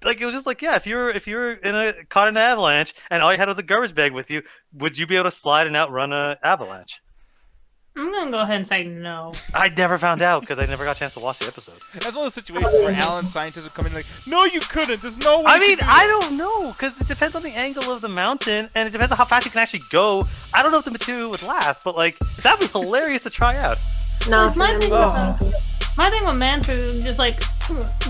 Like it was just like, yeah, if you're caught in an avalanche and all you had was a garbage bag with you, would you be able to slide and outrun an avalanche? I'm gonna go ahead and say no. I never found out because I never got a chance to watch the episode. That's one of those situations where Alan scientists would come in like, no, you couldn't. There's no way. I you mean, could do I that." don't know because it depends on the angle of the mountain and it depends on how fast you can actually go. I don't know if the material would last, but like that'd be hilarious to try out. No, Like, my Sam, thing no. my thing with Mantra is just like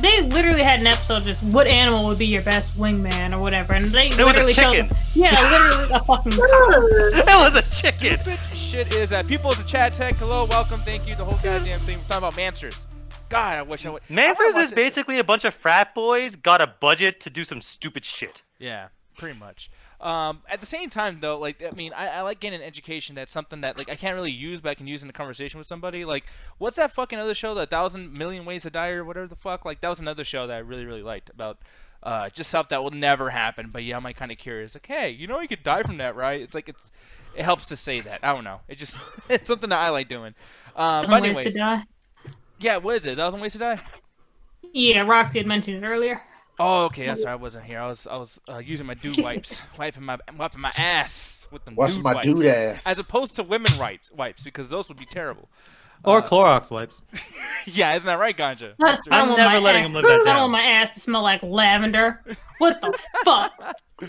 they literally had an episode just what animal would be your best wingman or whatever, and they It was a literally showed chicken. yeah, literally a fucking It was a chicken. Stupid shit is that people at the chat tech, hello, welcome, thank you, the whole goddamn thing. We're talking about Mancers. God, I wish I would. Mancers is basically a bunch of frat boys got a budget to do some stupid shit. Yeah, pretty much. At the same time, though, like, I mean, I like getting an education that's something that, like, I can't really use, but I can use in a conversation with somebody. Like, what's that fucking other show, The 1,000,000,000 Ways to Die or whatever the fuck? Like, that was another show that I really, really liked about just stuff that will never happen. But yeah, I'm like, kind of curious. Like, hey, you know you could die from that, right? It's like, it helps to say that. I don't know. It just, it's something that I like doing. But ways anyways. to die. Yeah, what is it? 1,000 Ways to Die? Yeah, Roxy had mentioned it earlier. Oh, okay. That's right. I wasn't here. I was using my dude wipes, wiping my ass with them What's dude my wipes, dude ass? as opposed to women wipes because those would be terrible. Or Clorox wipes. Yeah, isn't that right, Ganja? I don't I'm want never my letting ass- him live that I don't down. want my ass to smell like lavender. What the fuck?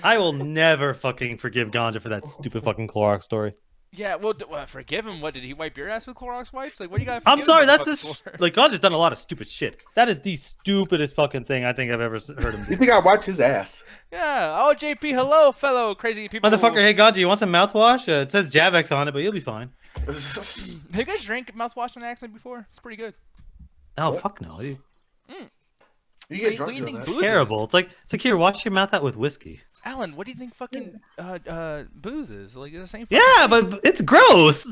I will never fucking forgive Ganja for that stupid fucking Clorox story. Yeah, well, forgive him. What did he wipe your ass with Clorox wipes? Like, what do you got? I'm sorry, that's just like Ganja's done a lot of stupid shit. That is the stupidest fucking thing I think I've ever heard him do. You think I wiped his ass? Yeah. Oh, JP, hello, fellow crazy people. Motherfucker, hey Ganja, you want some mouthwash? It says Javex on it, but you'll be fine. Have you guys drank mouthwash on accident before? It's pretty good. Oh What? fuck no, you You get What drunk do you doing think that. booze is? terrible. It's like here, wash your mouth out with whiskey. Alan, what do you think fucking booze is? Like, it's the same. Fucking Yeah, thing. but it's gross.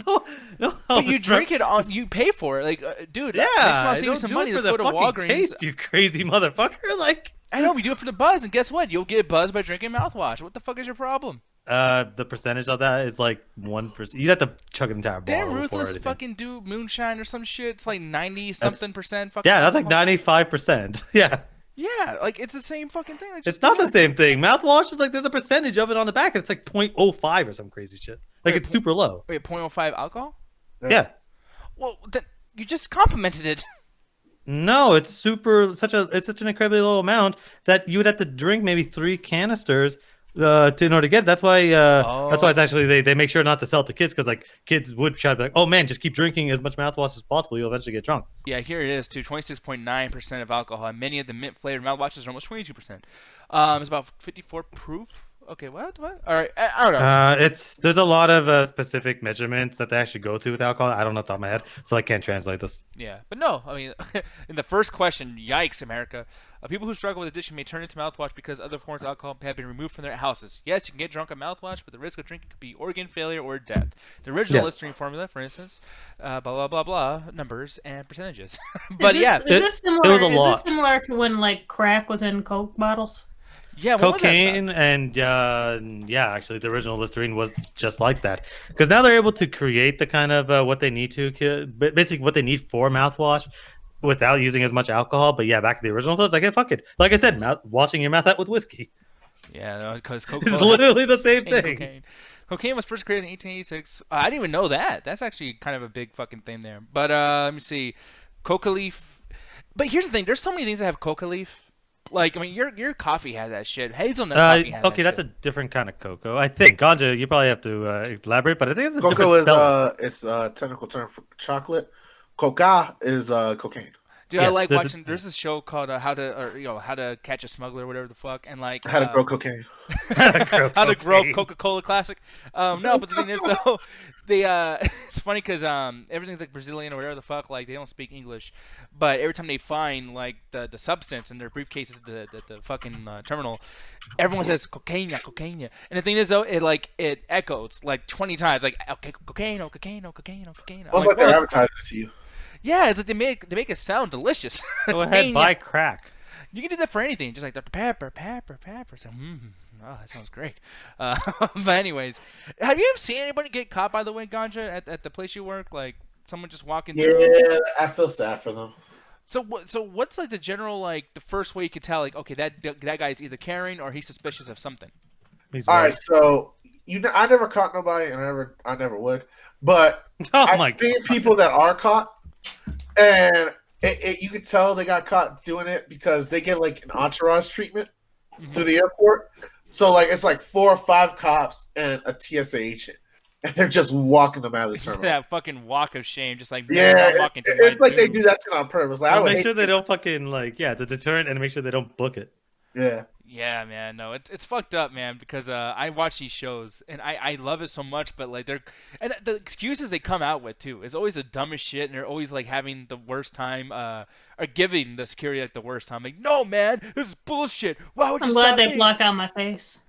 No, But you it's drink not- it on. You pay for it. Like, dude. Yeah, next time I'll save you don't some do money. it for Let's go the to fucking Walgreens. taste, you crazy motherfucker. Like, I know we do it for the buzz, and guess what? You'll get buzzed by drinking mouthwash. What the fuck is your problem? the percentage of that is like 1%. You have to chug an entire bottle. Damn before ruthless anything. fucking do moonshine or some shit. It's like 90 something percent. Fucking Yeah, that's like alcohol. 95%. Yeah. Yeah, like it's the same fucking thing. Like, just It's not do the it. same thing. Mouthwash is like there's a percentage of it on the back. It's like 0.05 or some crazy shit. Like Wait, it's super low. Wait, 0.05 alcohol? Yeah. Well, then you just complimented it. No, it's such an incredibly low amount that you would have to drink maybe 3 canisters in order to get it. That's why it's actually they make sure not to sell it to kids because like kids would try to be like, oh man, just keep drinking as much mouthwash as possible. You'll eventually get drunk. Yeah, here it is too. 26.9% of alcohol. And many of the mint flavored mouthwashes are almost 22%. It's about 54 proof. Okay, what? All right, I don't know. There's a lot of specific measurements that they actually go to with alcohol. I don't know off the top of my head, so I can't translate this. Yeah, but no, I mean, in the first question, yikes, America. People who struggle with addiction may turn into mouthwash because other forms of alcohol have been removed from their houses. Yes, you can get drunk on mouthwash, but the risk of drinking could be organ failure or death. The original Yeah. Listerine formula, for instance, blah, blah, blah, blah, numbers and percentages. But yeah. Is this similar, it was a is lot. this similar to when like crack was in Coke bottles? Yeah, what was that Cocaine stuff? and yeah, actually the original Listerine was just like that because now they're able to create the kind of what they need to basically what they need for mouthwash without using as much alcohol. But yeah, back to the original, it's like, hey, fuck it. Like I said, washing your mouth out with whiskey. Yeah, because It's Coca-Cola literally the same contained thing. cocaine. Cocaine was first created in 1886. I didn't even know that. That's actually kind of a big fucking thing there. But let me see. Coca leaf. But here's the thing. There's so many things that have coca leaf. Like, I mean, your coffee has that shit. Hazelnut coffee has Okay, that that's a shit. different kind of cocoa. I think Ganja, you probably have to elaborate, but I think it's a Cocoa different spelling. it's a technical term for chocolate. Coca is cocaine. Dude, I Yeah, like there's a- watching. There's this show called How to Catch a Smuggler, or whatever the fuck, and like How to grow cocaine. How to grow cocaine. Coca-Cola Classic. No, but the thing is though, they it's funny because everything's like Brazilian or whatever the fuck. Like they don't speak English, but every time they find like the substance in their briefcases, the fucking terminal, everyone says cocaine, cocaine. And the thing is though, it echoes like 20 times, like okay, cocaine, oh cocaine, oh cocaine, oh cocaine. I'm Almost like they're "What?" advertising it to you. Yeah, it's like they make it sound delicious. Go ahead, buy crack. You can do that for anything, just like Dr. Pepper. So, oh, that sounds great. But anyways, have you ever seen anybody get caught, by the way, Ganja, at the place you work? Like, someone just walking Yeah, through? I feel sad for them. So what's like the general like the first way you could tell like okay that guy's either caring or he's suspicious of something. He's All white. right, so I never caught nobody, and I never would. But Oh I've my seen people that are caught, and you could tell they got caught doing it because they get like an entourage treatment through the airport. So like it's like 4 or 5 cops and a TSA agent, and they're just walking them out of the terminal. That fucking walk of shame, just like Yeah, I'm walking to it's my like they doom. do that shit on purpose. Like, I Well, would make hate sure they to- don't fucking like the deterrent, and make sure they don't book it. Yeah, Yeah, man, no, it's fucked up, man. Because I watch these shows and I love it so much, but like and the excuses they come out with too is always the dumbest shit, and they're always like having the worst time, or giving the security like the worst time. Like, no, man, this is bullshit. Why would you I'm stop glad they me? block out my face.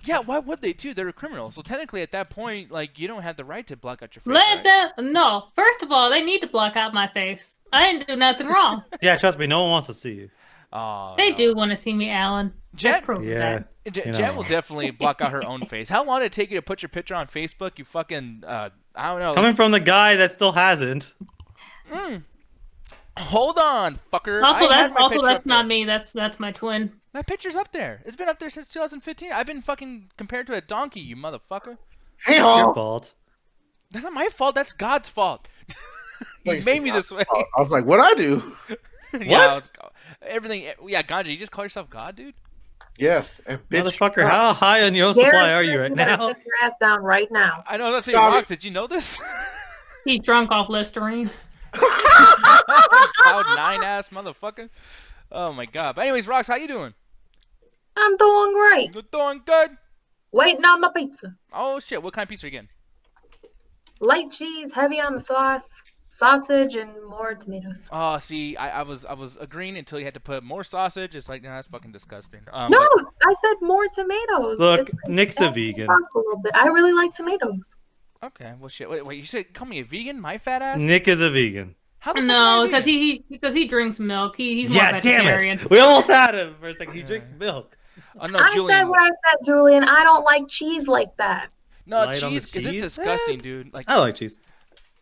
Yeah, why would they too? They're a criminal, so technically at that point, like you don't have the right to block out your face. Let right? them. No, first of all, they need to block out my face. I didn't do nothing wrong. Yeah, trust me, no one wants to see you. Oh, They no. do want to see me, Alan. Jet- Just prove Yeah. that. You Jen know. will definitely block out her own face. How long did it take you to put your picture on Facebook? You fucking I don't know. Coming from the guy that still hasn't. Hold on, fucker. Also, I had that's my also picture that's up not there. me. That's my twin. My picture's up there. It's been up there since 2015. I've been fucking compared to a donkey, you motherfucker. hey, Your ho. fault. That's not my fault. That's God's fault. He Wait, made me this way. I was like, what I do? Yeah, everything. Yeah, Ganja, you just call yourself God, dude? Yes, and bitch, Motherfucker, how high on your supply are you right now? Sit your ass down right now. I know that's Sorry. Rox. Did you know this? He's drunk off Listerine. Cloud 9 ass motherfucker. Oh my god. But anyways, Rox, how you doing? I'm doing great. You doing good? Waiting on my pizza. Oh shit, what kind of pizza are you getting? Light cheese, heavy on the sauce, sausage, and more tomatoes. Oh, see, I was agreeing until you had to put more sausage. It's like, nah, that's fucking disgusting. No, but- I said more tomatoes. Look, It's Nick's a vegan. sauce a little bit. I really like tomatoes. okay, well shit. Wait, you said call me a vegan? My fat ass? Nick is a vegan. How the fuck am No, I a because vegan? he drinks milk. He's more Yeah, damn vegetarian. it. We almost had him for a second. He drinks milk. Oh no, I Julian. said what I said, Julian. I don't like cheese like that. No, Light on the cheese, because it's cheese? disgusting, dude. Like, I like cheese.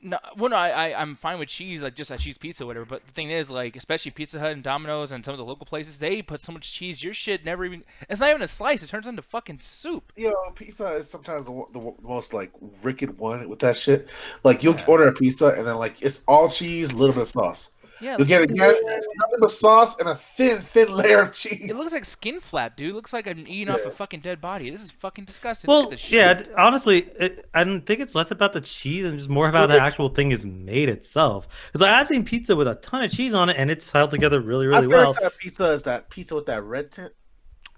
no, well, no, I'm fine with cheese, like just a cheese pizza, or whatever. But the thing is, like, especially Pizza Hut and Domino's and some of the local places, they put so much cheese. Your shit never even. It's not even a slice. It turns into fucking soup. Yo, pizza is sometimes the most like wicked one with that shit. Like you'll order a pizza and then like it's all cheese, a little bit of sauce. Yeah, You'll get again, nothing but sauce and a thin layer of cheese. it looks like skin flap, dude. It looks like I'm eating off a fucking dead body. This is fucking disgusting. Well, Look at this yeah, shit. honestly, I don't think it's less about the cheese and just more about how the actual thing is made itself. Because like, I've seen pizza with a ton of cheese on it, and it's held together really, My really favorite well. type of pizza is that pizza with that red tint.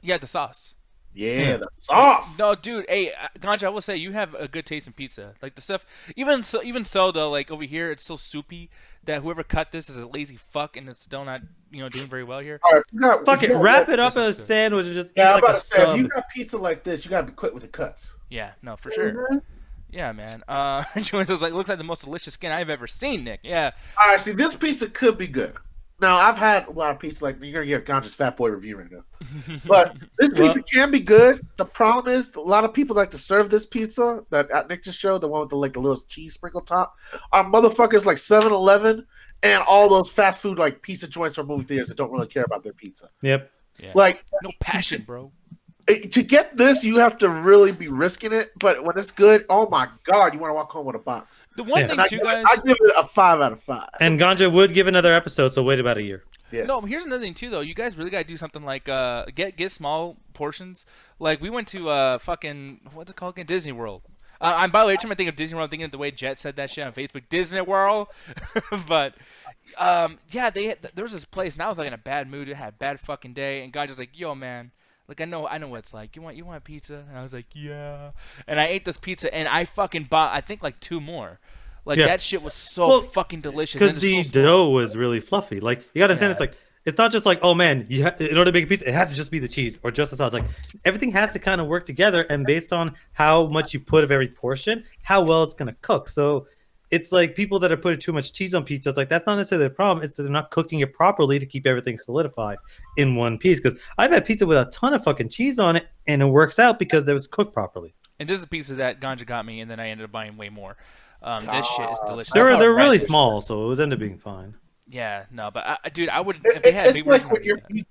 Yeah, the sauce. Yeah, the sauce. No, dude. Hey, Ganja, I will say you have a good taste in pizza. Like the stuff, even so though, like over here, it's so soupy that whoever cut this is a lazy fuck, and it's still not, doing very well here. All right, if you got, Fuck if it, you got wrap red- it up This as a looks good. sandwich and just eat Yeah, I'm it like about a to say, if sub. you got pizza like this, you gotta be quick with the cuts. Yeah, no, for sure. Mhm. Yeah, man. Julian was like, looks like the most delicious skin I've ever seen, Nick. Yeah. All right, see, this pizza could be good. Now, I've had a lot of pizza, like you're gonna get Ganja's Fat Boy review right now. But this pizza can be good. The problem is, a lot of people like to serve this pizza that Nick just showed, the one with the little cheese sprinkle top, are motherfuckers like 7-Eleven and all those fast food like pizza joints or movie theaters that don't really care about their pizza. Yep. Yeah. Like No passion, bro. to get this, you have to really be risking it. But when it's good, oh my god, you want to walk home with a box. The one Yeah. thing And I too, give guys. I give it a 5 out of 5. And Ganja would give another episode, so wait about a year. Yes. No, here's another thing too, though. You guys really gotta do something like get small portions. Like we went to fucking what's it called again? Disney World. I'm by the way, every time I think of Disney World, I'm thinking of the way Jet said that shit on Facebook, Disney World. But yeah, there was this place, and I was like in a bad mood. I had a bad fucking day, and God was like, "Yo, man, like I know what it's like. You want pizza?" And I was like, "Yeah." And I ate this pizza, and I fucking bought I think like 2 more. Like Yeah. that shit was so Well, fucking delicious. Because and the it's so dough was really fluffy. Like, you gotta understand, Yeah. it's like, it's not just like, oh man, in order to make a pizza, it has to just be the cheese or just the sauce. Like, everything has to kind of work together, and based on how much you put of every portion, how well it's gonna cook. So it's like people that are putting too much cheese on pizza. It's like that's not necessarily the problem. It's that they're not cooking it properly to keep everything solidified in one piece. Because I've had pizza with a ton of fucking cheese on it, and it works out because it was cooked properly. And this is a pizza that Ganja got me, and then I ended up buying way more. This shit is delicious. They're I thought really radish- small, so it was ended up being fine. Yeah, no, but dude, I would if they had It's big like version, I when would do you're. that.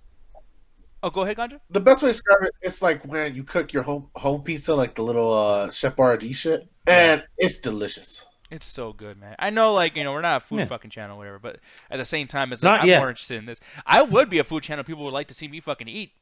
Oh, go ahead, Ganja. The best way to describe it, it's like when you cook your home pizza, like the little Chef Boyardee shit, and it's delicious. It's so good, man. I know, like, we're not a food Yeah. fucking channel or whatever, but at the same time, it's Not like, I'm yet. more interested in this. I would be a food channel. People would like to see me fucking eat.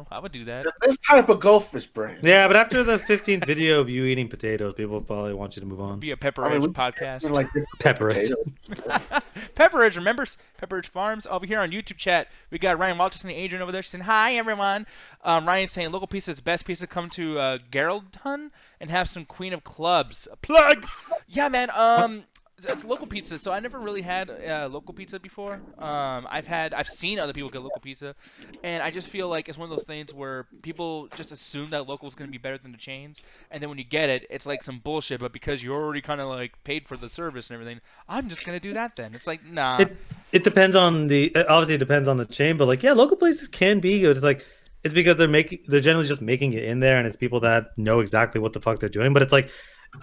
I would do that. This type of goldfish brand. Yeah, but after the 15th video of you eating potatoes, people probably want you to move on. Be a Pepper I mean, Ridge we- podcast. Like Pepper it. potatoes. Pepper Ridge, remember Pepper Ridge Farms? Over here on YouTube chat, we got Ryan Walters and Adrian over there saying, hi, everyone. Ryan saying, local pizza is the best pizza. Come to Geraldton and have some Queen of Clubs. Plug! Yeah, man. It's local pizza, so I never really had local pizza before. I've seen other people get local pizza, and I just feel like it's one of those things where people just assume that local is going to be better than the chains, and then when you get it, it's like some bullshit. But because you're already kind of like paid for the service and everything, I'm just gonna do that then. It's like nah. It depends on obviously it depends on the chain, but like yeah, local places can be good. It's like it's because they're generally just making it in there, and it's people that know exactly what the fuck they're doing. But it's like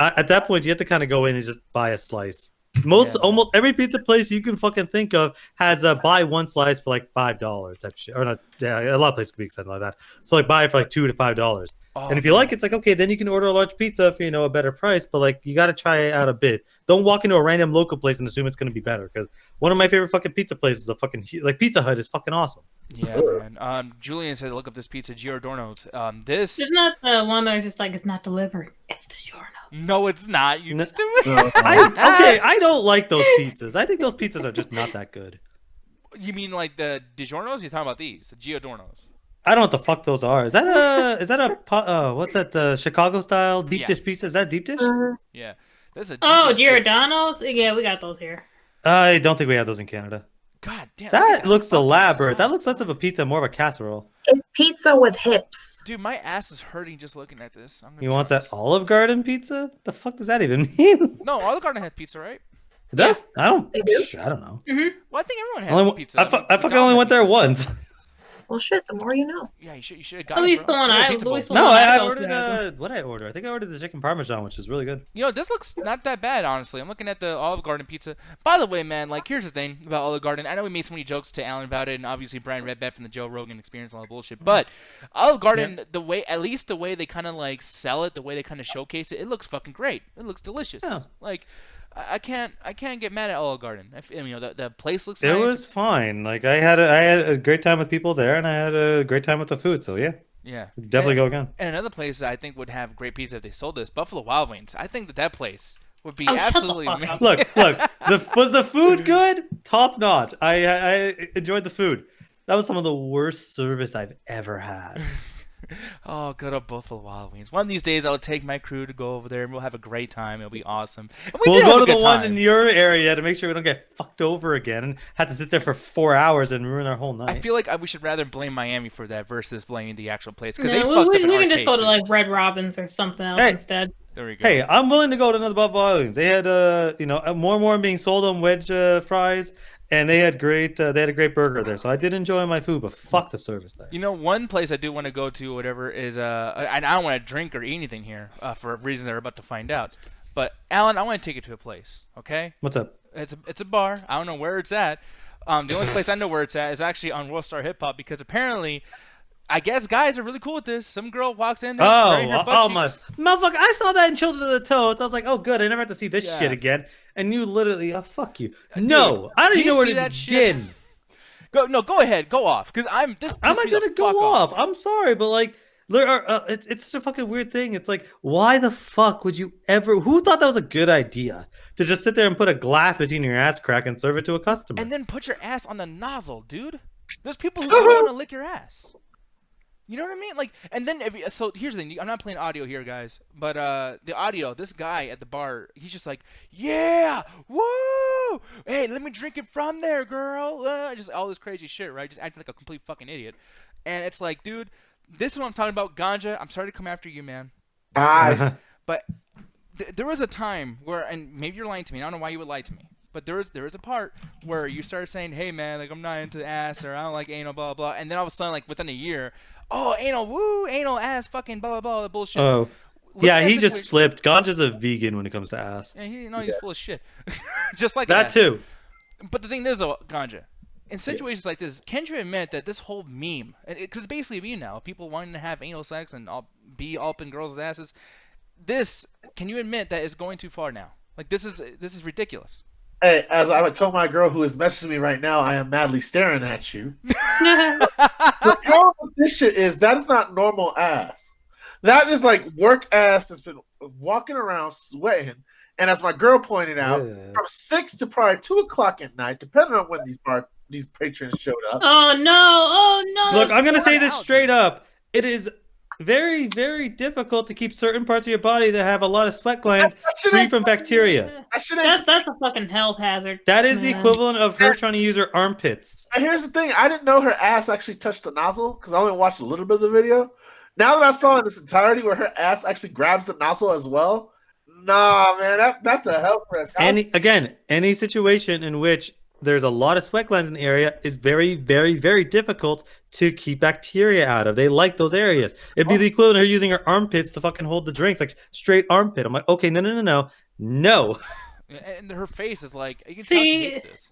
at that point you have to kind of go in and just buy a slice. Almost every pizza place you can fucking think of has a buy one slice for like $5 type shit, or not. Yeah, a lot of places can be expensive like that. So like buy it for like $2 to $5. Oh, and if you like it, it's like okay, then you can order a large pizza for a better price. But like you got to try it out a bit. Don't walk into a random local place and assume it's going to be better. Because one of my favorite fucking pizza places is a fucking like Pizza Hut is fucking awesome. Yeah, man. Julian said, look up this pizza, Giordano's. This. It's not the one that's just like it's not delivered. It's DiGiorno. No, it's not. You No. stupid. I don't like those pizzas. I think those pizzas are just not that good. You mean like the DiGiorno's? You're talking about these, the Giordano's. I don't know what the fuck those are. Is that what's that Chicago style deep dish pizza? Is that deep dish? Yeah. This is a Oh, deep dish. Giordano's? Yeah, we got those here. I don't think we have those in Canada. God damn. That looks fucking elaborate. That sauce. looks less of a pizza, more of a casserole. It's pizza with hips. Dude, my ass is hurting just looking at this. I'm gonna You be want that honest. Olive Garden pizza? The fuck does that even mean? No, Olive Garden has pizza, right? It does? I don't. They do? I don't know. Well, I think everyone has pizza. I fucking only went there once. Well, shit, the more you know. Yeah, you should have At gotten least the one I pizza bowl. always No, Well, I go ordered. to What did I order? I think I ordered the chicken parmesan, which is really good. This looks not that bad, honestly. I'm looking at the Olive Garden pizza. By the way, man, like, here's the thing about Olive Garden. I know we made so many jokes to Alan about it, and obviously Brian Redbeth from the Joe Rogan Experience and all the bullshit. But Olive Garden, at least the way they kind of like sell it, the way they kind of showcase it, it looks fucking great. It looks delicious. Yeah. Like, I can't get mad at Olive Garden. The place looks It nice. was fine. Like I had a great time with people there, and I had a great time with the food. So yeah, Yeah. definitely go again. And another place that I think would have great pizza if they sold this, Buffalo Wild Wings. I think that place would be Oh, shut the absolutely fuck amazing. up. Look. Was the food good? Top notch. I enjoyed the food. That was some of the worst service I've ever had. Oh, good old Buffalo Wild Wings. One of these days, I'll take my crew to go over there, and we'll have a great time. It'll be awesome. And we We'll did go have to a the good one time. in your area to make sure we don't get fucked over again and have to sit there for 4 hours and ruin our whole night. I feel like we should rather blame Miami for that versus blaming the actual place because No, they we fucked up an can just arcade, go to too. like Red Robin's or something else Hey. instead. There we go. Hey, I'm willing to go to another Buffalo Wild Wings. They had more and more being sold on wedge fries, and they had a great burger there. So I did enjoy my food, but fuck the service there. One place I do want to go to, or whatever, is and I don't want to drink or eat anything here for reasons they're about to find out. But Alan, I want to take you to a place. Okay? What's up? It's a bar. I don't know where it's at. The only place I know where it's at is actually on World Star Hip Hop because apparently, I guess guys are really cool with this. Some girl walks in there, spraying her butt my cheeks. motherfucker! I saw that in Children of the Toads. I was like, oh, good. I never have to see this Yeah. shit again. And you literally, fuck you. Dude, No, I don't do even you know where see to that shit? begin. Go ahead, go off, because I'm this. How am pissed I me the gonna go fuck off? I'm sorry, but like, there are, it's such a fucking weird thing. It's like, why the fuck would you ever? Who thought that was a good idea to just sit there and put a glass between your ass crack and serve it to a customer? And then put your ass on the nozzle, dude. There's people who don't want to lick your ass. You know what I mean? Like, and then so here's the thing. I'm not playing audio here, guys, but the audio. This guy at the bar, he's just like, yeah, woo, hey, let me drink it from there, girl. Just all this crazy shit, right? Just acting like a complete fucking idiot. And it's like, dude, this is what I'm talking about, ganja. I'm sorry to come after you, man. Bye. But there was a time where, and maybe you're lying to me. I don't know why you would lie to me. But there is a part where you start saying, hey, man, like, I'm not into ass, or I don't like anal, blah, blah, blah. And then all of a sudden, like, within a year, oh, anal, woo, anal, ass, fucking, blah, blah, blah, the bullshit. Oh, Look yeah, at he that just situation. flipped. Ganja's a vegan when it comes to ass. Yeah, he's full of shit. Just like That too. But the thing is, though, Ganja, in situations like this, can't you admit that this whole meme, because it's basically a meme now, people wanting to have anal sex and be all up in girls' asses, can you admit that it's going too far now? Like, this is ridiculous. Hey, as I would tell my girl who is messaging me right now, I am madly staring at you. The problem with this shit is that is not normal ass. That is like work ass that's been walking around sweating. And as my girl pointed out, from 6 to probably 2 o'clock at night, depending on when these patrons showed up. Oh no! Oh no! Look, I'm gonna say this straight up. It is very, very difficult to keep certain parts of your body that have a lot of sweat glands free from bacteria. That's a fucking health hazard. That is the equivalent of her trying to use her armpits. And here's the thing: I didn't know her ass actually touched the nozzle because I only watched a little bit of the video. Now that I saw in its entirety where her ass actually grabs the nozzle as well, nah, man, that's a health risk. Any situation in which there's a lot of sweat glands in the area is very, very, very difficult to keep bacteria out of. They like those areas. It'd be the equivalent of her using her armpits to fucking hold the drinks, like straight armpit. I'm like, okay, no. And her face is like, you can tell she hates this.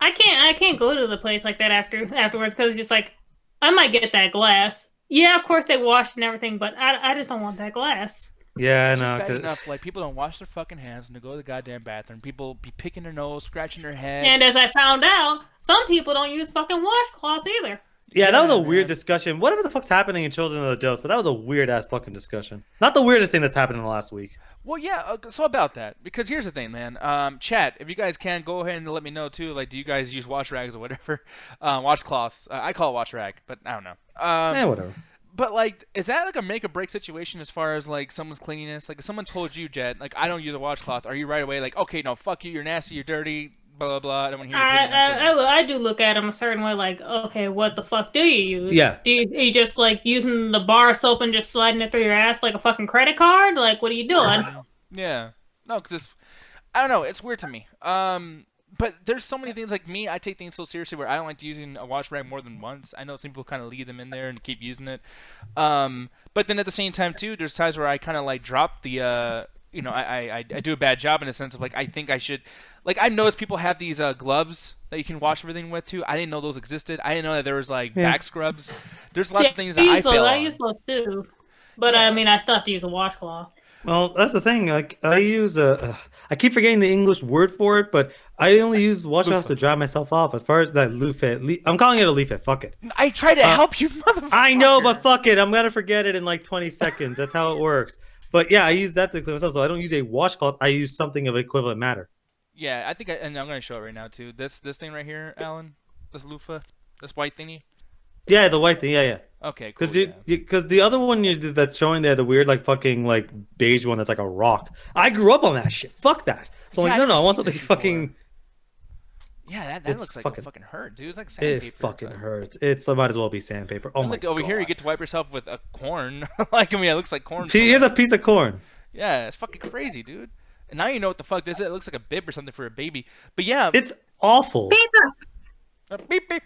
I can't go to the place like that afterwards because it's just like, I might get that glass. Yeah, of course they washed and everything, but I just don't want that glass. Yeah, it's no. Bad enough, like, people don't wash their fucking hands when they go to the goddamn bathroom. People be picking their nose, scratching their head. And as I found out, some people don't use fucking washcloths either. Yeah, that was a weird discussion. Whatever the fuck's happening in Children of the Dose, but that was a weird ass fucking discussion. Not the weirdest thing that's happened in the last week. Well, yeah. So about that, because here's the thing, man. Chat, if you guys can, go ahead and let me know too. Like, do you guys use wash rags or whatever? Washcloths. I call it wash rag, but I don't know. Whatever. But, like, is that, like, a make-or-break situation as far as, like, someone's cleanliness? Like, if someone told you, Jet, like, I don't use a washcloth, are you right away like, okay, no, fuck you, you're nasty, you're dirty, blah, blah, blah, I don't want to hear your opinion. I do look at them a certain way, like, okay, what the fuck do you use? Yeah. Are you just, like, using the bar soap and just sliding it through your ass like a fucking credit card? Like, what are you doing? Yeah. No, because I don't know, it's weird to me. But there's so many things, like me, I take things so seriously where I don't like using a wash rag more than once. I know some people kind of leave them in there and keep using it. But then at the same time, too, there's times where I kind of, like, drop the, I do a bad job in the sense of, like, I think I should. Like, I noticed people have these gloves that you can wash everything with, too. I didn't know those existed. I didn't know that there was, like, back scrubs. There's lots of things that I fail on. I use those, too. But, I mean, I still have to use a washcloth. Well, that's the thing. Like, I use I keep forgetting the English word for it, but I only use washcloths to dry myself off. As far as that loofah, I'm calling it a leafah. Fuck it. I try to help you, motherfucker. I know, but fuck it. I'm gonna forget it in like 20 seconds. That's how it works. But yeah, I use that to clean myself. So I don't use a washcloth. I use something of equivalent matter. Yeah, I think, and I'm gonna show it right now too. This thing right here, Alan. This loofah, this white thingy. Yeah, the white thing. Yeah. Okay, cool. Because the other one that's showing there, the weird like fucking like beige one that's like a rock. I grew up on that shit. Fuck that. So I'm like, no, I want something fucking. Yeah, that looks like it fucking hurt, dude. It's like sandpaper. It fucking hurts. It might as well be sandpaper. Oh my god. Over here, you get to wipe yourself with a corn. Like, I mean, it looks like corn. Here's a piece of corn. Yeah, it's fucking crazy, dude. And now you know what the fuck this is. It looks like a bib or something for a baby. But yeah, it's awful. Beep beep.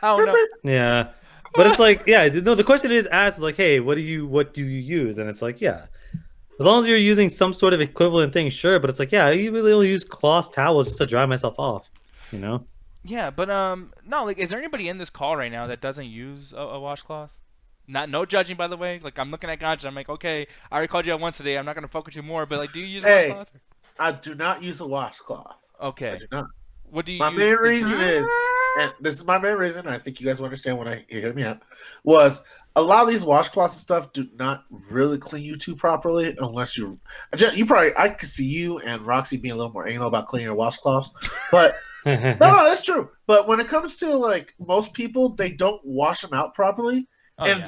Oh no. Yeah. But it's like, yeah, no, the question is asked like, hey, what do you use? And it's like, yeah. As long as you're using some sort of equivalent thing, sure. But it's like, yeah, I really only use cloth towels just to dry myself off, you know? Yeah, but no, like, is there anybody in this call right now that doesn't use a washcloth? No judging, by the way. Like, I'm looking at Gotcha. I'm like, okay, I already called you out once today. I'm not gonna fuck with you more. But like, do you use a washcloth? I do not use a washcloth. Okay. I do not. What do you? My main reason is, and this is my main reason. I think you guys will understand when I hear me out. Was a lot of these washcloths and stuff do not really clean you too properly unless you probably, I could see you and Roxy being a little more anal about cleaning your washcloths, but no, that's true. But when it comes to like most people, they don't wash them out properly.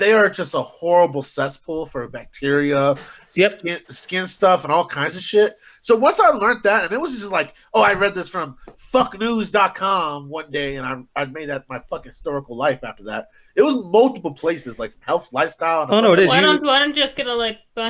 They are just a horrible cesspool for bacteria, skin stuff, and all kinds of shit. So once I learned that, and it was just like, oh, I read this from fucknews.com one day, and I made that my fucking historical life after that. It was multiple places, like Health Lifestyle. Oh, no, it is. Why don't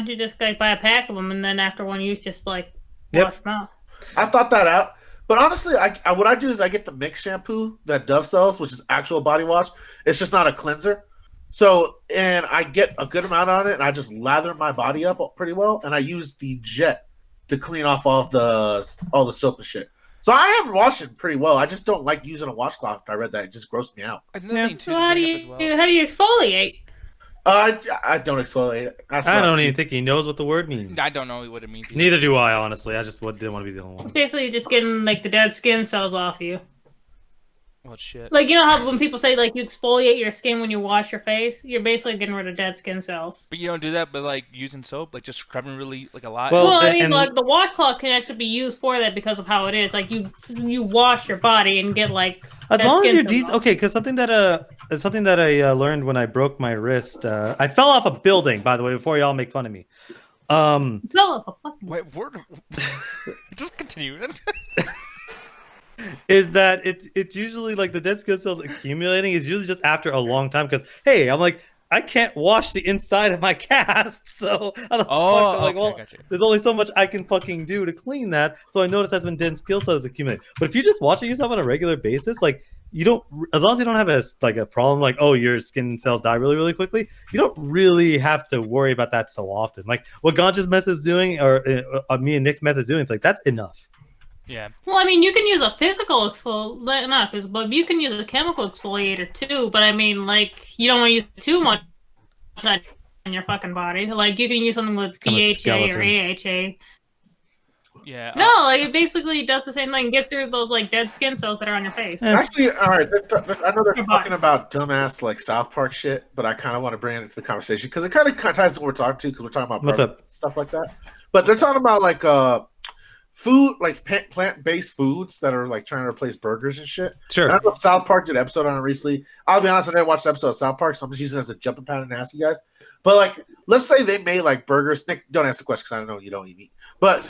you just buy a pack of them, and then after one use, just like wash them out? I thought that out. But honestly, what I do is I get the mixed shampoo that Dove sells, which is actual body wash. It's just not a cleanser. So, and I get a good amount on it, and I just lather my body up pretty well, and I use the jet to clean off all the soap and shit. So I am washing pretty well. I just don't like using a washcloth. I read that it just grossed me out. Another thing too So to how do bring up you as well. how do you exfoliate? I don't exfoliate. I don't even think he knows what the word means. I don't know what it means. Either. Neither do I, honestly. I just didn't want to be the only one. It's basically just getting like the dead skin cells off you. Well, shit. Like, you know how when people say like you exfoliate your skin when you wash your face, you're basically getting rid of dead skin cells. But you don't do that by like using soap, like just scrubbing really like a lot. Well, Well, I mean, and- like the washcloth can actually be used for that because of how it is. Like you wash your body and get like as dead long as skin you're cells decent. off. Okay, because something that I learned when I broke my wrist. I fell off a building, by the way, before y'all make fun of me. Fell off a fucking. Wait, word. Just continue. Is that it's usually like the dead skin cells accumulating is usually just after a long time because hey, I'm like I can't wash the inside of my cast, so how the fuck? I'm like, okay, well, gotcha. there's only so much I can fucking do to clean that. So I noticed that's when dead skill cells accumulate. But if you just watch it yourself on a regular basis, like you don't, as long as you don't have a problem like oh your skin cells die really really quickly, you don't really have to worry about that so often. Like what Ganja's method is doing or me and Nick's method is doing, it's like that's enough. Yeah. Well, I mean, you can use a physical not physical, but you can use a chemical exfoliator too. But I mean, like, you don't want to use too much of that on your fucking body. Like, you can use something with Become a BHA or skeleton. AHA. Yeah. No, like it basically does the same thing. Get through those like dead skin cells that are on your face. Yeah. Actually, all right. I know they're Your talking body. about dumbass like South Park shit, but I kind of want to bring it into the conversation because it kind of ties to what we're talking to because we're talking about What's burgers up? and stuff like that. But they're talking about like food, like plant-based foods that are like trying to replace burgers and shit. Sure. And I know South Park did an episode on it recently. I'll be honest, I didn't watch the episode of South Park, so I'm just using it as a jumping pad and ask you guys. But like, let's say they made like burgers. Nick, don't answer the question because I know you don't eat meat. But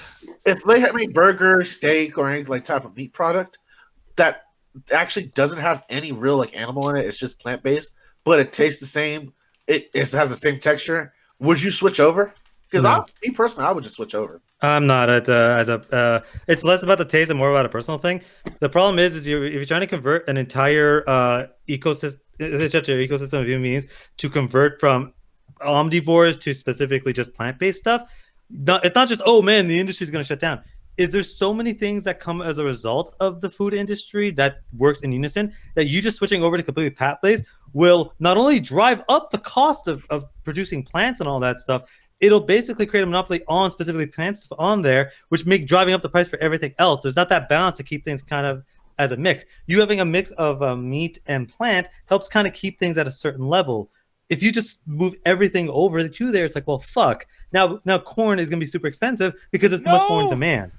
if they had made burger, steak, or any like type of meat product that actually doesn't have any real like animal in it, it's just plant-based, but it tastes the same, it has the same texture. Would you switch over? Because No. me personally, I would just switch over. I'm not it's less about the taste and more about a personal thing. The problem is if you're trying to convert an entire ecosystem of human beings to convert from omnivores to specifically just plant-based stuff, it's not just oh man the industry's going to shut down. There's so many things that come as a result of the food industry that works in unison that you just switching over to completely plant-based will not only drive up the cost of producing plants and all that stuff, it'll basically create a monopoly on specifically plants on there, which make driving up the price for everything else. There's not that balance to keep things kind of as a mix. You having a mix of meat and plant helps kind of keep things at a certain level. If you just move everything over to there, it's like, well, fuck. Now corn is gonna be super expensive because it's much more in demand.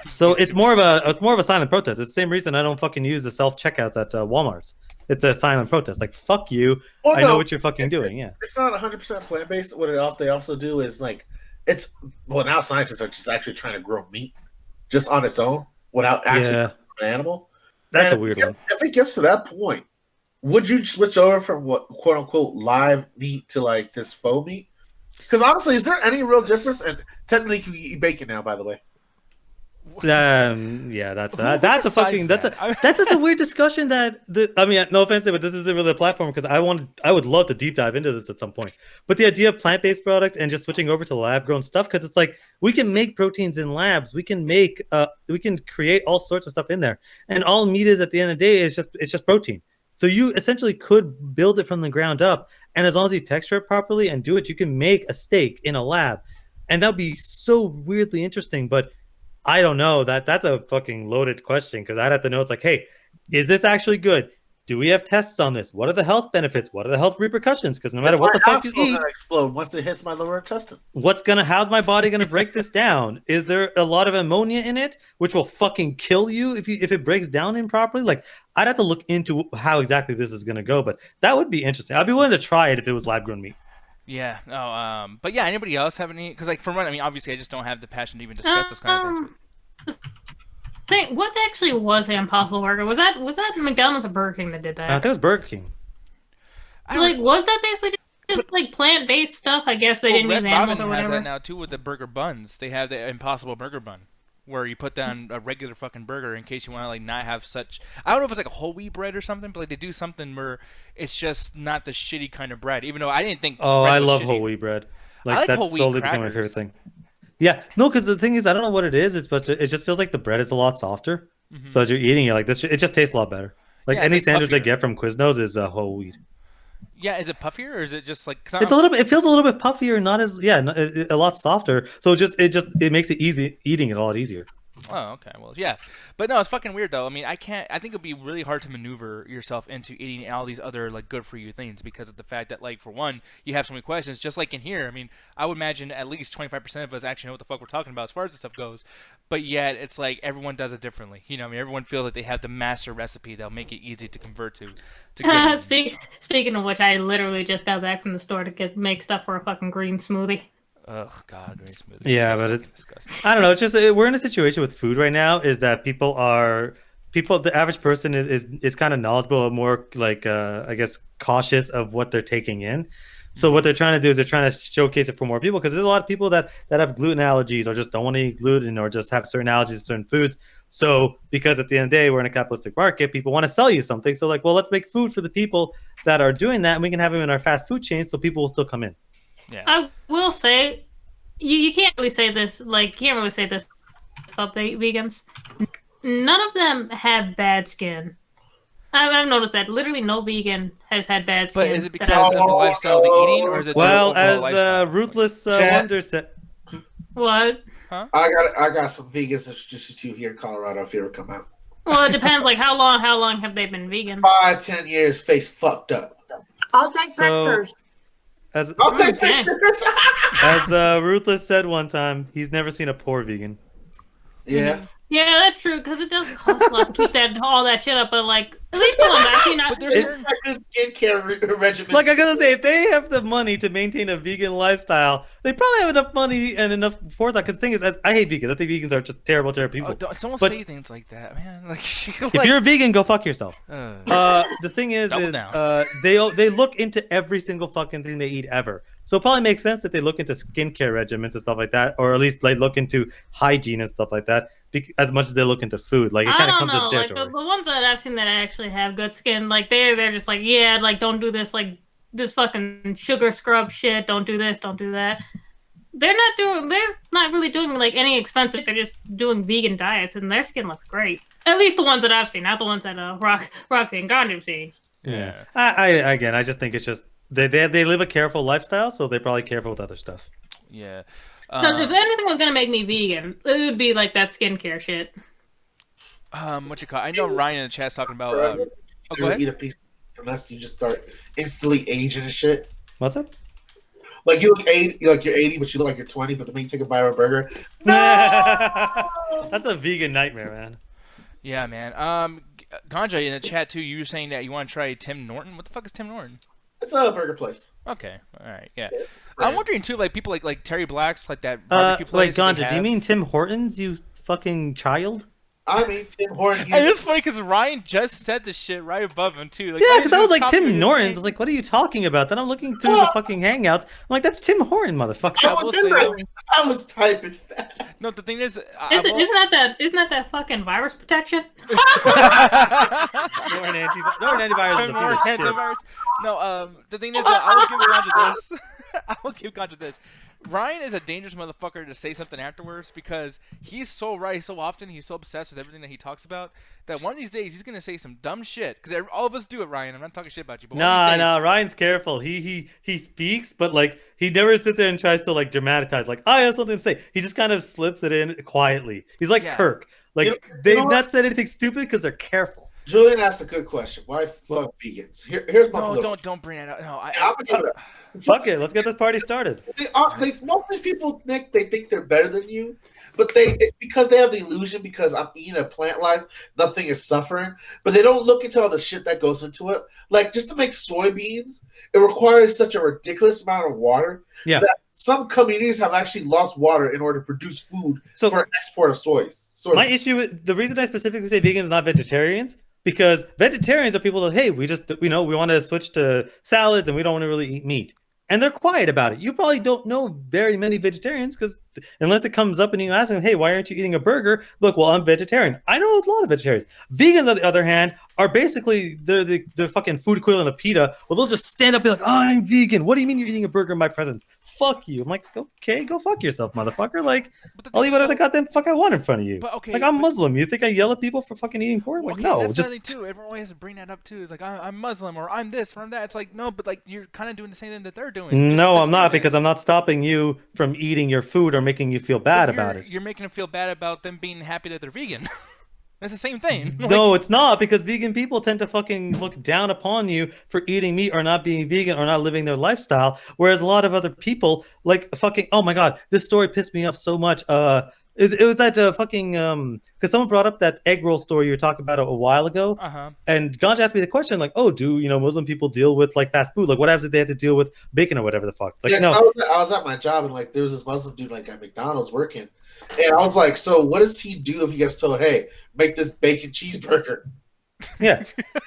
So it's more of a silent protest. It's the same reason I don't fucking use the self checkouts at Walmart's. It's a silent protest. Like fuck you. Well, I no, know what you're fucking doing. Yeah. It's not 100% plant based. What they also do is like now scientists are just actually trying to grow meat just on its own without actually Yeah. an animal. That's And a weird if, one. If it gets to that point, would you switch over from what quote unquote live meat to like this faux meat? Because honestly, is there any real difference? And technically, you can eat bacon now, by the way. Yeah, that's a fucking decides that's that? such a weird discussion I mean, no offense, but this isn't really a platform because I would love to deep dive into this at some point. But the idea of plant-based product and just switching over to lab-grown stuff, because it's like we can make proteins in labs, we can create all sorts of stuff in there, and all meat is at the end of the day is just protein. So you essentially could build it from the ground up, and as long as you texture it properly and do it, you can make a steak in a lab, and that'd be so weirdly interesting, but. I don't know. That's a fucking loaded question because I'd have to know. It's like, hey, is this actually good? Do we have tests on this? What are the health benefits? What are the health repercussions? Because no matter what the fuck you eat, gonna explode once it hits my lower intestine. how's my body gonna break this down? Is there a lot of ammonia in it, which will fucking kill you if it breaks down improperly? Like, I'd have to look into how exactly this is gonna go, but that would be interesting. I'd be willing to try it if it was lab grown meat. Yeah. No. But yeah. Anybody else have any? Because like for one, I mean, obviously, I just don't have the passion to even discuss this kind of things. What actually was the Impossible Burger? Was that McDonald's or Burger King that did I that? think it was Burger King. Like, was that basically just like plant-based stuff? I guess they didn't Red use animals Robin or has whatever. that now too with the burger buns. They have the Impossible Burger Bun, where you put down a regular fucking burger in case you want to like not have such. I don't know if it's like a whole wheat bread or something, but like they do something where it's just not the shitty kind of bread. Even though I didn't think. Oh, bread I was love shitty. whole wheat bread. I like that's whole wheat slowly becoming my favorite crackers. thing. Yeah, no, because the thing is, I don't know what it is. But it just feels like the bread is a lot softer. Mhm. So as you're eating, you're like this. It just tastes a lot better. Like Yeah, it's any like sandwich I puffier. get from Quiznos is whole wheat. Yeah, is it puffier or is it just like? 'Cause It's a little bit. It feels a little bit puffier, not as a lot softer. So it makes it easy eating it a lot easier. Oh, okay. Well, yeah, but no, it's fucking weird though. I mean, I can't. I think it'd be really hard to maneuver yourself into eating all these other like good for you things because of the fact that like for one, you have so many questions. Just like in here, I mean, I would imagine at least 25% of us actually know what the fuck we're talking about as far as this stuff goes. But yet, it's like everyone does it differently. You know, I mean, everyone feels like they have the master recipe that'll make it easy to convert to. Good. Speaking of which, I literally just got back from the store to make stuff for a fucking green smoothie. Ugh, God, green smoothie. Yeah, This but is it's disgusting. I don't know. It's just we're in a situation with food right now. Is that the average person is kind of knowledgeable, more like I guess cautious of what they're taking in. So what they're trying to do is they're trying to showcase it for more people because there's a lot of people that have gluten allergies or just don't want to eat gluten or just have certain allergies to certain foods. So because at the end of the day we're in a capitalistic market, people want to sell you something. So like, well, let's make food for the people that are doing that, and we can have them in our fast food chain, so people will still come in. Yeah. I will say, you can't really say this about vegans. None of them have bad skin. I've noticed that literally no vegan has had bad skin. But is it because of the lifestyle of the eating, or is it Well, their overall as lifestyle? Ruthless Chat. Wonder said, What? I got some vegans introduced to you here in Colorado if you ever come out. Well, it depends. Like how long have they been vegan? 5-10 years, face fucked up. I'll take So- pictures. as I'll take Okay. pictures. as Ruthless said one time, he's never seen a poor vegan. Yeah. Yeah, that's true because it does cost a lot to keep all that shit up. But like, at least the ones I've seen, But there's It's- certain. Skincare regimen. Like I gotta say, if they have the money to maintain a vegan lifestyle, they probably have enough money and enough forethought. Because the thing is, I hate vegans. I think vegans are just terrible people. Oh, don't But- say things like that, man. Like, If you're a vegan, go fuck yourself. uh, The thing is Double down. they look into every single fucking thing they eat ever. So it probably makes sense that they look into skincare regimens and stuff like that, or at least like look into hygiene and stuff like that, as much as they look into food. Like it I kind of don't comes know. with the Like the territory. ones that I've seen that actually have good skin, like they're just like, yeah, like don't do this, like this fucking sugar scrub shit. Don't do this. Don't do that. They're not really doing like any expensive. They're just doing vegan diets, and their skin looks great. At least the ones that I've seen, not the ones that Roxy and Gandhi have seen. Yeah. I just think it's just they live a careful lifestyle, so they're probably careful with other stuff. Yeah. Because if anything was gonna make me vegan, it would be like that skincare shit. What you call? I know Ryan in the chat's talking about. Forever. Oh, You go don't ahead. eat a piece unless you just start instantly aging and shit. What's up? Like you look 80, like you're 80, but you look like you're 20. But the minute you take a bite of a burger, That's a vegan nightmare, man. Yeah, man. Ganja in the chat too. You were saying that you want to try Tim Norton. What the fuck is Tim Norton? it's a burger place. Okay, all right, yeah. It's I'm brand. wondering too, like people like Terry Black's, like that barbecue Wait, place. that they Ganja, do you have. mean Tim Hortons? You fucking child? I mean, Tim Hortons. And it's funny because Ryan just said this shit right above him too. Like, Yeah, Ryan because I was just like copied what Tim he was Norton's. I saying. was like, what are you talking about? Then I'm looking through the fucking hangouts. I'm like, that's Tim Horton, motherfucker. I will say, though- I was typing fast. No, the thing is, Isn't that that fucking virus protection? Norton antivirus. Tim is a Norton piece of shit. antivirus. No, the thing is, I will give Ganja this. I will give Ganja this. Ryan is a dangerous motherfucker to say something afterwards because he's so right so often. He's so obsessed with everything that he talks about that one of these days he's gonna say some dumb shit. Because all of us do it, Ryan. I'm not talking shit about you. But one of these days, Nah, Ryan's careful. He speaks, but like he never sits there and tries to like dramatize. Like I have something to say. He just kind of slips it in quietly. He's like Yeah. Kirk. Like You know they've what? not said anything stupid because they're careful. Julian asked a good question. Why fuck vegans? Here's my No, political- don't bring that up. No, I'm gonna give it up. Fuck it, let's get this party started. Most of these people, Nick, they think they're better than you, but it's because they have the illusion because I'm eating a plant life, nothing is suffering. But they don't look into all the shit that goes into it. Like just to make soybeans, it requires such a ridiculous amount of water Yeah. that some communities have actually lost water in order to produce food So for export of soys. my issue with the reason I specifically say vegans, not vegetarians, because vegetarians are people that, hey, we want to switch to salads and we don't want to really eat meat. And they're quiet about it. You probably don't know very many vegetarians because unless it comes up and you ask them, hey, why aren't you eating a burger? Look, well, I'm vegetarian. I know a lot of vegetarians. Vegans, on the other hand, are basically they're the fucking food equivalent of PETA. Well, they'll just stand up and be like, oh, I'm vegan. What do you mean you're eating a burger in my presence? Fuck you. I'm like, okay, go fuck yourself, motherfucker. Like, I'll eat whatever the goddamn fuck I want in front of you. But okay, like, I'm Muslim. You think I yell at people for fucking eating pork? Like, okay, no, that's just the thing too. Everyone always has to bring that up too. It's like I'm Muslim or I'm this or I'm that. It's like no, but like you're kind of doing the same thing that they're doing. No, I'm not, because I'm not stopping you from eating your food or making you feel bad about it. You're making them feel bad about them being happy that they're vegan. That's the same thing. No, it's not, because vegan people tend to fucking look down upon you for eating meat or not being vegan or not living their lifestyle. Whereas a lot of other people, like fucking, oh my god, this story pissed me off so much. It was that fucking because someone brought up that egg roll story you were talking about a while ago, and Ganj asked me the question like, oh, do Muslim people deal with like fast food? Like, what happens if they have to deal with bacon or whatever the fuck? It's like, no. I was at my job and like there was this Muslim dude like at McDonald's working. And I was like, so what does he do if he gets told, hey, make this bacon cheeseburger? Yeah.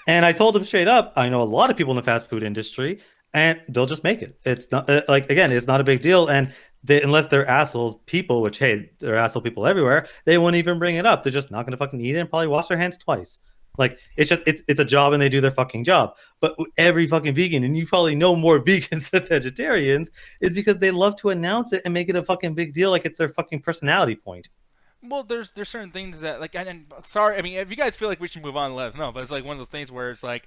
And I told him straight up, I know a lot of people in the fast food industry, and they'll just make it. It's not like, again, it's not a big deal. And unless they're assholes people, which, hey, they're asshole people everywhere, they won't even bring it up. They're just not going to fucking eat it and probably wash their hands twice. Like, it's a job and they do their fucking job. But every fucking vegan, and you probably know more vegans than vegetarians, is because they love to announce it and make it a fucking big deal, like it's their fucking personality point. Well, there's certain things that like, and sorry, I mean, if you guys feel like we should move on, let us know. But it's like one of those things where it's like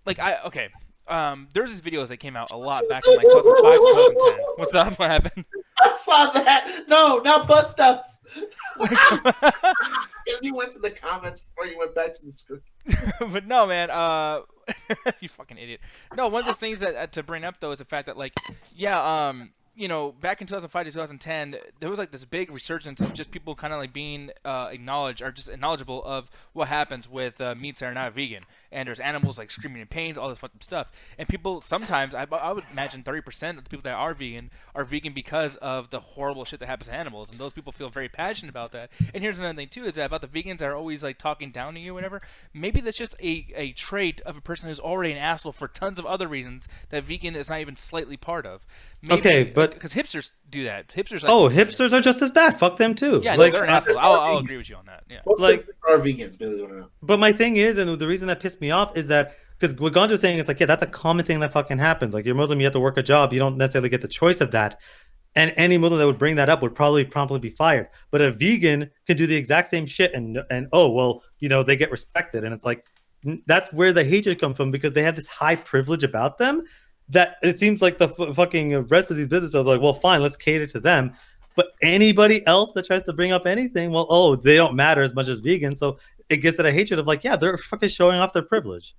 there's these videos that came out a lot back in like 2005, 2010. What's up? What happened? I saw that. No, not bus stuff. You went to the comments before you went back to the screen. But no, man, you fucking idiot. No, one of the things that to bring up though is the fact that like, yeah, back in 2005 to 2010, there was like this big resurgence of just people kind of like being acknowledged or just knowledgeable of what happens with meats that are not vegan. And there's animals like screaming in pain, all this fucking stuff. And people sometimes, I would imagine 30% of the people that are vegan because of the horrible shit that happens to animals. And those people feel very passionate about that. And here's another thing too, is that about the vegans that are always like talking down to you or whatever. Maybe that's just a trait of a person who's already an asshole for tons of other reasons that vegan is not even slightly part of. Maybe, okay, but because hipsters do that. Hipsters. Hipsters are just as bad. Fuck them too. Yeah, like, they're assholes. I'll agree with you on that. Yeah. Most like are vegans, believe it or not. But my thing is, and the reason that pissed me off is that because what Ganja's saying is like, yeah, that's a common thing that fucking happens. Like, you're Muslim, you have to work a job. You don't necessarily get the choice of that. And any Muslim that would bring that up would probably promptly be fired. But a vegan can do the exact same shit, and oh well, they get respected. And it's like, that's where the hatred comes from, because they have this high privilege about them that it seems like the fucking rest of these businesses are like, well, fine, let's cater to them. But anybody else that tries to bring up anything, well, oh, they don't matter as much as vegans. So it gets at a hatred of like, yeah, they're fucking showing off their privilege.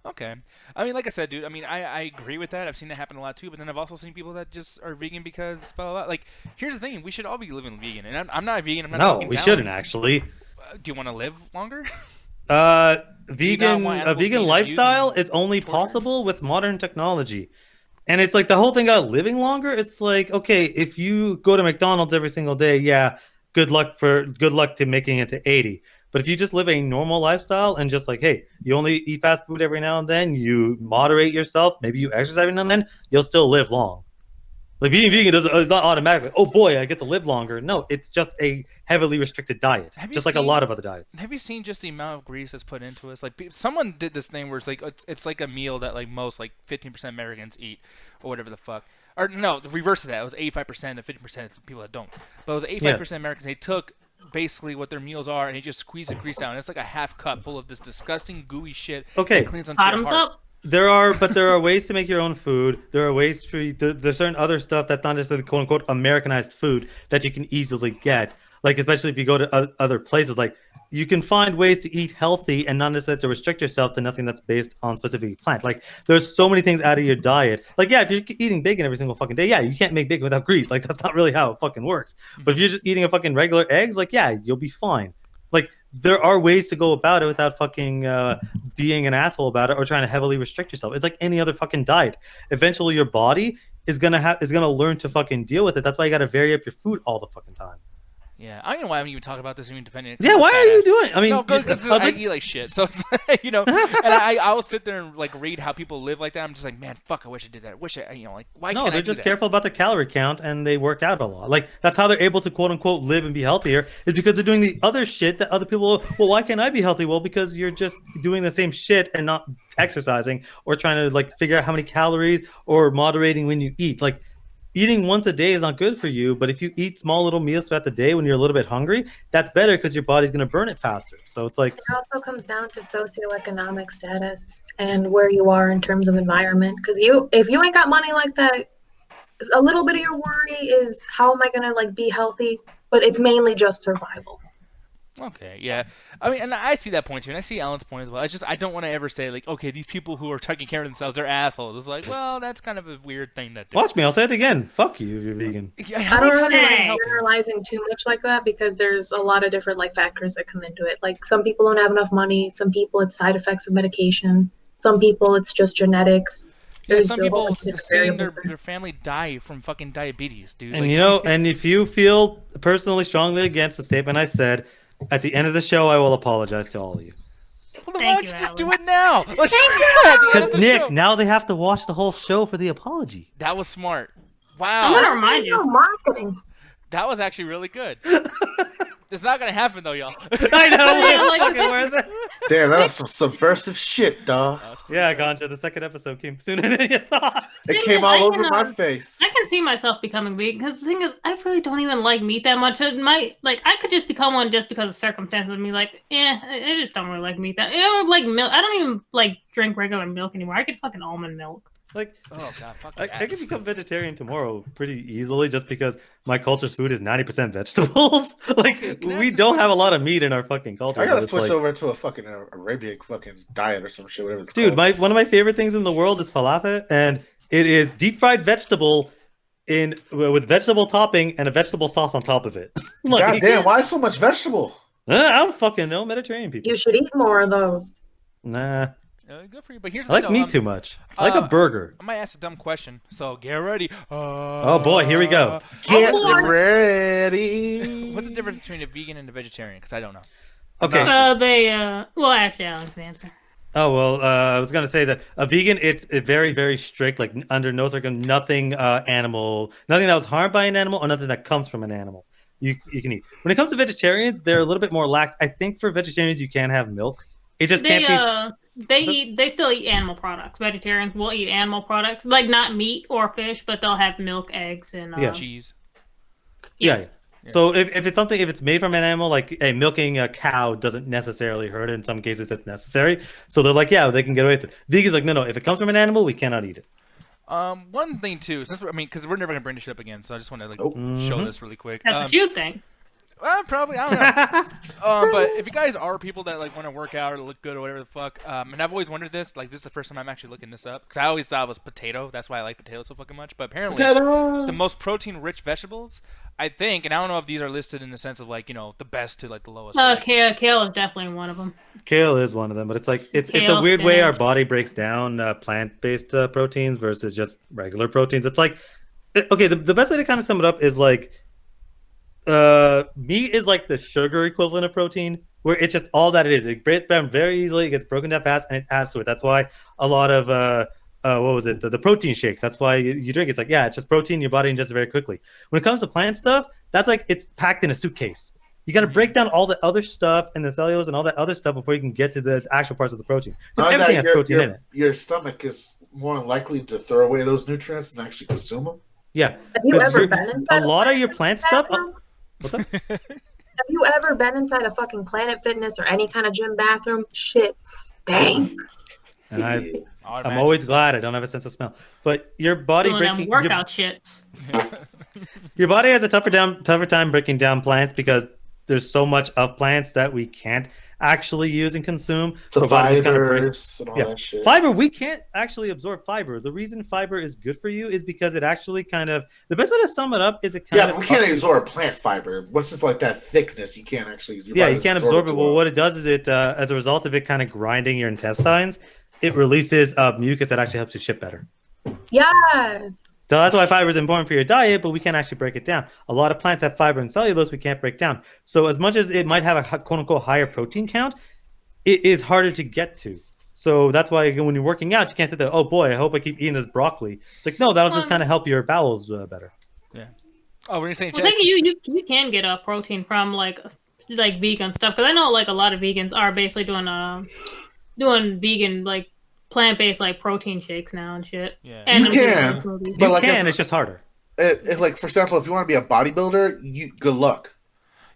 Okay. I mean, like I said, dude, I mean, I agree with that. I've seen that happen a lot too, but then I've also seen people that just are vegan because blah, blah, blah. Like, here's the thing. We should all be living vegan. And I'm not vegan. I'm not No, we shouldn't actually. Do you want to live longer? A vegan lifestyle is only possible with modern technology. And it's like the whole thing about living longer. It's like, okay, if you go to McDonald's every single day, yeah, good luck to making it to 80. But if you just live a normal lifestyle and just like, hey, you only eat fast food every now and then, you moderate yourself, maybe you exercise every now and then, you'll still live long. Like, being vegan is not automatically, oh boy, I get to live longer. No, it's just a heavily restricted diet, just like a lot of other diets. Have you seen just the amount of grease that's put into us? Like, someone did this thing where it's like a meal that like most like 15% Americans eat, or whatever the fuck. Or no, the reverse of that. It was 85% and 50% people that don't. But it was 85% Americans. They took basically what their meals are and they just squeeze the grease out. And it's like a half cup full of this disgusting gooey shit. Okay, that cleans onto your Bottoms heart. up. There are ways to make your own food. There are ways for there's certain other stuff that's not necessarily quote unquote Americanized food that you can easily get. Like, especially if you go to other places, like you can find ways to eat healthy and not necessarily to restrict yourself to nothing that's based on specific plant. Like, there's so many things out of your diet. Like, yeah, if you're eating bacon every single fucking day, yeah, you can't make bacon without grease. Like, that's not really how it fucking works. But if you're just eating a fucking regular eggs, like, yeah, you'll be fine. Like, there are ways to go about it without fucking being an asshole about it or trying to heavily restrict yourself. It's like any other fucking diet. Eventually, your body is gonna learn to fucking deal with it. That's why you gotta vary up your food all the fucking time. Yeah, I don't know why I'm even talking about this independent. Yeah, why are you doing? I mean, no, because I eat like shit. So it's like, and I will sit there and like read how people live like that. I'm just like, man, fuck, I wish I did that. I wish I, like, why no, can't they're I do just that? careful about their calorie count and they work out a lot. Like that's how they're able to quote unquote live and be healthier is because they're doing the other shit that other people. Well, why can't I be healthy? Well, because you're just doing the same shit and not exercising or trying to like figure out how many calories or moderating when you eat. Like eating once a day is not good for you, but if you eat small little meals throughout the day when you're a little bit hungry, that's better because your body's going to burn it faster. So it's like It also comes down to socioeconomic status and where you are in terms of environment. Because if you ain't got money like that, a little bit of your worry is how am I gonna like be healthy? But it's mainly just survival. Okay, yeah. I mean, and I see that point too, and I see Alan's point as well. It's just I don't want to ever say like, okay, these people who are taking care of themselves, they're assholes. It's like, well, that's kind of a weird thing to do. watch me, I'll say it again. Fuck you if you're vegan. Yeah, I how don't many really times like am I helping? generalizing too much like that because there's a lot of different like factors that come into it. Like some people don't have enough money, some people it's side effects of medication, some people it's just genetics. Yeah, There's some a whole people bunch of different seeing variables there. their family die from fucking diabetes, dude. And Like, and if you feel personally strongly against the statement I said, at the end of the show, I will apologize to all of you. well, then Thank why don't you, you just Alan. do it now? Like, yeah, Because Nick, now they have to watch the whole show for the apology. that was smart. I'm Wow, gonna remind No you. marketing. that was actually really good. It's not gonna happen though, y'all. I know, Yeah, it's like, fucking this- worth it. Damn, that was some subversive shit, dog. That was pretty Yeah, good. Ganja, the second episode came sooner than you thought. It Thing came is, all I over can, my face. I can see myself becoming vegan because the thing is, I really don't even like meat that much. It might like I could just become one just because of circumstances of me. Like, I just don't really like meat that. Like milk. I don't even like drink regular milk anymore. I get fucking almond milk. Like, Oh god, fuck I that. could become vegetarian tomorrow pretty easily just because my culture's food is 90% vegetables. Like, we don't have a lot of meat in our fucking culture. I gotta but it's switch like- over to a fucking Arabic fucking diet or some shit, whatever it's Dude, called. one of my favorite things in the world is falafel, and it is deep fried vegetable with vegetable topping and a vegetable sauce on top of it. Like, God damn, why so much vegetable? I don't fucking know Mediterranean people. You should eat more of those. Nah, Good for you, but here's I like the meat too much. I like a burger. I might ask a dumb question, so get ready. Oh boy, here we go. Get Lord. ready. What's the difference between a vegan and a vegetarian? Because I don't know. Okay. Well, actually, Alan's the answer. Oh well, I was gonna say that a vegan, it's very, very strict. Like under no circumstances, nothing animal, nothing that was harmed by an animal, or nothing that comes from an animal. You can eat. When it comes to vegetarians, they're a little bit more lax. I think for vegetarians, you can have milk. It just can't be. They still eat animal products. Vegetarians will eat animal products, like not meat or fish, but they'll have milk, eggs, and Yeah. Cheese. Yeah. So if it's something, if it's made from an animal, like milking a cow doesn't necessarily hurt. In some cases, it's necessary. So they're like, yeah, they can get away with it. Vegans like, no. If it comes from an animal, we cannot eat it. One thing too, since because we're never gonna bring this up again, so I just want to like Nope. show this really quick. That's what you think. Well, probably I don't know. But if you guys are people that like want to work out or look good or whatever the fuck, and I've always wondered this, like this is the first time I'm actually looking this up because I always thought it was potato. That's why I like potatoes so fucking much. But apparently, the most protein-rich vegetables, I think, and I don't know if these are listed in the sense of like the best to like the lowest. but, like, Kale is definitely one of them. Kale is one of them, but it's like it's a Kale, weird way our spinach. body breaks down plant-based proteins versus just regular proteins. It's like okay, the best way to kind of sum it up is like meat is like the sugar equivalent of protein, where it's just all that it is. It breaks down very easily, it gets broken down fast, and it adds to it. That's why a lot of what was it? The protein shakes. That's why you drink. It's like, yeah, it's just protein. Your body ingests it very quickly. When it comes to plant stuff, that's like it's packed in a suitcase. You got to break down all the other stuff and the cellulose and all that other stuff before you can get to the actual parts of the protein. Because everything has protein in it. Your stomach is more likely to throw away those nutrients than actually consume them. Yeah. Have you 'Cause ever you're- been inside a lot of your Planet plant stuff. bathroom? What's up? Have you ever been inside a fucking Planet Fitness or any kind of gym bathroom? Shit stank. And I'm automatic. always glad I don't have a sense of smell. But your body Doing them breaking workout shits. your body has a tougher time breaking down plants because there's so much of plants that we can't actually use and consume. The So body just kind of breaks- fibers and all Yeah. that shit. Fiber, we can't actually absorb fiber. The reason fiber is good for you is because it actually kind of the best way to sum it up is it kind Yeah, of but we can't absorb plant fiber. What's just like that thickness? You can't actually. your yeah, body you doesn't can't absorb it. too Well, well. what it does is it as a result of it kind of grinding your intestines, it releases mucus that actually helps you shit better. Yes. So that's why fiber is important for your diet, but we can't actually break it down. A lot of plants have fiber and cellulose we can't break down. So as much as it might have a quote unquote higher protein count, it is harder to get to. So that's why when you're working out, you can't sit there, oh boy, I hope I keep eating this broccoli. It's like, no, that'll just kind of help your bowels better. Yeah. Oh, we're saying Well, you can get a protein from like vegan stuff, because I know like a lot of vegans are basically doing vegan like plant-based like protein shakes now and shit. Yeah. And You can, You but like can, it's just harder. Like for example, if you want to be a bodybuilder, good luck.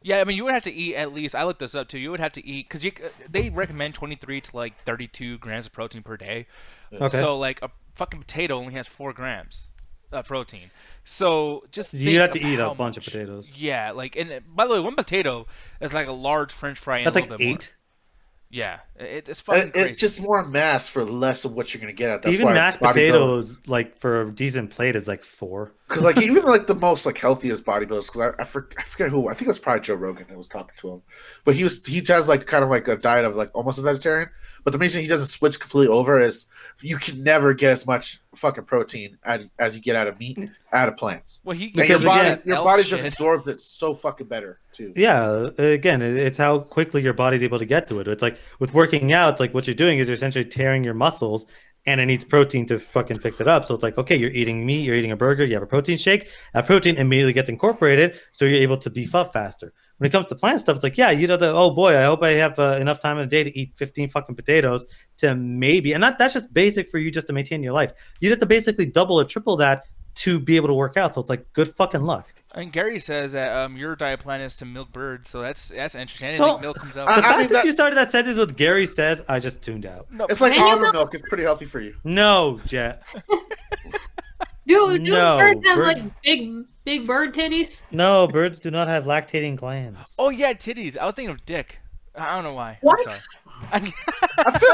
Yeah, I mean, you would have to eat at least. I looked this up too. You would have to eat because they recommend 23 to like 32 grams of protein per day. Okay. So like a fucking potato only has 4 grams of protein. So just You have to think eat of a how bunch of much- potatoes. Yeah, like and by the way, one potato is like a large French fry. And That's a like little bit more. 8. Yeah, it's fucking crazy. It's just more mass for less of what you're gonna get at. That's Even why mashed potatoes, like for a decent plate, is like 4. Because like even like the most like healthiest bodybuilders, because I forget who, I think it was probably Joe Rogan that was talking to him, but he has like kind of like a diet of like almost a vegetarian. But the reason he doesn't switch completely over is you can never get as much fucking protein as you get out of meat, out of plants. Well, And Because your body just shit. absorbs it so fucking better too. Yeah, again, it's how quickly your body's able to get to it. It's like with working out, it's like what you're doing is you're essentially tearing your muscles, and it needs protein to fucking fix it up. So it's like, okay, you're eating meat, you're eating a burger, you have a protein shake, that protein immediately gets incorporated, so you're able to beef up faster. When it comes to plant stuff, it's like, yeah, oh boy, I hope I have enough time in a day to eat 15 fucking potatoes to maybe, and that's just basic for you just to maintain your life. You'd have to basically double or triple that to be able to work out. So it's like, good fucking luck. And Gary says that your diet plan is to milk birds, so that's interesting. I didn't Well, think milk comes out. The I fact mean, that that- you started that sentence with Gary says, I just tuned out. no, It's like Can you almond milk. It's pretty healthy for you. No, Jet. do No, birds have birds- like big bird titties? No, birds do not have lactating glands. oh yeah, titties. I was thinking of dick. I don't know why. What? I'm sorry.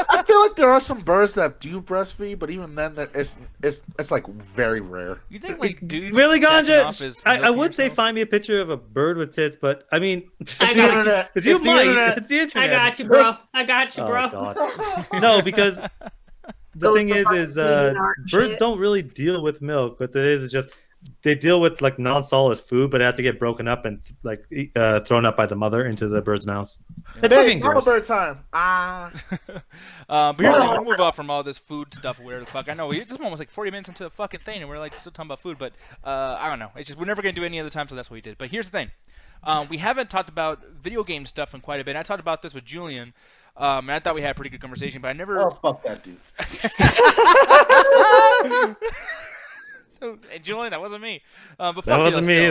I feel like there are some birds that do breastfeed, but even then, it's like very rare. You think like dude? Really, jacking off Ganja? is I milking would say yourself? find me a picture of a bird with tits, but I mean, I It's got the you. internet. if you It's the might, internet. it's the I internet. got you, bro. I got you, Oh, bro. God. No, because the Goes thing to is fucking eating art and birds shit. don't really deal with milk. What it is just they deal with like non-solid food, but it has to get broken up and like thrown up by the mother into the bird's mouth. It's Hey, fucking mama gross. bird time. But here we'll move off from all this food stuff. Where the fuck? I know this one was like 40 minutes into the fucking thing, and we're like still talking about food. But I don't know. It's just we're never gonna do any other time, so that's what we did. But here's the thing: we haven't talked about video game stuff in quite a bit. I talked about this with Julian, and I thought we had a pretty good conversation. But I never. Oh fuck that dude. Hey, Julian, that wasn't me. But fuck That you, wasn't let's me go.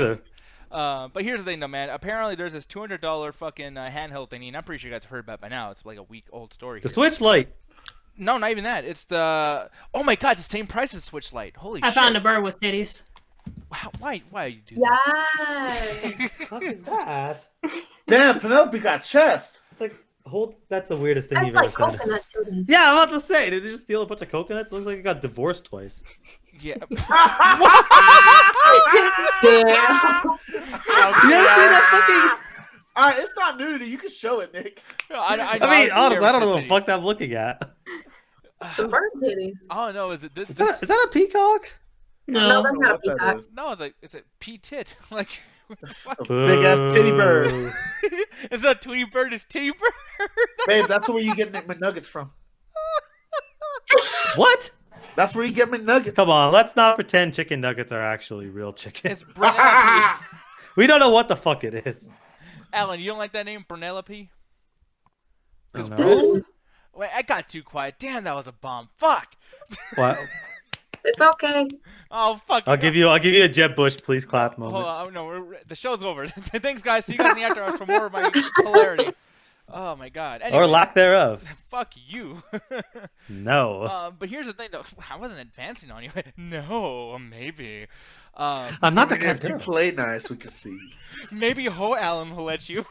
either. But here's the thing, though, man. Apparently, there's this $200 fucking handheld thingy, and I'm pretty sure you guys have heard about it by now. It's like a week-old story. The here. Switch Lite. No, not even that. It's the. Oh my God! It's the same price as Switch Lite. Holy I shit! found a bird with titties. Why you do Yes. What is that? Damn, Penelope got chest. It's like that's the weirdest thing That's you've like ever said. coconut titties. Yeah, I'm about to say, did they just steal a bunch of coconuts? It looks like you got divorced twice. this? Yeah. Damn. You ever seen that All right, it's not nudity. You can show it, Nick. I mean, honestly, I don't know what the fuck I'm looking at. The bird titties. Oh no! Is it this? Is that a peacock? No, No. that's not a What that peacock. is. No, it's a P tit. Like, what the fuck? A big ass titty bird. Boo. It's not Tweety Bird. It's Titty Bird. Babe, that's where you get McNuggets from. What? That's where you get McNuggets. Come on, let's not pretend chicken nuggets are actually real chicken. It's Brunellope. We don't know what the fuck it is. Alan, you don't like that name, Brunellope? I don't Because know. Wait, I got too quiet. Damn, that was a bomb. Fuck. What? It's okay. Oh fuck. I'll give you a Jeb Bush please clap moment. Hold on. No, the show's over. Thanks, guys. See you guys in the after hours for more of my hilarity. Oh my god. Anyway, Or lack thereof. fuck you. No. But here's the thing, though. I wasn't advancing on you. No, maybe. I'm not I the mean, kind if of you girl. play nice, we can see. Maybe Ho Alan will let you.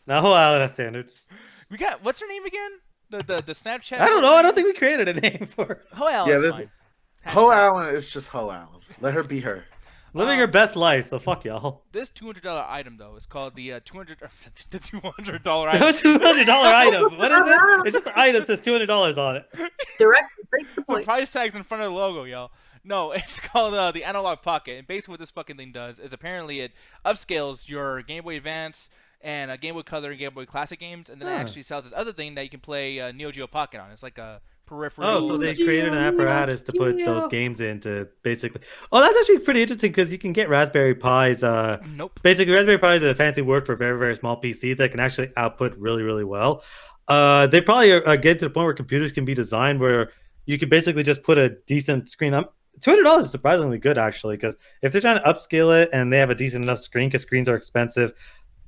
No, Alan has standards. We got what's her name again? The Snapchat. I don't know. I don't think we created a name for her. Ho Alan's Yeah, fine. Ho Hashtag. Allen is just Ho Allen. Let her be her. Living her best life, so fuck y'all. This $200 item though is called the $200 item. $200 item. What is it? It's just an item that says $200 on it. Direct, straight to the The point. price tag's in front of the logo, y'all. No, it's called the Analog Pocket. And basically what this fucking thing does is apparently it upscales your Game Boy Advance and Game Boy Color and Game Boy Classic games, and then it actually sells this other thing that you can play Neo Geo Pocket on. It's like a peripheral. Oh, so they created an apparatus to put those games into, basically. Oh, that's actually pretty interesting because you can get Raspberry Pis. Nope. Basically, Raspberry Pi is a fancy word for a very, very small PC that can actually output really, really well. They probably are getting to the point where computers can be designed where you can basically just put a decent screen up. $200 is surprisingly good, actually, because if they're trying to upscale it and they have a decent enough screen, because screens are expensive,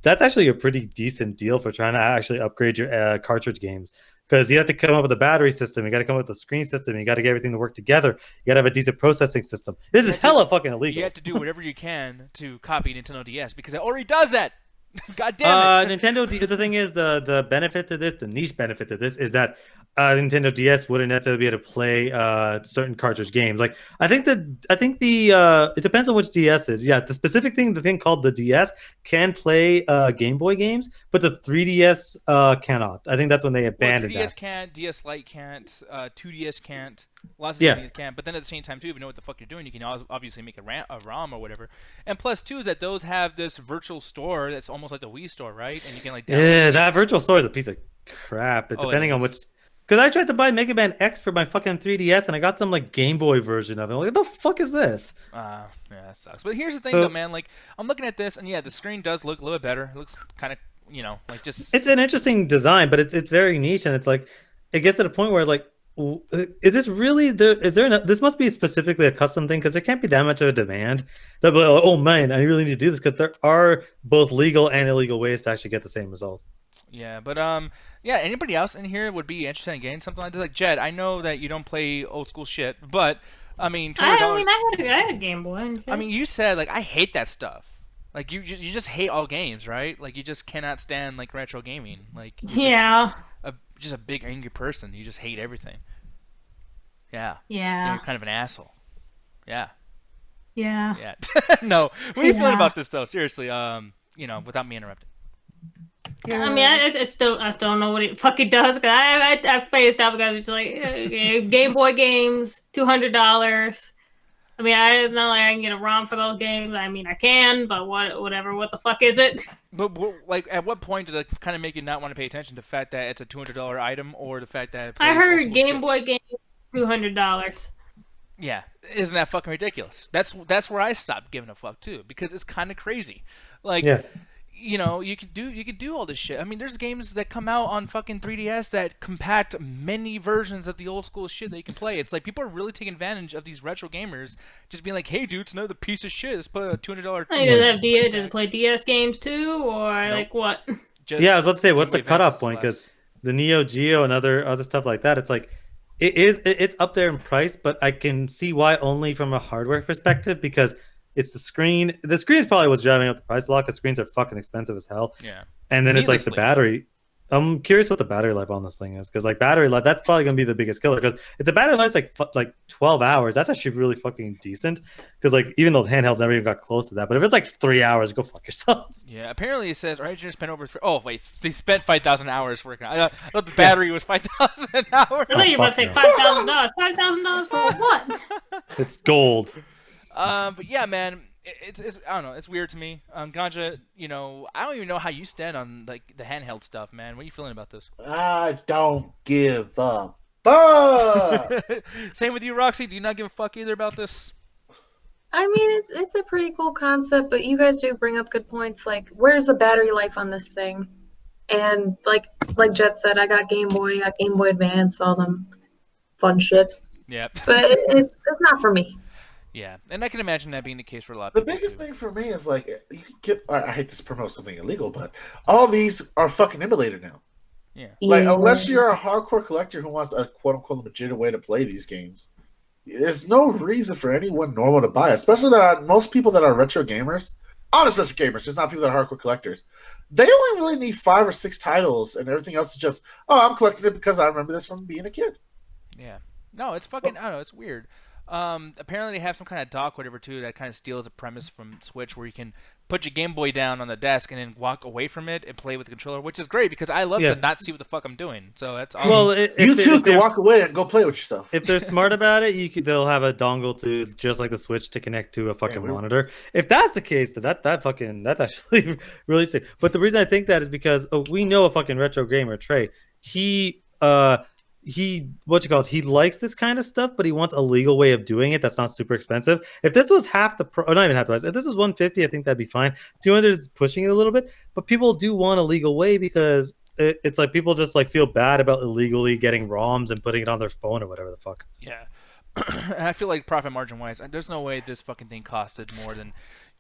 that's actually a pretty decent deal for trying to actually upgrade your cartridge games. Because you have to come up with a battery system, you got to come up with a screen system, you got to get everything to work together, you got to have a decent processing system. This is hella fucking illegal. You have to do whatever you can to copy Nintendo DS because it already does that. God damn it. Nintendo. The thing is, the benefit to this, the niche benefit to this, is that Nintendo DS wouldn't necessarily be able to play certain cartridge games. Like I think the it depends on which DS is. Yeah, the specific thing, the thing called the DS can play Game Boy games, but the 3DS cannot. I think that's when they abandoned 3DS that. can't, DS Lite can't, 2DS can't. Lots of things can, but then at the same time too, if you know what the fuck you're doing, you can obviously make a ROM or whatever. And plus too is that those have this virtual store that's almost like the Wii store, right? And you can like yeah, that virtual store is a piece of crap. It's depending on which. Because I tried to buy Mega Man X for my fucking 3DS and I got some like Game Boy version of it. Like, what the fuck is this? Yeah, that sucks. But here's the thing though, man. Like I'm looking at this and yeah, the screen does look a little bit better. It looks kind of like just. It's an interesting design, but it's very niche and it's like it gets to the point where like. Is this really there? Is there? This must be specifically a custom thing because there can't be that much of a demand. That like, oh man, I really need to do this because there are both legal and illegal ways to actually get the same result. Yeah, but yeah. Anybody else in here would be interested in getting something like this? Like Jed, I know that you don't play old school shit, but I mean, I had a Game Boy. And shit. I mean, you said like I hate that stuff. Like you just hate all games, right? Like you just cannot stand like retro gaming. Like yeah. Just a big angry person. You just hate everything. Yeah. Yeah. You're kind of an asshole. Yeah. Yeah. Yeah. No. What are you feeling about this though? Seriously. Without me interrupting. Yeah. I mean, I still don't know what it fucking does because I phased out because it's like Game Boy games, $200. I mean, it's not like I can get a ROM for those games. I mean, I can, but whatever. What the fuck is it? But like, at what point did it kind of make you not want to pay attention to the fact that it's a $200 item, or the fact that I heard Game Boy games $200? Yeah, isn't that fucking ridiculous? That's where I stopped giving a fuck too, because it's kind of crazy. Like, you could do all this shit. I mean, there's games that come out on fucking 3DS that compact many versions of the old school shit that you can play. It's like people are really taking advantage of these retro gamers, just being like, "Hey, dude, it's another piece of shit. Let's put a $200." I does have DS? Does it play DS games too, or like what? Yeah, I was about to say, what's the cutoff point? Because the Neo Geo and other stuff like that, it's like it's up there in price, but I can see why only from a hardware perspective because. It's the screen. The screen is probably what's driving up the price a lot because screens are fucking expensive as hell. Yeah. And then it's like the battery. I'm curious what the battery life on this thing is because like battery life, that's probably gonna be the biggest killer. Because if the battery life's like 12 hours, that's actually really fucking decent. Because like even those handhelds never even got close to that. But if it's like 3 hours, go fuck yourself. Yeah. Apparently it says our engineers spent over. Oh wait, they spent 5,000 hours working on it. I thought the battery was 5,000 hours. I thought you were about to say $5,000. $5,000 for what? It's gold. But yeah, man, it's I don't know, it's weird to me. Ganja, I don't even know how you stand on like the handheld stuff, man. What are you feeling about this? I don't give a fuck. Same with you, Roxy. Do you not give a fuck either about this? I mean, it's a pretty cool concept, but you guys do bring up good points. Like, where's the battery life on this thing? And like Jet said, I got Game Boy, I got Game Boy Advance, all them fun shits. Yep. But it's not for me. Yeah, and I can imagine that being the case for a lot of The people. biggest thing for me is like you can get. I hate to promote something illegal, but all these are fucking emulated now. Yeah. Like unless you're a hardcore collector who wants a quote unquote legitimate way to play these games, there's no reason for anyone normal to buy it. Especially that most people that are retro gamers, honest retro gamers, just not people that are hardcore collectors. They only really need 5 or 6 titles, and everything else is just, oh, I'm collecting it because I remember this from being a kid. Yeah. No, it's fucking. I don't know. It's weird. Apparently they have some kind of dock, whatever, too, that kind of steals a premise from Switch, where you can put your Game Boy down on the desk and then walk away from it and play with the controller, which is great because I love to not see what the fuck I'm doing. So that's awesome. Well, you too can walk away and go play with yourself. If they're smart about it, they'll have a dongle to just like the Switch to connect to a fucking monitor. If that's the case, that's actually really interesting. But the reason I think that is because we know a fucking retro gamer, Trey. He likes this kind of stuff, but he wants a legal way of doing it that's not super expensive. If this was half the not even half the price, if this was 150, I think that'd be fine. 200 is pushing it a little bit, but people do want a legal way because it's like people just like feel bad about illegally getting ROMs and putting it on their phone or whatever the fuck. Yeah. And I feel like profit margin wise, there's no way this fucking thing costed more than,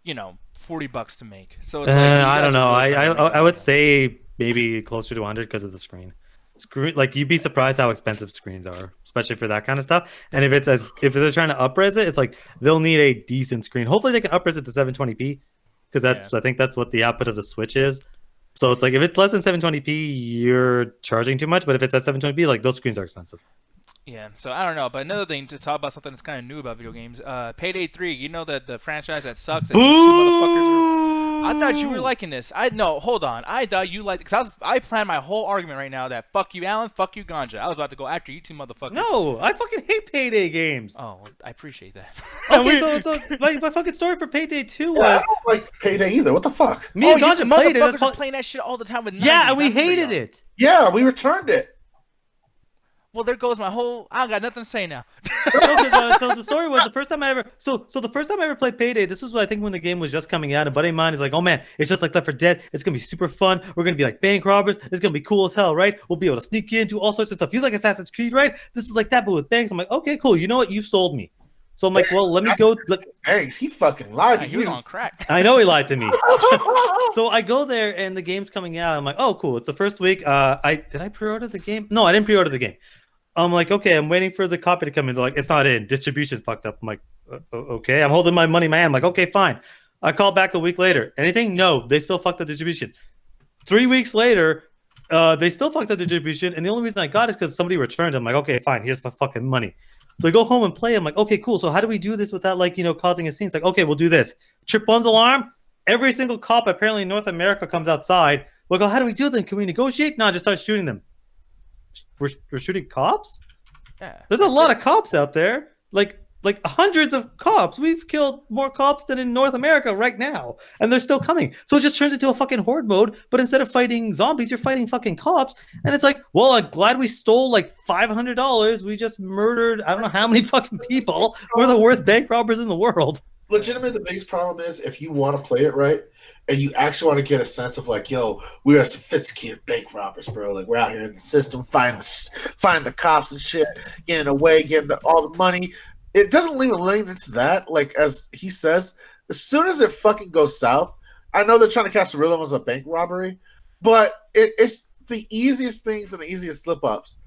$40 to make. So it's like, I don't know. I would say maybe closer to 100 because of the screen. Like you'd be surprised how expensive screens are, especially for that kind of stuff. And if they're trying to up-res it, it's like they'll need a decent screen. Hopefully they can up-res it to 720p because I think that's what the output of the Switch is. So it's like if it's less than 720p, you're charging too much. But if it's at 720p, like those screens are expensive. Yeah, so I don't know. But another thing to talk about something that's kind of new about video games, Payday 3. You know that the franchise that sucks. And I thought you were liking this. Hold on. I thought you liked it because I planned my whole argument right now that fuck you, Alan, fuck you, Ganja. I was about to go after you two motherfuckers. No, I fucking hate Payday games. Oh, well, I appreciate that. Okay, so my fucking story for Payday 2 was I don't like Payday either. What the fuck? Me and Ganja played it. Motherfuckers are playing that shit all the time with 90s. Yeah, and we hated it. Yeah, we returned it. Well, there goes my whole. I got nothing to say now. So the story was the first time I ever. So the first time I ever played Payday, this was I think when the game was just coming out. And buddy of mine is like, "Oh man, it's just like Left 4 Dead. It's gonna be super fun. We're gonna be like bank robbers. It's gonna be cool as hell, right? We'll be able to sneak in, do all sorts of stuff. You like Assassin's Creed, right? This is like that, but with banks." I'm like, "Okay, cool. You know what? You sold me." So I'm like, "Well, let me go." Thanks. He fucking lied to He was you. on crack. I know he lied to me. So I go there and the game's coming out. I'm like, "Oh, cool. It's the first week." Did I pre-order the game? No, I didn't pre-order the game. I'm like, okay, I'm waiting for the copy to come in. They're like, it's not in. Distribution's fucked up. I'm like, okay. I'm holding my money in my hand. I'm like, okay, fine. I call back a week later. Anything? No. They still fucked up distribution. 3 weeks later, they still fucked up distribution. And the only reason I got it is because somebody returned. I'm like, okay, fine. Here's my fucking money. So I go home and play. I'm like, okay, cool. So how do we do this without causing a scene? It's like, okay, we'll do this. Trip one's alarm. Every single cop apparently in North America comes outside. We'll go, how do we do that? Can we negotiate? No, just start shooting them. We're shooting cops? Yeah. There's a lot of cops out there. Like hundreds of cops. We've killed more cops than in North America right now. And they're still coming. So it just turns into a fucking horde mode. But instead of fighting zombies, you're fighting fucking cops. And it's like, well, I'm glad we stole like $500. We just murdered I don't know how many fucking people. We're the worst bank robbers in the world. Legitimately, the biggest problem is if you want to play it right and you actually want to get a sense of like, yo, we are sophisticated bank robbers, bro. Like we're out here in the system, find the cops and shit, getting away, getting all the money. It doesn't leave a lane into that. Like as he says, as soon as it fucking goes south, I know they're trying to cast the rhythm as a bank robbery, but it's the easiest things and the easiest slip ups,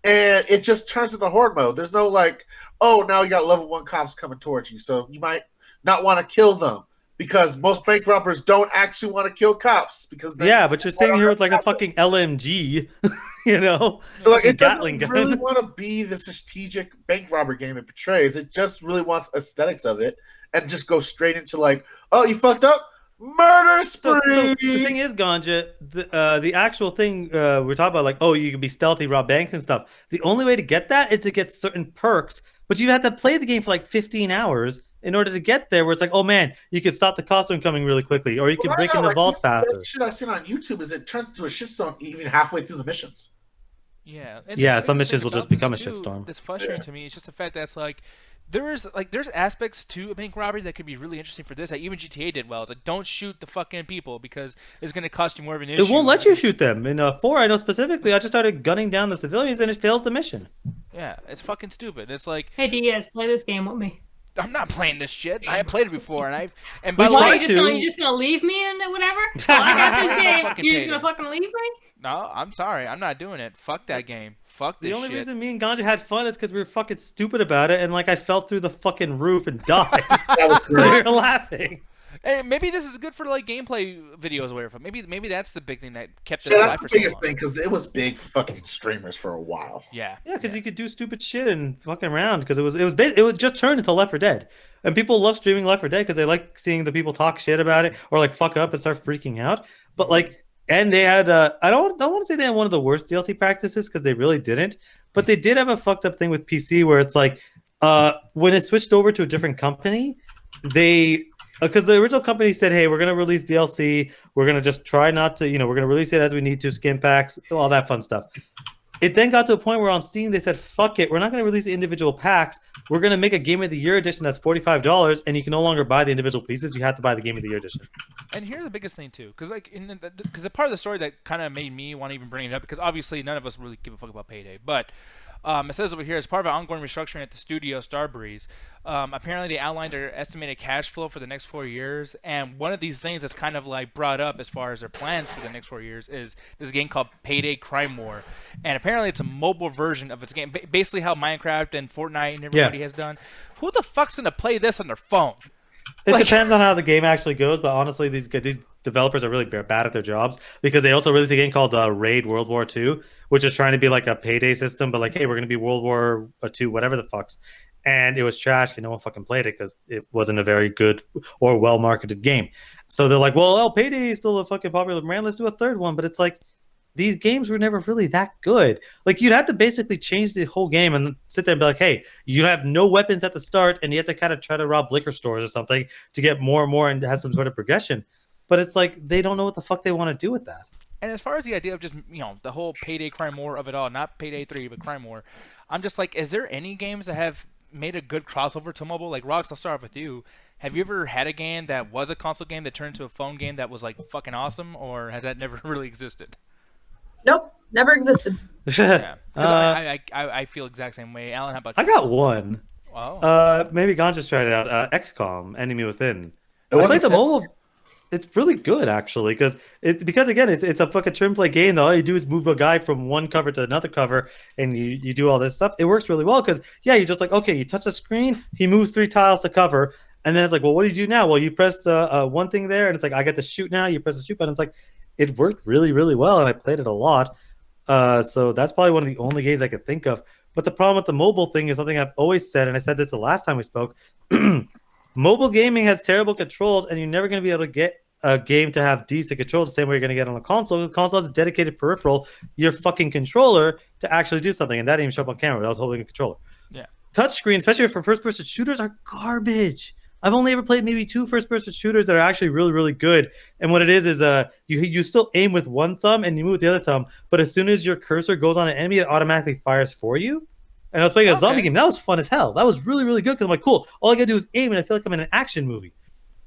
and it just turns into horde mode. There's no like, oh, now you got level 1 cops coming towards you, so you might not want to kill them because most bank robbers don't actually want to kill cops because but you're sitting here with like a fucking LMG, like it Gatling doesn't gun. really want to be the strategic bank robber game it portrays. It just really wants aesthetics of it and just go straight into like, oh, you fucked up, murder spree. So the thing is, Ganja, the actual thing we're talking about, like, oh, you can be stealthy, rob banks and stuff. The only way to get that is to get certain perks, but you have to play the game for like 15 hours in order to get there, where it's like, oh man, you can stop the cops from coming really quickly, or you can break into vaults faster. The shit I've seen on YouTube is it turns into a shitstorm even halfway through the missions. Yeah. Some missions will just become a shitstorm. That's frustrating to me. It's just the fact that it's like there's aspects to a bank robbery that could be really interesting for this. Like even GTA did well. It's like don't shoot the fucking people because it's going to cost you more of an issue. It won't let you shoot them. In 4, I know specifically, I just started gunning down the civilians and it fails the mission. Yeah, it's fucking stupid. It's like, Hey, Diaz, play this game with me. I'm not playing this shit. I have played it before, and by We the way, tried You just gonna leave me and whatever? So I got this game. Fucking You're just paid gonna it. fucking leave me? no, I'm sorry, I'm not doing it. Fuck that game. Fuck this The only shit. reason me and Ganja had fun is because we were fucking stupid about it, and like I fell through the fucking roof and died. That was we great. were laughing. And maybe this is good for like gameplay videos or whatever. Maybe that's the big thing that kept this Yeah, alive that's for the so biggest long. thing because it was big fucking streamers for a while. Yeah. Yeah, because you could do stupid shit and fucking around because it was just turned into Left 4 Dead, and people love streaming Left 4 Dead because they like seeing the people talk shit about it or like fuck up and start freaking out. But like, and they had I don't want to say they had one of the worst DLC practices because they really didn't, but they did have a fucked up thing with PC where it's like when it switched over to a different company, they because the original company said, hey, we're going to release DLC. We're going to just try not to, we're going to release it as we need to, skin packs, all that fun stuff. It then got to a point where on Steam, they said, fuck it. We're not going to release the individual packs. We're going to make a Game of the Year edition that's $45, and you can no longer buy the individual pieces. You have to buy the Game of the Year edition. And here's the biggest thing, too. Because like, because the part of the story that kind of made me want to even bring it up, because obviously none of us really give a fuck about Payday, but it says over here, as part of an ongoing restructuring at the studio Starbreeze, apparently they outlined their estimated cash flow for the next 4 years, and one of these things that's kind of like brought up as far as their plans for the next 4 years is this game called Payday Crime War, and apparently it's a mobile version of its game, basically how Minecraft and Fortnite and everybody has done. Who the fuck's gonna play this on their phone? It depends on how the game actually goes, but honestly, these developers are really bad at their jobs because they also released a game called Raid World War II, which is trying to be like a Payday system, but like, hey, we're going to be World War II, whatever the fucks. And it was trash, and no one fucking played it because it wasn't a very good or well-marketed game. So they're like, well, Payday is still a fucking popular brand. Let's do a third one. But it's like, these games were never really that good. Like, you'd have to basically change the whole game and sit there and be like, hey, you have no weapons at the start, and you have to kind of try to rob liquor stores or something to get more and more and have some sort of progression. But it's like, they don't know what the fuck they want to do with that. And as far as the idea of just, the whole Payday Crime War of it all, not Payday 3, but Crime War, I'm just like, is there any games that have made a good crossover to mobile? Like, Rox, I'll start off with you. Have you ever had a game that was a console game that turned into a phone game that was, like, fucking awesome, or has that never really existed? Nope, never existed. Yeah. 'Cause I feel exact same way. Alan, how about you? I got one. Oh. Maybe Gon just tried it out. XCOM, Enemy Within. It I wasn't played the sense. mobile. It's really good actually, because again, it's a fucking turn play game. All you do is move a guy from one cover to another cover, and you do all this stuff. It works really well because you're just like, okay, you touch the screen, he moves 3 tiles to cover, and then it's like, well, what do you do now? Well, you press one thing there, and it's like, I get to shoot now. You press the shoot button. It's like, it worked really, really well, and I played it a lot. So that's probably one of the only games I could think of. But the problem with the mobile thing is something I've always said, and I said this the last time we spoke. Mobile gaming has terrible controls, and you're never going to be able to get a game to have decent controls the same way you're going to get on the console. The console has a dedicated peripheral, your fucking controller, to actually do something, and that didn't even show up on camera. That was holding a controller. Yeah. Touchscreen, especially for first-person shooters, are garbage. I've only ever played maybe 2 first-person shooters that are actually really, really good. And what it is you still aim with one thumb and you move with the other thumb, but as soon as your cursor goes on an enemy, it automatically fires for you. And I was playing a zombie game. That was fun as hell. That was really, really good because I'm like, cool. All I gotta do is aim, and I feel like I'm in an action movie.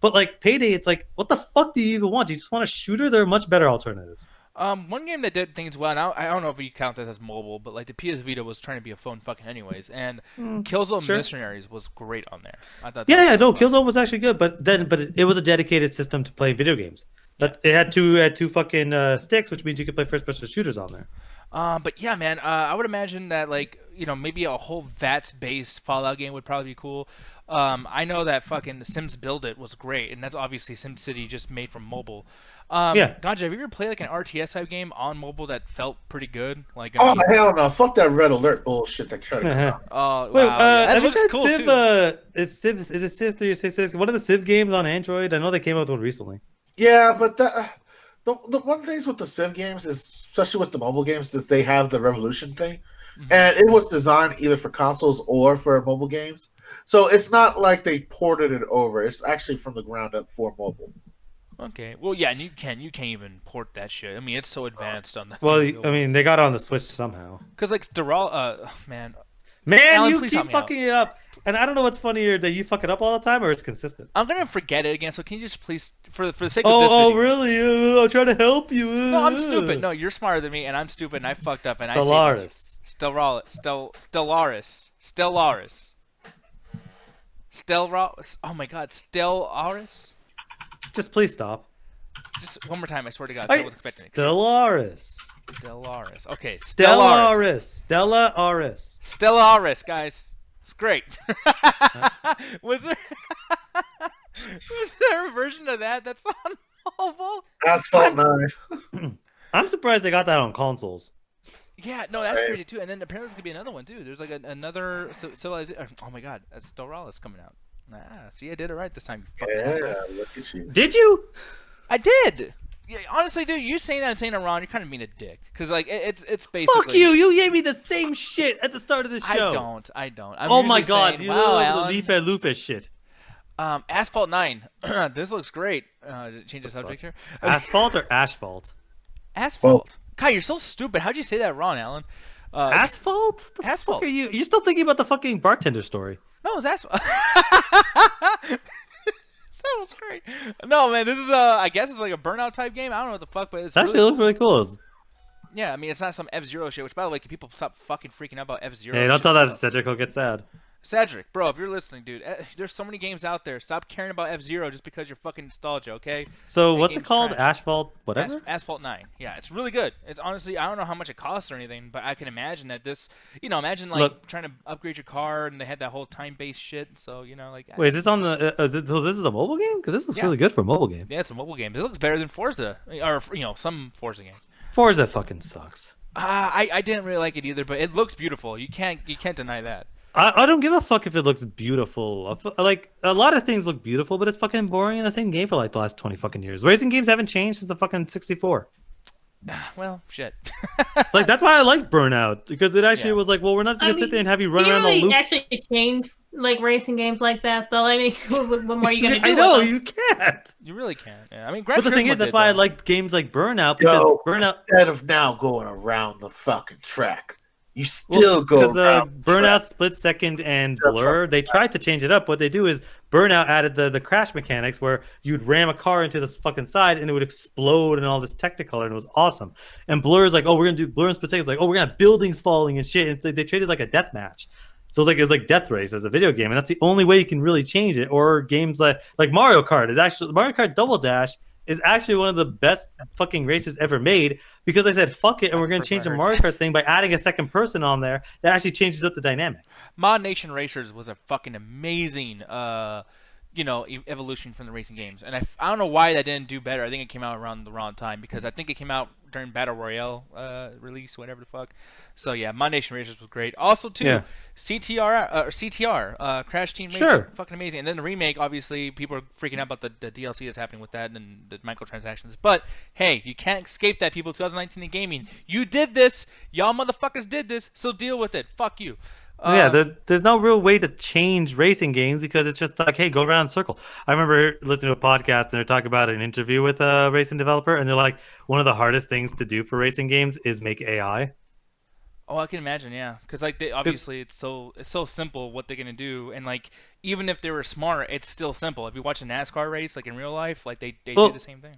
But like Payday, it's like, what the fuck do you even want? Do you just want a shooter? There are much better alternatives. One game that did things well, and I don't know if you count this as mobile, but like the PS Vita was trying to be a phone fucking anyways, and Killzone Mercenaries was great on there. I thought. Killzone was actually good, but it was a dedicated system to play video games. But it had two fucking sticks, which means you could play first-person shooters on there. But yeah, man, I would imagine that maybe a whole VATS-based Fallout game would probably be cool. I know that fucking Sims Build It was great, and that's obviously SimCity just made from mobile. Ganja, have you ever played like an RTS type game on mobile that felt pretty good? Like, hell no! Fuck that Red Alert bullshit that tried to come out. Oh, wait, wow. Yeah, that looks cool Civ, too. Is it Civ 366? One of the Civ games on Android? I know they came out with one recently. Yeah, but the one thing with the Civ games is, especially with the mobile games, is they have the Revolution thing, and it was designed either for consoles or for mobile games. So it's not like they ported it over. It's actually from the ground up for mobile. Okay. Well, yeah, and you can't even port that shit. I mean, it's so advanced on the. Well, I mean, they got it on the Switch somehow. Because like man, Alan, you please keep help me fucking it up, and I don't know what's funnier, that you fuck it up all the time or it's consistent. I'm gonna forget it again. So can you just please, for the sake of this video. Really? I'm trying to help you. No, I'm stupid. No, you're smarter than me, and I'm stupid, and I fucked up, and Stellaris. Stellaris. Oh my God, Stellaris. Just please stop. Just one more time, I swear to God. I was expecting it. Stellaris. Okay. Stellaris, guys. It's great. Was there? Is there a version of that that's on mobile? Asphalt 9. I'm surprised they got that on consoles. Yeah, no, that's Right. crazy too. And then apparently there's gonna be another one too. There's like another civilization. Oh my god, that's Doralis coming out. See, I did it right this time. You fucking asshole. Yeah, look at you. Did you? I did. Yeah, honestly, dude, you saying that and saying it wrong, you're kind of being a dick. Cause like it's basically. Fuck you! You gave me the same shit at the start of the show. I don't. I'm Oh my usually god! saying, You wow, little Alan. Lufa shit. Asphalt 9. This looks great. Change the subject here. Asphalt or asphalt? Asphalt. Kai, you're so stupid. How'd you say that wrong, Alan? Asphalt? The Asphalt. Fuck are you? You're still thinking about the fucking bartender story. No, it's asphalt. That was great. No, man, this is I guess it's like a burnout type game. I don't know what the fuck, but it's It actually really looks really cool. yeah. I mean, it's not some F-Zero shit. Which, by the way, can people stop fucking freaking out about F-Zero? Hey, don't shit? tell that to Cedric. He'll get sad. Cedric, bro, if you're listening, dude, there's so many games out there. Stop caring about F-Zero just because you're fucking nostalgia, okay? So That what's it game's called? trash. Asphalt? Whatever. Asphalt 9. Yeah, it's really good. It's honestly, I don't know how much it costs or anything, but I can imagine that this, imagine like Look. trying to upgrade your car and they had that whole time-based shit. So, like. Wait, is this on the? This is a mobile game? Because this looks Yeah. really good for a mobile game. Yeah, it's a mobile game. It looks better than Forza, or some Forza games. Forza fucking sucks. I didn't really like it either, but it looks beautiful. You can't deny that. I don't give a fuck if it looks beautiful. Like a lot of things look beautiful, but it's fucking boring in the same game for like the last 20 fucking years. Racing games haven't changed since the fucking 64. Well, shit. Like that's why I liked Burnout because it actually Yeah. was like, well, we're not just gonna sit there and have you run Do you around a really loop. actually change like racing games like that though? I mean, what more are you gonna do? I know with them? you can't. You really can't. Yeah, I mean, But the thing is, that's why I like games like Burnout because Yo, Burnout. instead of now going around the fucking track, you still go because around the Burnout, track. Split Second, and That's Blur, right. they tried to change it up. What they do is Burnout added the crash mechanics where you'd ram a car into this fucking side and it would explode and all this Technicolor and it was awesome. And Blur is like, oh, we're gonna do Blur and Split Second. It's like, oh, we're gonna have buildings falling and shit. And it's like, they treated it like a death match. So it's like Death Race as a video game, and that's the only way you can really change it. Or games like Mario Kart is actually Mario Kart Double Dash is actually one of the best fucking races ever made because I said fuck it and we're going to change the Mario Kart thing by adding a second person on there that actually changes up the dynamics. Mod Nation Racers was a fucking amazing, evolution from the racing games, and I don't know why that didn't do better. I think it came out around the wrong time because I think it came out during Battle Royale release, whatever the fuck. So yeah, Mod Nation Racers was great. Also too, Yeah. CTR, Crash Team Racing, Sure. fucking amazing. And then the remake, obviously, people are freaking out about the DLC that's happening with that and the microtransactions. But hey, you can't escape that, people. 2019 in gaming, you did this, y'all motherfuckers did this, so deal with it. Fuck you. There's no real way to change racing games because it's just like, hey, go around in a circle. I remember listening to a podcast and they're talking about an interview with a racing developer, and they're like, one of the hardest things to do for racing games is make AI. Oh, I can imagine, yeah, because like they obviously it's so simple what they're gonna do, and like even if they were smart, it's still simple. If you watch a NASCAR race, like in real life, like they do the same thing.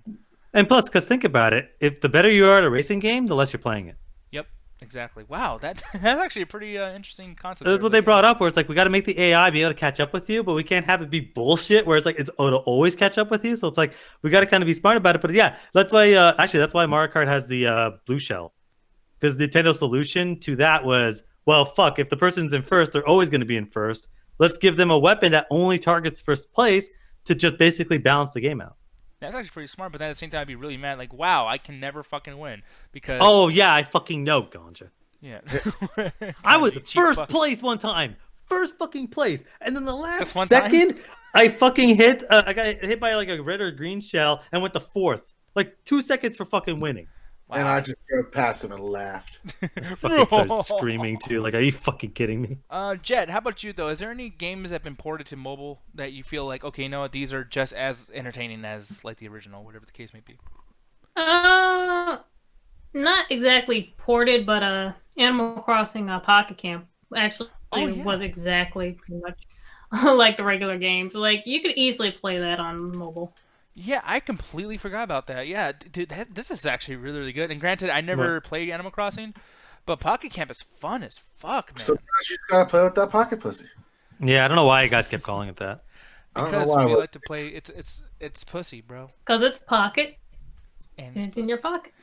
And plus, because think about it, if the better you are at a racing game, the less you're playing it. Yep, exactly. Wow, that's actually a pretty interesting concept. That's what they brought up, where it's like we got to make the AI be able to catch up with you, but we can't have it be bullshit where it's like it'll always catch up with you. So it's like we got to kind of be smart about it. But yeah, that's why that's why Mario Kart has the blue shell, because Nintendo's solution to that was, well, fuck, if the person's in first, they're always going to be in first. Let's give them a weapon that only targets first place to just basically balance the game out. That's actually pretty smart, but then at the same time, I'd be really mad. Like, wow, I can never fucking win because. Oh yeah, I fucking know, Ganja. Yeah. I was You cheap first fuck. place one time. First fucking place. And then the last Just one second, I fucking hit. I got hit by like a red or green shell and went to fourth. Like 2 seconds for fucking winning. Wow. And I just drove past him and laughed. Fucking started screaming too. Like, are you fucking kidding me? Jet, how about you though? Is there any games that have been ported to mobile that you feel like, okay, no, these are just as entertaining as like the original, whatever the case may be? Not exactly ported, but Animal Crossing Pocket Camp actually yeah. was exactly pretty much like the regular games. Like you could easily play that on mobile. Yeah, I completely forgot about that. Yeah, dude, this is actually really, really good. And granted, I never played Animal Crossing, but Pocket Camp is fun as fuck, man. So you just gotta play with that pocket pussy. Yeah, I don't know why you guys kept calling it that. I don't know Because why. we like to play, it's pussy, bro. Because it's pocket And and it's in your pocket.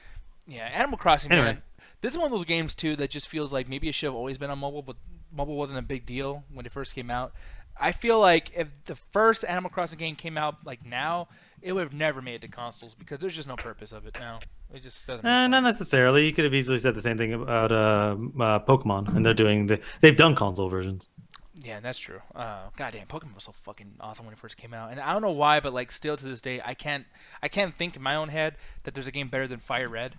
Yeah, Animal Crossing, Anyway. man. This is one of those games too that just feels like maybe it should have always been on mobile, but mobile wasn't a big deal when it first came out. I feel like if the first Animal Crossing game came out like now, it would have never made it to consoles because there's just no purpose of it now. It just doesn't make sense. Not necessarily. You could have easily said the same thing about Pokemon, and they've done console versions. Yeah, that's true. Goddamn, Pokemon was so fucking awesome when it first came out, and I don't know why, but like still to this day, I can't think in my own head that there's a game better than Fire Red.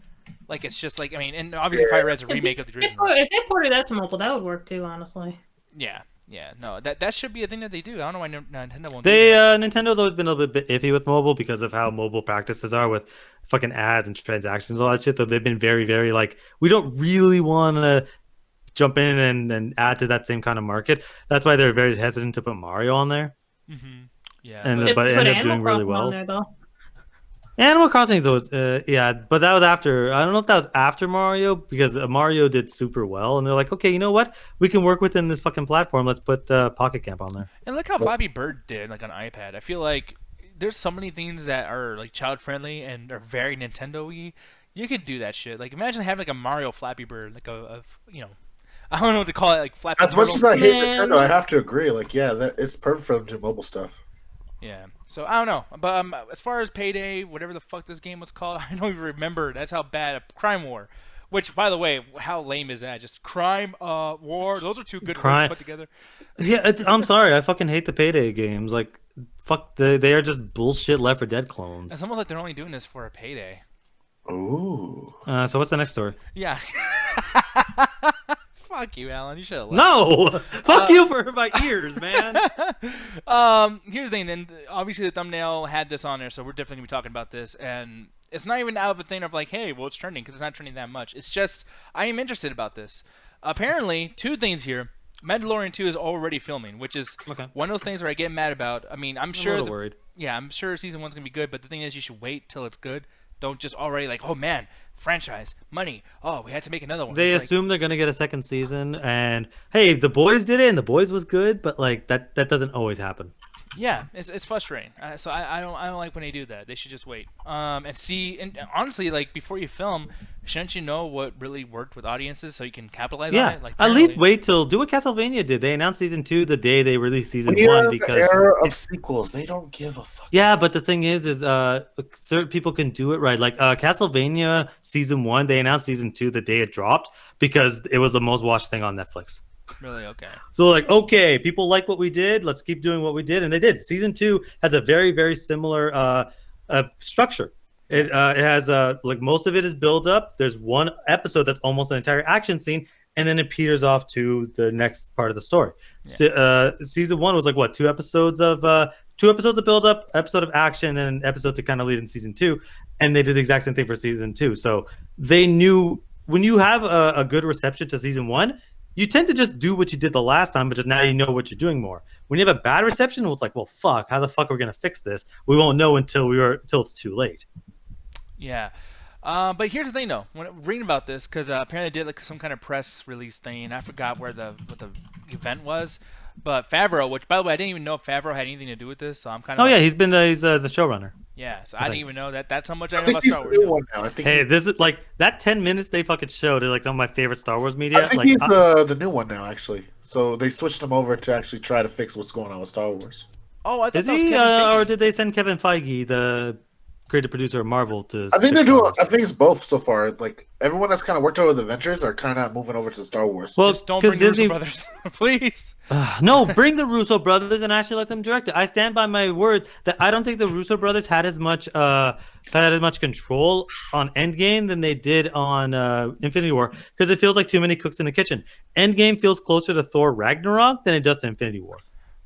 Like it's just like, I mean, and obviously Fire Red's a remake of the original. If they ported that to mobile, that would work too, honestly. Yeah, no, that should be a thing that they do. I don't know why Nintendo won't. Nintendo's always been a little bit iffy with mobile because of how mobile practices are with fucking ads and transactions and all that shit. Though they've been very, very like, we don't really want to jump in and add to that same kind of market. That's why they're very hesitant to put Mario on there. Mm-hmm. Yeah, but it ended up doing really well. Animal Crossing is always, yeah, but that was after. I don't know if that was after Mario because Mario did super well, and they're like, okay, you know what? We can work within this fucking platform. Let's put Pocket Camp on there. And look how Flappy Bird did, like on iPad. I feel like there's so many things that are like child friendly and are very Nintendo-y. You could do that shit. Like imagine having like a Mario Flappy Bird, like a you know, I don't know what to call it, like Flappy. As much as I hate Nintendo, I have to agree. Like, yeah, it's perfect for them to do mobile stuff. Yeah. So I don't know, but as far as Payday, whatever the fuck this game was called, I don't even remember. That's how bad. Crime War, which by the way, how lame is that? Just Crime War. Those are two good words put together. Yeah, I'm sorry. I fucking hate the Payday games. Like, fuck, they are just bullshit Left 4 Dead clones. It's almost like they're only doing this for a payday. Ooh. So what's the next story? Yeah. Fuck you, Alan. You should have left. No! Fuck you for my ears, man. Here's the thing. And obviously the thumbnail had this on there, so we're definitely going to be talking about this. And it's not even out of a thing of like, hey, well, it's trending, because it's not trending that much. It's just, I am interested about this. Apparently, two things here. Mandalorian 2 is already filming, which is one of those things where I get mad about. I mean, I'm sure. A little worried. Yeah, I'm sure season 1's going to be good, but the thing is, you should wait till it's good. Don't just already like, oh man, franchise, money. Oh, we had to make another one. They assume they're gonna get a second season, and hey, the boys did it, and the boys was good, but like that doesn't always happen. Yeah, it's frustrating. So I don't like when they do that. They should just wait. And see. And honestly, like before you film, shouldn't you know what really worked with audiences so you can capitalize on it? Like at least wait till do what Castlevania did. They announced season 2 the day they released season 1 because the era of sequels, they don't give a fuck. Yeah, but the thing is certain people can do it right. Like Castlevania season 1, they announced season 2 the day it dropped because it was the most watched thing on Netflix. Really? Okay. So like, okay, people like what we did. Let's keep doing what we did, and they did. Season 2 has a very, very similar structure. It has like most of it is build up. There's one episode that's almost an entire action scene, and then it peters off to the next part of the story. Yeah. Season 1 was like what, 2 episodes of build up, episode of action, and then an episode to kind of lead in season 2, and they did the exact same thing for season 2. So they knew when you have a good reception to season 1. You tend to just do what you did the last time, but just now you know what you're doing more. When you have a bad reception, it's like, well, fuck, how the fuck are we gonna fix this? We won't know until it's too late. Yeah, but here's the thing, though. When reading about this, because apparently they did like some kind of press release thing. I forgot what the event was, but Favreau, which by the way I didn't even know if Favreau had anything to do with this, so I'm kind of. Oh yeah, he's the showrunner. Yeah, so I didn't even know that. That's how much I know about Star Wars. Hey, this is like that 10 minutes they fucking showed. They're like some of my favorite Star Wars media. I think he's the new one now, actually. So they switched him over to actually try to fix what's going on with Star Wars. Oh, I thought is he, or did they send Kevin Feige, the creative producer of Marvel, to? I think they're doing. I think it's both so far. Like everyone that's kind of worked over the Avengers are kind of moving over to Star Wars. Well, just don't bring Disney... the Russo brothers, please. No, bring the Russo brothers and actually let them direct it. I stand by my word that I don't think the Russo brothers had as much control on Endgame than they did on Infinity War, because it feels like too many cooks in the kitchen. Endgame feels closer to Thor Ragnarok than it does to Infinity War.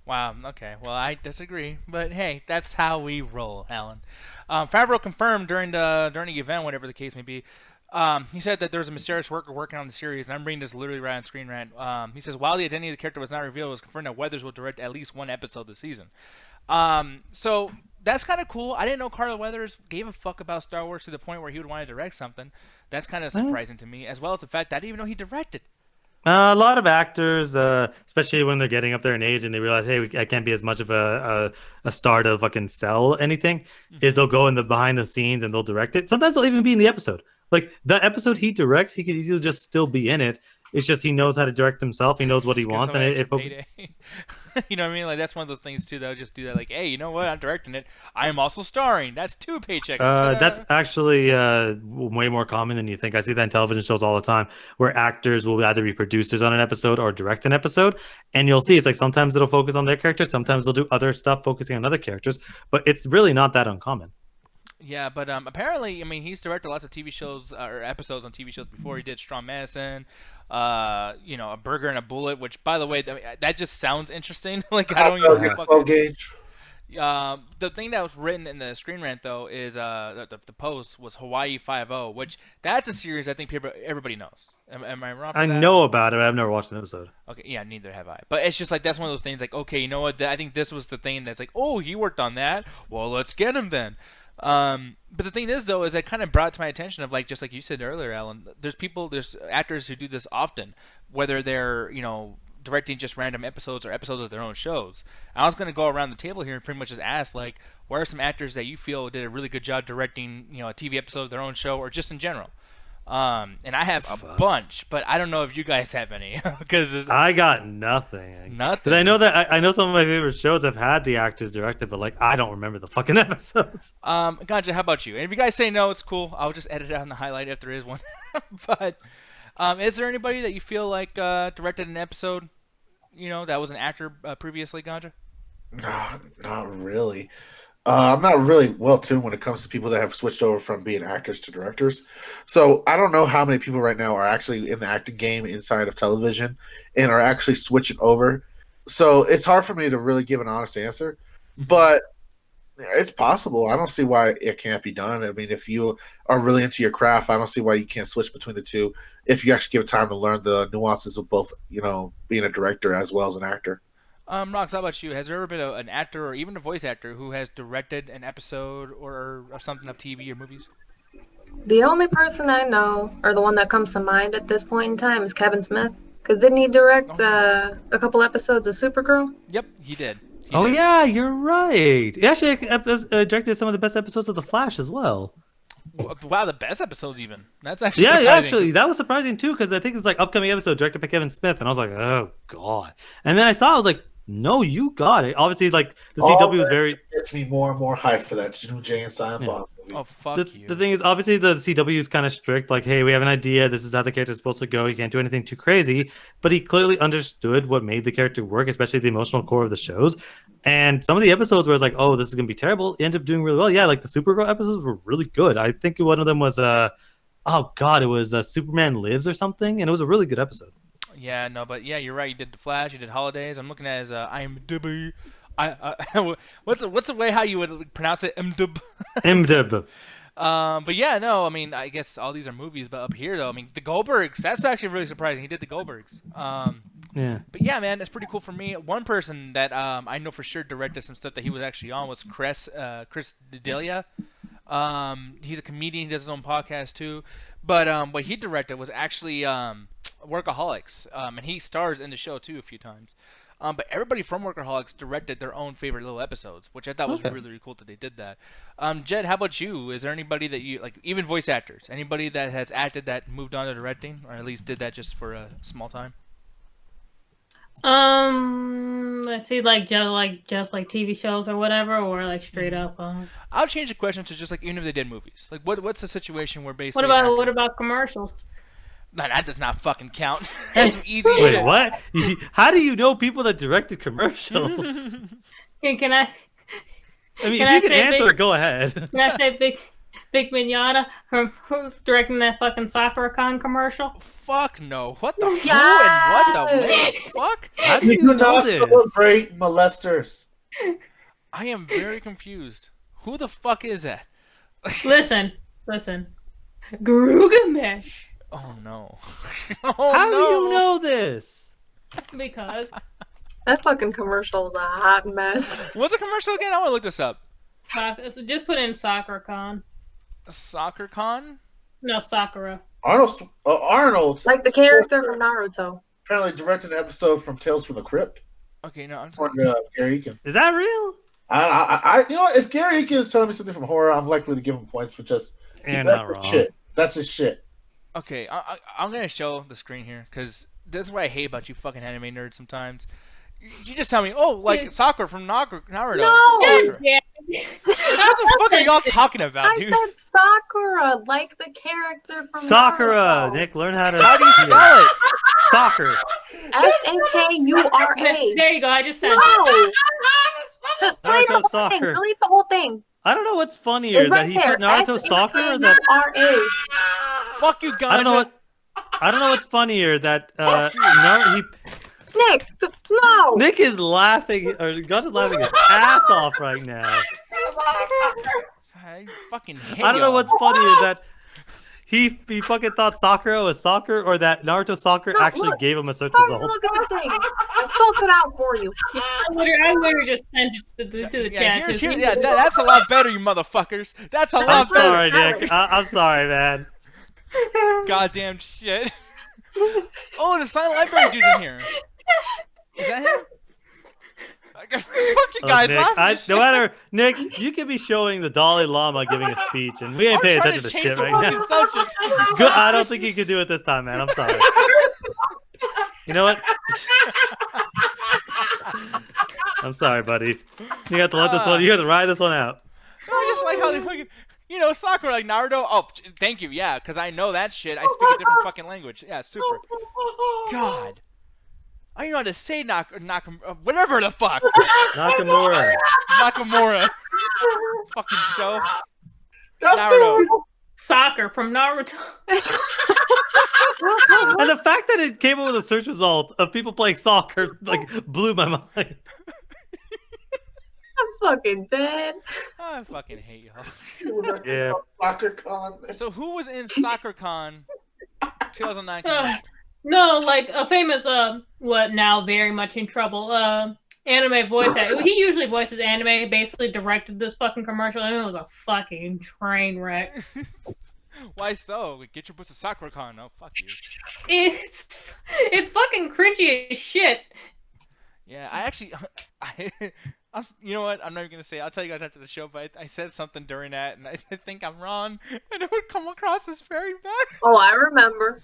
Wow. Okay. Well, I disagree, but hey, that's how we roll, Alan. Favreau confirmed during the event, whatever the case may be. He said that there was a mysterious worker working on the series, and I'm reading this literally right on Screen Rant. He says, while the identity of the character was not revealed, it was confirmed that Weathers will direct at least one episode this season. So that's kind of cool. I didn't know Carl Weathers gave a fuck about Star Wars to the point where he would want to direct something. That's kind of surprising to me, as well as the fact that I didn't even know he directed. A lot of actors, especially when they're getting up there in age and they realize, hey, I can't be as much of a star to fucking sell anything, is they'll go in the behind the scenes and they'll direct it. Sometimes they'll even be in the episode. Like the episode he directs, he could easily just still be in it. It's just he knows how to direct himself. He knows what he Just give wants, and somebody it extra payday. You know what I mean? Like that's one of those things too. They'll just do that. Like, hey, you know what? I'm directing it. I am also starring. That's 2 paychecks. That's actually way more common than you think. I see that in television shows all the time, where actors will either be producers on an episode or direct an episode, and you'll see it's like sometimes it'll focus on their character, sometimes they'll do other stuff focusing on other characters, but it's really not that uncommon. Yeah, but apparently, I mean, he's directed lots of TV shows or episodes on TV shows before. He did Strong Medicine, you know, A Burger and a Bullet, which, by the way, that just sounds interesting. Like, I don't even know. 12 gauge. The thing that was written in the Screen Rant, though, is the post was Hawaii Five-0, which that's a series I think everybody knows. Am I wrong for I that? know about it, but I've never watched an episode. Okay, yeah, neither have I. But it's just like that's one of those things like, okay, you know what? I think this was the thing that's like, oh, he worked on that. Well, let's get him then. But the thing is, though, is it kind of brought to my attention of like, just like you said earlier, Alan, there's actors who do this often, whether they're, you know, directing just random episodes or episodes of their own shows. I was going to go around the table here and pretty much just ask, like, what are some actors that you feel did a really good job directing, you know, a TV episode of their own show or just in general? And I have a bunch, but I don't know if you guys have any because I got nothing. Nothing. Because I know that I know some of my favorite shows have had the actors directed, but like I don't remember the fucking episodes. Ganja, how about you? And if you guys say no, it's cool. I'll just edit it out in the highlight if there is one. But is there anybody that you feel like directed an episode, you know, that was an actor previously, Ganja? No, not really. I'm not really well tuned when it comes to people that have switched over from being actors to directors. So I don't know how many people right now are actually in the acting game inside of television and are actually switching over. So it's hard for me to really give an honest answer, but it's possible. I don't see why it can't be done. I mean, if you are really into your craft, I don't see why you can't switch between the two if you actually give time to learn the nuances of both, you know, being a director as well as an actor. Rox, how about you? Has there ever been an actor or even a voice actor who has directed an episode or something of TV or movies? The only person I know, or the one that comes to mind at this point in time, is Kevin Smith. Because didn't he direct a couple episodes of Supergirl? Yep, he did. Oh yeah, you're right. He actually directed some of the best episodes of The Flash as well. Wow, the best episodes even. That's actually Yeah, surprising. actually, that was surprising too because I think it's like upcoming episode directed by Kevin Smith, and I was like, oh god. And then I saw, I was like, no, you got it. Obviously, like the CW is very gets me more and more hyped for that new Jay and Silent Bob movie. Oh fuck you. The thing is, obviously, the CW is kind of strict. Like, hey, we have an idea. This is how the character is supposed to go. You can't do anything too crazy. But he clearly understood what made the character work, especially the emotional core of the shows. And some of the episodes where it's like, oh, this is gonna be terrible, ended up doing really well. Yeah, like the Supergirl episodes were really good. I think one of them was oh god, it was Superman Lives or something, and it was a really good episode. Yeah, no, but yeah, you're right. You did The Flash. You did Holidays. I'm looking at his IMDb. What's the way how you would pronounce it? IMDb. IMDb. But yeah, no, I mean, I guess all these are movies, but up here though, I mean, the Goldbergs. That's actually really surprising. He did the Goldbergs. Yeah. But yeah, man, it's pretty cool for me. One person that I know for sure directed some stuff that he was actually on was Chris D'Elia. He's a comedian. He does his own podcast too. But what he directed was actually Workaholics, and he stars in the show too a few times. But everybody from Workaholics directed their own favorite little episodes, which I thought was really, really cool that they did that. Jed, how about you? Is there anybody that you like, even voice actors, anybody that has acted that moved on to directing, or at least did that just for a small time? Let's see, like just like TV shows or whatever, or like straight up. I'll change the question to just like even if they did movies. Like, what's the situation where basically? What about commercials? No, that does not fucking count. That's some easy Wait, shit. what? How do you know people that directed commercials? Can I? I mean, Can if I you can say answer, big- go ahead. Can I say Big Mignata from directing that fucking SoccerCon commercial? Fuck no. What the Yes! who and what the fuck? How do We you do know not this? celebrate molesters. I am very confused. Who the fuck is that? Listen. Gilgamesh. Oh no. How do you know this? Because That fucking commercial was a hot mess. What's a commercial again? I want to look this up. so just put in SoccerCon. SoccerCon? No, Sakura. Arnold Like the character from Naruto. apparently directed an episode from Tales from the Crypt Okay, no, I'm for talking. Gary Eakin. Is that real? I you know what? If Gary Eakin is telling me something from horror, I'm likely to give him points for just You're that's not his wrong. shit. That's his shit. Okay, I'm gonna show the screen here because this is what I hate about you fucking anime nerds sometimes. You just tell me, oh, like Sakura from Naruto. No! Sakura. Yeah. What the fuck are y'all talking about, I dude? said Sakura, like the character from Sakura. Naruto. Nick, learn how to. How do you spell it? Soccer. SAKURA. There you go. I just sent it. No! Delete the Naruto whole soccer. thing. Delete the whole thing. I don't know what's funnier It's that right he there. put Naruto soccer or that SAKURA. Fuck you, guys. I don't know what's funnier that Nick, no! Nick is laughing or Gus is laughing his ass off right now. I fucking hate I don't know y'all. what's funnier that he fucking thought Sakura was soccer or that Naruto soccer No, actually look. gave him a search Sorry, result. look at the thing. I spelled it out for you. I literally just sent it to the chat. That's a lot better, you motherfuckers. That's a I'm lot better. sorry, Nick. I'm sorry, man. Goddamn shit. Oh, the Silent Library dude's in here. Is that him? Fuck you guys. Nick, laughing at no shit. matter Nick, you could be showing the Dalai Lama giving a speech, and we ain't paying I'm trying attention to change shit the right fucking now. subject. Good. I don't think you can do it this time, man. I'm sorry. You know what? I'm sorry, buddy. You have to let this one. You have to ride this one out. I just like how they fucking, Sakura like Naruto. Oh, thank you. Yeah, because I know that shit. I speak a different fucking language. Yeah, super. God. I don't know how to say whatever the fuck. Nakamura. Nakamura. Fucking show. That's Naruto. Soccer from Naruto. And the fact that it came up with a search result of people playing soccer like blew my mind. I'm fucking dead. I fucking hate y'all. Yeah. Soccer con. So who was in SoccerCon 2009? No, like a famous what now very much in trouble anime voice actor. He usually voices anime. Basically directed this fucking commercial, and it was a fucking train wreck. Why so? Get your boots to SoccerCon. Oh, fuck you. It's fucking cringy as shit. Yeah, I actually, you know what? I'm not even gonna say it. I'll tell you guys after the show. But I said something during that, and I think I'm wrong, and it would come across as very bad. Oh, I remember.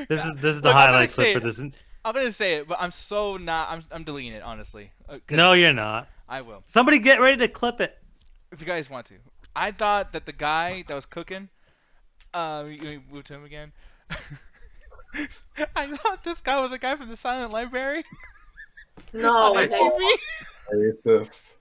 This is the Look, highlight clip for this. I'm gonna say it, but I'm so not. I'm deleting it, honestly. 'Cause No, you're not. I will. Somebody get ready to clip it. If you guys want to. I thought that the guy that was cooking, you move to him again. I thought this guy was a guy from the Silent Library. No, on Nick. TV. I hate this.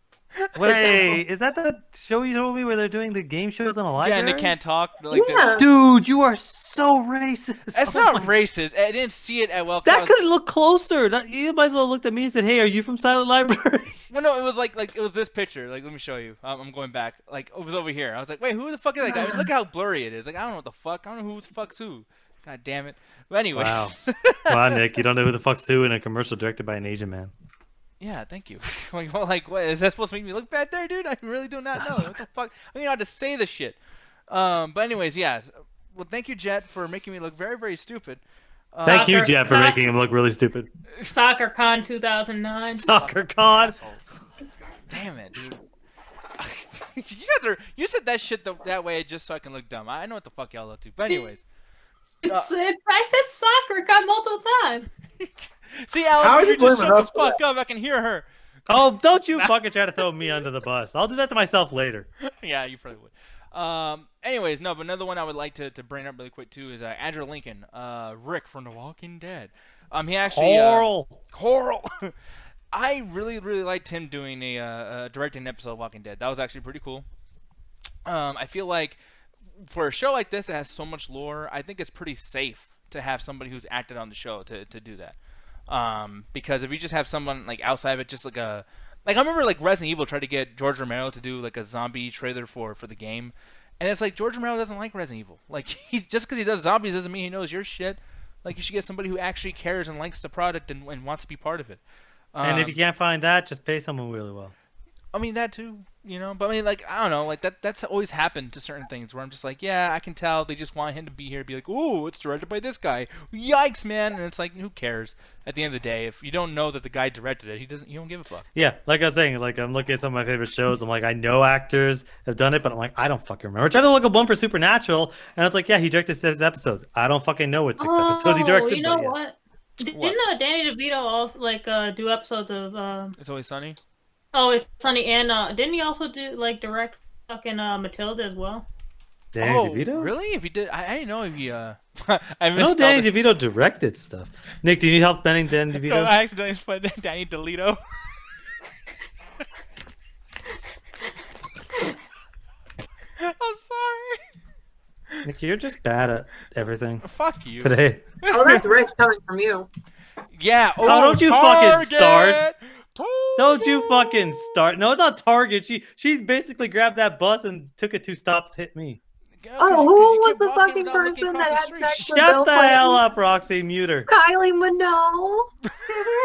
Wait, is that the show you told me where they're doing the game shows on a Yeah, library? and they can't talk. Like Yeah. Dude, you are so racist. That's Oh not my- racist. I didn't see it at well. 'Cause I That was- could have looked closer. You might as well have looked at me and said, "Hey, are you from Silent Library?" Well, no, it was like it was this picture. Like, let me show you. I'm going back. Like, it was over here. I was like, wait, who the fuck is that guy? I mean, look how blurry it is. Like, I don't know what the fuck. I don't know who the fuck's who. God damn it. But anyways. Wow. Wow, Nick, you don't know who the fuck's who in a commercial directed by an Asian man. Yeah, thank you. like, what is that supposed to make me look bad there, dude? I really do not know. What the fuck? I don't even know how to say the shit. But anyways, yeah. Well, thank you, Jet, for making me look very, very stupid. Thank you, Soccer- Jeff, for making him look really stupid. SoccerCon 2009. Soccer con. Assholes. Damn it, dude. You said that shit that way just so I can look dumb. I know what the fuck y'all up to. But anyways. I said SoccerCon multiple times. See, How Alan, are you you just blaming shut us the fuck up. I can hear her. Oh, don't you fucking try to throw me under the bus. I'll do that to myself later. Yeah, you probably would. Anyways, no, but another one I would like to bring up really quick too is Andrew Lincoln, Rick from The Walking Dead. He actually Coral. I really liked him doing directing an episode of Walking Dead. That was actually pretty cool. I feel like for a show like this that has so much lore, I think it's pretty safe to have somebody who's acted on the show to do that. Because if you just have someone like outside of it, just like I remember like Resident Evil tried to get George Romero to do like a zombie trailer for the game, and it's like George Romero doesn't like Resident Evil. Like just because he does zombies doesn't mean he knows your shit. Like you should get somebody who actually cares and likes the product and wants to be part of it. And if you can't find that, just pay someone really well. I mean that too. You know, but I mean, like, I don't know, like that's always happened to certain things where I'm just like, yeah, I can tell they just want him to be here, be like, ooh, it's directed by this guy, yikes, man, and it's like, who cares? At the end of the day, if you don't know that the guy directed it, you don't give a fuck. Yeah, like I was saying, like I'm looking at some of my favorite shows. I'm like, I know actors have done it, but I'm like, I don't fucking remember. I tried to look up one for Supernatural, and it's like, yeah, he directed 6 episodes. I don't fucking know what 6 episodes he directed. You know but yeah. what? Didn't Danny DeVito also like do episodes of It's Always Sunny. Oh, it's Sunny, and didn't he also do like direct fucking Matilda as well? Danny DeVito? Really? If he did, I didn't know if he. I know Danny DeVito directed stuff. Nick, do you need help spelling Danny DeVito? No, I accidentally spelled Danny DeLito. I'm sorry. Nick, you're just bad at everything. Fuck you. Today. Oh, that's rich coming from you. Yeah. Oh, don't you fucking start. Target! Don't you fucking start. No, it's not Target. She basically grabbed that bus and took it 2 stops to hit me. Oh, who was the fucking person that had sex with Bill Shut the Clinton? hell up, Roxy. Mute her. Kylie Minogue.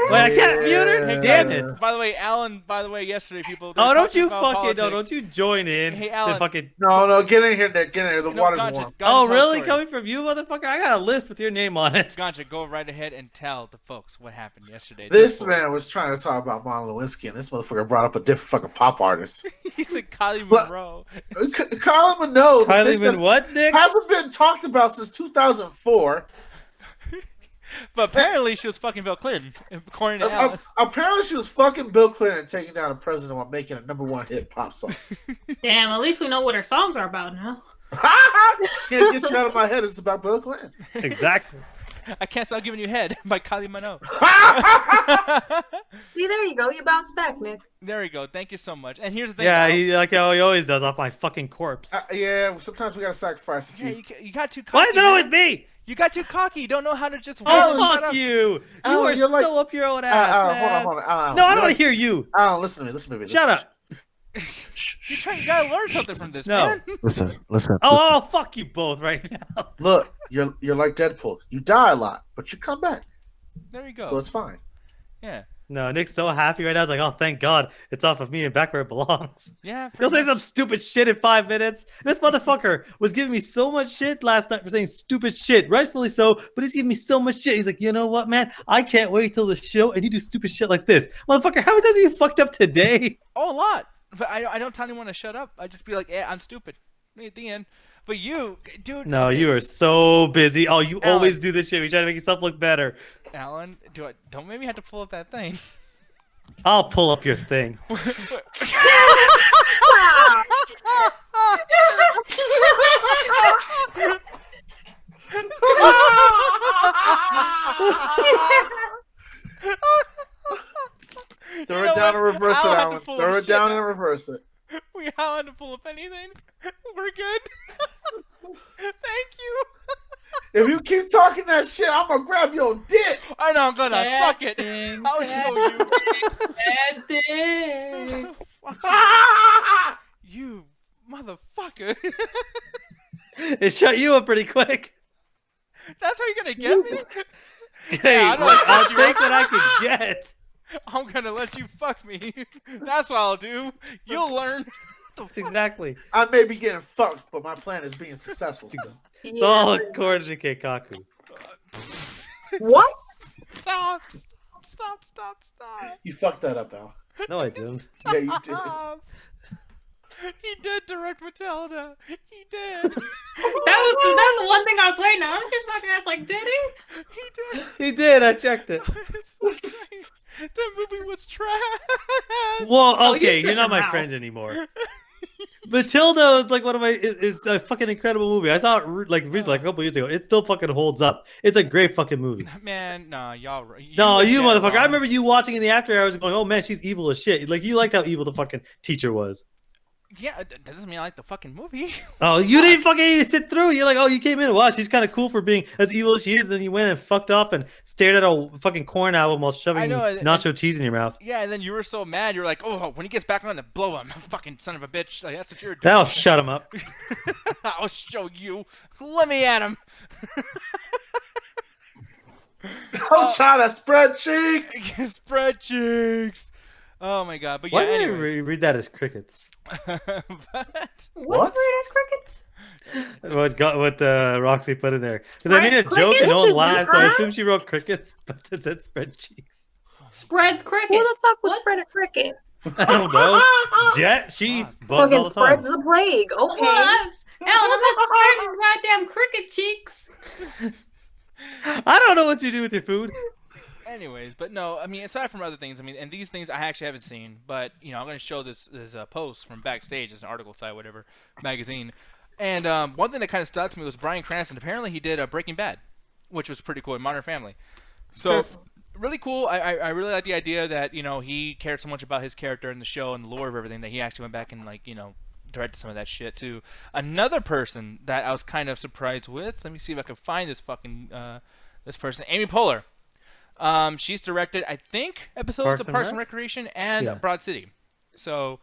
Wait, I can't mute her? Hey, Damn guys, it. By the way, Alan. By the way, yesterday people. Oh, don't you about fucking no, politics. don't you join in. Hey, to Alan. fucking... No, get in here, Nick. Get in here. The No, water's Gotcha, warm. Gotcha, Oh, tell a really? story. Coming from you, motherfucker? I got a list with your name on it. Gotcha, go right ahead and tell the folks what happened yesterday. This man was trying to talk about Monica Lewinsky, and this motherfucker brought up a different fucking pop artist. He said Kylie But- Monroe. Kylie Minogue. the Kylie bitch Min what, Nick? hasn't been talked about since 2004. But apparently she was fucking Bill Clinton, according to Alan. Apparently, she was fucking Bill Clinton taking down a president while making a #1 hit pop song. Damn, at least we know what her songs are about now. Can't get you out of my head. It's about Bill Clinton. Exactly. I Can't Stop Giving You Head by Kylie Minogue. See, there you go. You bounced back, Nick. There we go. Thank you so much. And here's the thing. Yeah, Al. he like how he always does off my fucking corpse. Yeah, sometimes we gotta sacrifice a few. Yeah, you got too cocky. Why is it always me? You got too cocky. You don't know how to just. Oh, wait and shut fuck up. you! You Alan, are you're like- so up your own ass, Alan, man. hold on. Alan, No, I don't you're want to hear you. Alan, listen to me. Listen to me. Shut up. You gotta learn something from this, No. man. Listen. Oh, fuck you both right now. Look, you're like Deadpool. You die a lot, but you come back, There you so go. it's fine. Yeah. No, Nick's so happy right now. He's like, oh, thank God, it's off of me and back where it belongs. Yeah. He'll say some stupid shit in 5 minutes. This motherfucker was giving me so much shit last night for saying stupid shit, rightfully so, but he's giving me so much shit. He's like, you know what, man? I can't wait till the show and you do stupid shit like this. Motherfucker, how many times have you fucked up today? Oh, a lot. But I don't tell anyone to shut up. I just be like, yeah, I'm stupid. At the end. But you, dude. No, okay. you are so busy. Oh, you Alan. always do this shit. You try to make yourself look better. Alan, don't make me have to pull up that thing. I'll pull up your thing. Throw You know it down what? and reverse it, I'll have to Alan. pull Throw up it shit down now. and reverse it. We don't have to pull up anything. We're good. Thank you. If you keep talking that shit, I'm gonna grab your dick. I know I'm gonna Bad suck it. thing, How bad you? thing. You motherfucker. It shut you up pretty quick. That's how you're gonna get me? Hey, I don't know I'll what you take what I can get. I'm gonna let you fuck me. That's what I'll do. You'll learn. Exactly. I may be getting fucked, but my plan is being successful. It's all according to Keikaku. What? Stop. You fucked that up, Al. No, I didn't. Yeah, you did. Stop. He did direct Matilda. He did. That was the one thing I was waiting on. I was just about to ask, like, did he? He did. He did. I checked it. It's so great. That movie was trash. Well, Oh, okay, you you're not shut my your friend anymore. Matilda is like one of my is a fucking incredible movie. I saw it like recently, like a couple years ago. It still fucking holds up. It's a great fucking movie. Man, nah, y'all. No, you get motherfucker. I wrong. remember you watching in the after hours going, "Oh man, she's evil as shit." Like you liked how evil the fucking teacher was. Yeah, that doesn't mean I like the fucking movie. Oh, you didn't fucking even sit through. You're like, oh, you came in. Wow, she's kind of cool for being as evil as she is. And then you went and fucked off and stared at a fucking corn album while shoving nacho cheese in your mouth. Yeah, and then you were so mad. You were like, "Oh, when he gets back on to blow him, fucking son of a bitch." Like that's what you're doing. That'll shut him up. I'll show you. Let me at him. I'm trying to spread cheeks. Spread cheeks. Oh my god! But Why yeah, did I anyways. read that as crickets? But, What breed is crickets? What Roxy put in there? Because I made a joke and no one Crickets? laughed, so I Huh? assumed she wrote crickets, but it said spread cheeks. Spreads Who cricket. the fuck would What? spread a cricket? I don't know. Jet sheets, bugs all Fucking the time. spreads the plague. Well, Okay. Alan, I'm not spreading goddamn cricket cheeks. I don't know what you do with your food. anyways, but no, I mean, aside from other things, I mean, and these things I actually haven't seen, but you know, I'm gonna show this post from backstage, as an article site, whatever, magazine, and one thing that kind of stuck to me was Bryan Cranston. Apparently, he did Breaking Bad, which was pretty cool in Modern Family. So. Really cool. I really like the idea that, you know, he cared so much about his character in the show and the lore of everything that he actually went back and, like, you know, directed some of that shit too. Another person that I was kind of surprised with, let me see if I can find this fucking this person, Amy Poehler. She's directed, I think, episodes of Parks and Recreation and Broad City. So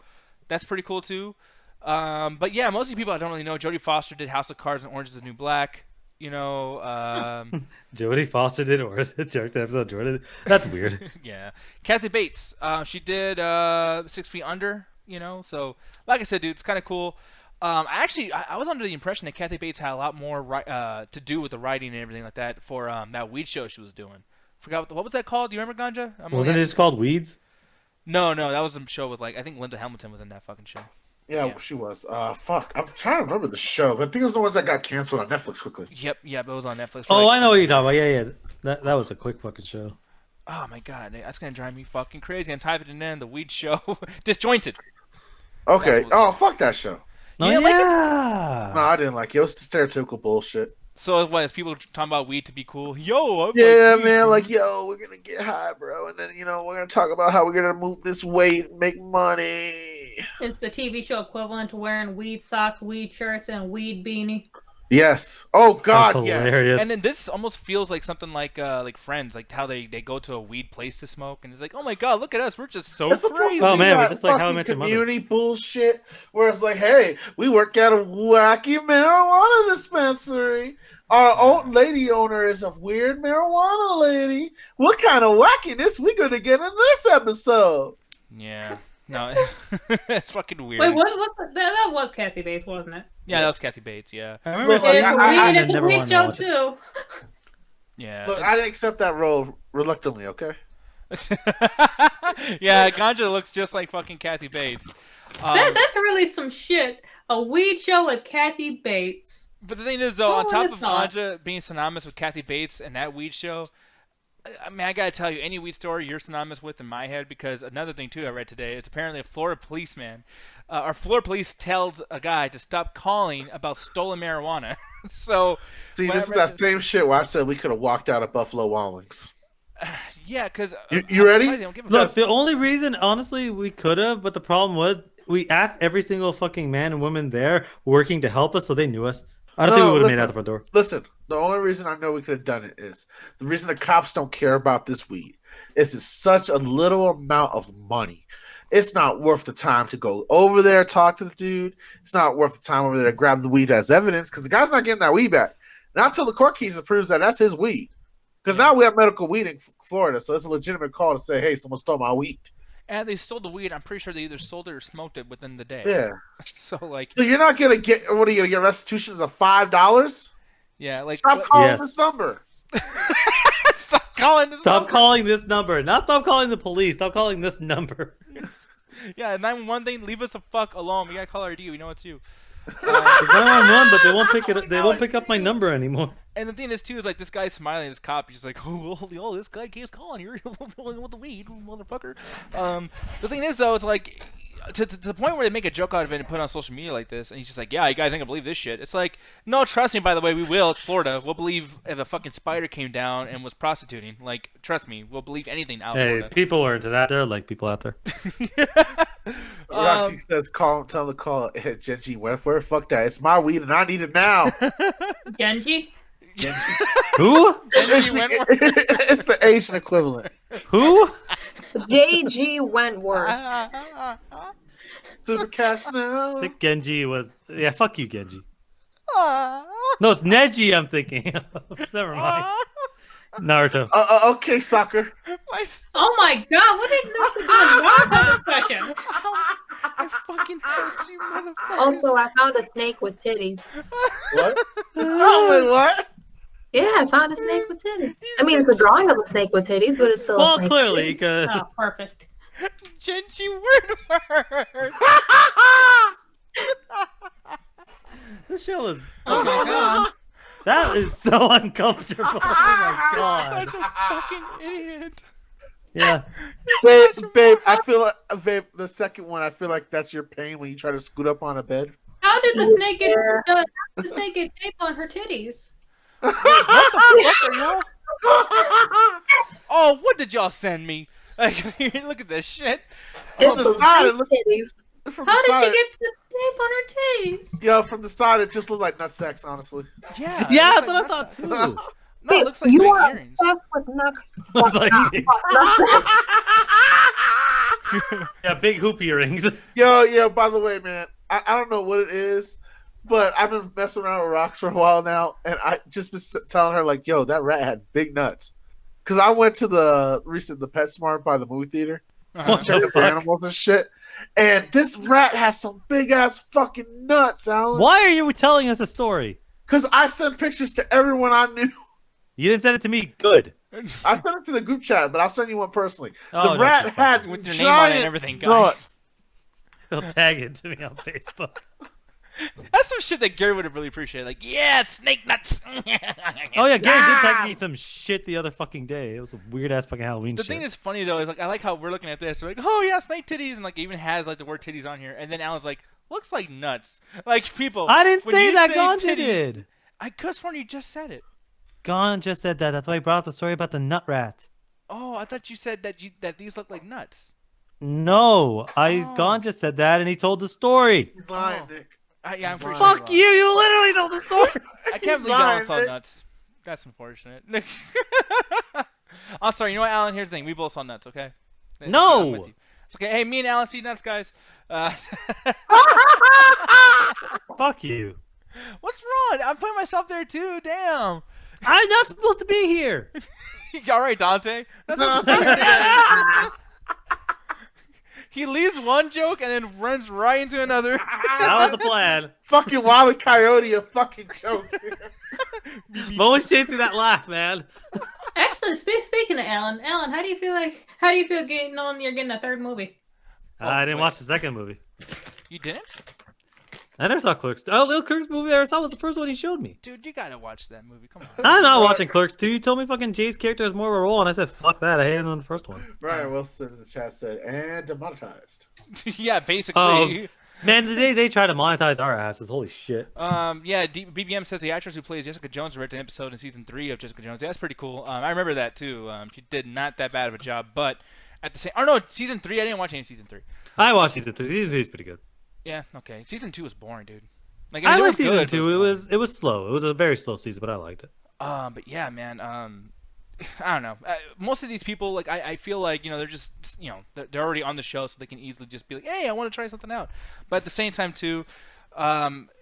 that's pretty cool too. But yeah, most of the people I don't really know. Jodie Foster did House of Cards and Orange Is the New Black. You know, Jodie Foster did, or is it joke the episode Jordan? That's weird. Yeah, Kathy Bates. She did 6 Feet Under. You know, so like I said, dude, it's kind of cool. I was under the impression that Kathy Bates had a lot more to do with the writing and everything like that for that weed show she was doing. Forgot what was that called? Do you remember, Ganja? Wasn't it just called Weeds? No, that was a show with, like, I think Linda Hamilton was in that fucking show. Yeah, she was. Fuck. I'm trying to remember the show, but I think it was the ones that got canceled on Netflix quickly. Yep, it was on Netflix. Oh, I know what you're talking about. Yeah. That was a quick fucking show. Oh my god, that's gonna drive me fucking crazy. I'm typing it in, the weed show. Disjointed. Okay. Oh, fuck that show. Oh, You didn't like it? No, I didn't like it. It was the stereotypical bullshit. So what is people talking about weed to be cool? Yo, Yeah, man, like, yo, we're gonna get high, bro, and then, you know, we're gonna talk about how we're gonna move this weight and make money. It's the TV show equivalent to wearing weed socks, weed shirts, and weed beanie. Yes. Oh God, That's yes. hilarious. And then this almost feels like something like Friends, like how they go to a weed place to smoke, and it's like, oh my god, look at us, we're just so It's supposed crazy. to Oh, be man, we're that just like How I fucking Met Your Mother. community bullshit, where it's like, hey, we work at a wacky marijuana dispensary. Our old lady owner is a weird marijuana lady. What kind of wackiness we gonna get in this episode? Yeah, no, it's fucking weird. Wait, that was Kathy Bates, wasn't it? Yeah, that was Kathy Bates. Yeah, I remember Look, seeing I- it I- and It's a never weed wanted to show watch it. too. yeah. Look, I didn't accept that role reluctantly. Okay. Yeah, Ganja looks just like fucking Kathy Bates. That's really some shit. A weed show with Kathy Bates. But the thing is, though, Who on top would've of thought? Ganja being synonymous with Kathy Bates and that weed show, I mean, I gotta tell you, any weed story you're synonymous with in my head, because another thing, too, I read today is apparently a Florida policeman, our Florida police tells a guy to stop calling about stolen marijuana. So, See, when this I is read that this- same shit where I said we could have walked out of Buffalo Wild Wings. yeah, because You ready? Look, the only reason, honestly, we could have, but the problem was we asked every single fucking man and woman there working to help us, so they knew us. I don't think we would have made it out the front door. Listen, the only reason I know we could have done it is the reason the cops don't care about this weed is it's such a little amount of money. It's not worth the time to go over there, talk to the dude. It's not worth the time over there to grab the weed as evidence because the guy's not getting that weed back. Not until the court case proves that that's his weed. Because now we have medical weed in Florida, so it's a legitimate call to say, hey, someone stole my weed. and they stole the weed. I'm pretty sure they either sold it or smoked it within the day. Yeah. So, like, So you're not going to get, what are you going to get, restitutions of $5? yeah, like, Stop calling Yes. this number. Stop calling this Stop number. calling this number. Not stop calling the police. Stop calling this number. Yeah, 911 thing, leave us the fuck alone. We gotta call our ID. We know it's you. It's 911, but they won't pick it. They won't pick up my number anymore. And the thing is, too, is like this guy's smiling. This cop, he's just like, oh, this guy keeps calling. You're with the weed, motherfucker. The thing is, though, it's like to the point where they make a joke out of it and put it on social media like this, and he's just like, yeah, you guys ain't gonna believe this shit. It's like, no, trust me. By the way, we will. It's Florida. We'll believe if a fucking spider came down and was prostituting. Like, trust me, we'll believe anything out of Hey, Florida. people are into that. There are like people out there. Roxy says, tell him to call Genji Wentworth. Fuck that. It's my weed and I need it now. Genji? Who? Genji Wentworth. It's the Asian equivalent. Who? J.G. Wentworth. Super cash now. I think Genji was. Yeah, fuck you, Genji. No, it's Neji. I'm thinking. Never mind. Naruto. Okay, soccer. Oh my god, what did this do in Naruto discussion? It fucking hurts, you motherfucker. Also, I found a snake with titties. What? Oh, wait, what? Yeah, I found a snake with titties. I mean, it's a drawing of a snake with titties, but it's still a Well, snake. clearly, because Oh, perfect. Genji word. this show is. Oh my god. That is so uncomfortable. Oh my You're god. such a fucking idiot. Yeah. Babe, I feel like, babe, the second one, I feel like that's your pain when you try to scoot up on a bed. How did the snake get Yeah. how did the snake get tape on her titties? What the fuck are y'all? Oh, what did y'all send me? Like, look at this shit. From the side, it Snake looked, titties. from the How did side, she get the tape on her titties? yo, from the side, it just looked like nut sex, honestly. Yeah. Yeah, it that's looks what I like thought nuts. too. No, it looks like you big are earrings. obsessed with nuts. Looks like big, yeah, big hoop earrings. Yo, by the way, man, I don't know what it is, but I've been messing around with rocks for a while now, and I just been telling her, like, yo, that rat had big nuts. Because I went to the PetSmart by the movie theater, Uh-huh. checking for animals and shit, and this rat has some big-ass fucking nuts, Alan. Why are you telling us a story? Because I sent pictures to everyone I knew. You didn't send it to me. Good. I sent it to the group chat, but I'll send you one personally. Oh, The rat that's had fucking- With your name on it and giant everything, guy. nuts. He'll tag it to me on Facebook. That's some shit that Gary would have really appreciated. Like, yeah, snake nuts. Oh yeah, Gary did tag me some shit the other fucking day. It was a weird ass fucking Halloween The shit. thing that's funny though is like I like how we're looking at this. We're like, oh yeah, snake titties, and like it even has like the word titties on here. And then Alan's like, looks like nuts. Like people. I didn't when say you that. say Ganja titties- did. I could have sworn you just said it. Gon just said that. That's why he brought up the story about the nut rat. Oh, I thought you said that these look like nuts. No, Oh. Gon just said that, and he told the story. He's lying, Oh. Nick. Yeah, I'm He's pretty lying. sure Fuck you! You literally told the story. I can't He's believe Alan lying, saw Nick. nuts. That's unfortunate. I'm sorry. You know what, Alan? Here's the thing. We both saw nuts. Okay. No. I'm with you. It's okay. Hey, me and Alan see nuts, guys. Fuck you. What's wrong? I'm putting myself there too. Damn. I'm not supposed to be here. All right, Dante. That's not he leaves one joke and then runs right into another. That was the plan. Fucking Wile E. Coyote, a fucking joke. I'm always chasing that laugh, man. Actually, speaking of Alan, how do you feel getting on? You're getting a third movie. I didn't watch the second movie. You didn't? I never saw Clerks. Oh, Lil Clerks movie I ever saw was the first one he showed me. Dude, you gotta watch that movie. Come on. I'm not watching Clerks 2. You told me fucking Jay's character has more of a role, and I said, fuck that. I hated him in the first one. Brian Wilson in the chat said, and demonetized. Yeah, basically. Oh. Man, the day they try to monetize our asses, holy shit. Yeah, BBM says the actress who plays Jessica Jones directed an episode in season 3 of Jessica Jones. Yeah, that's pretty cool. I remember that too. She did not that bad of a job, but at the same, oh no, season 3. I didn't watch any of season 3. I watched season 3. Season 3 is pretty good. Yeah, okay. Season 2 was boring, dude. Like, I it liked was season good, 2. It was slow. It was a very slow season, but I liked it. But yeah, man. I don't know. Most of these people, like, I feel like, you know, they're just, you know, they're already on the show, so they can easily just be like, hey, I want to try something out. But at the same time, too,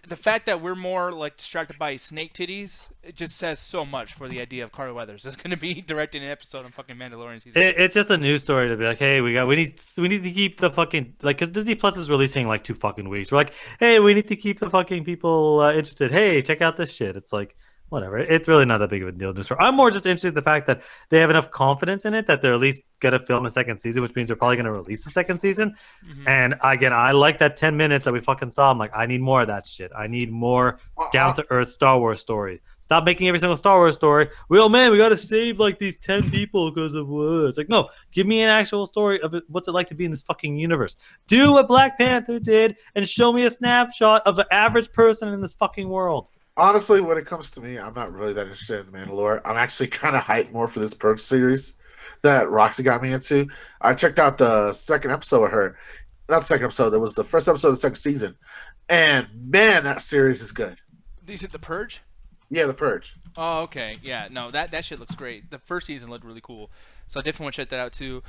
the fact that we're more, like, distracted by snake titties, it just says so much for the idea of Carl Weathers is going to be directing an episode on fucking Mandalorian season. It's just a news story to be like, hey, we need to keep the fucking, like, because Disney Plus is releasing like 2 fucking weeks. We're like, hey, we need to keep the fucking people interested. Hey, check out this shit. It's like, whatever. It's really not that big of a deal. I'm more just interested in the fact that they have enough confidence in it that they're at least gonna film a second season, which means they're probably gonna release a second season. Mhm. And again, I like that 10 minutes that we fucking saw. I'm like, I need more of that shit. I need more down to earth Star Wars story. Stop making every single Star Wars story. Well, man, we gotta save like these 10 people because of what? It's like, no, give me an actual story of it, what's it like to be in this fucking universe. Do what Black Panther did and show me a snapshot of an average person in this fucking world. Honestly, when it comes to me, I'm not really that interested in Mandalore. I'm actually kind of hyped more for this Purge series that Roxy got me into. I checked out the second episode with her. Not the second episode. That was the first episode of the second season. And, man, that series is good. Is it The Purge? Yeah, The Purge. Oh, okay. Yeah, no, that shit looks great. The first season looked really cool. So I definitely want to check that out too.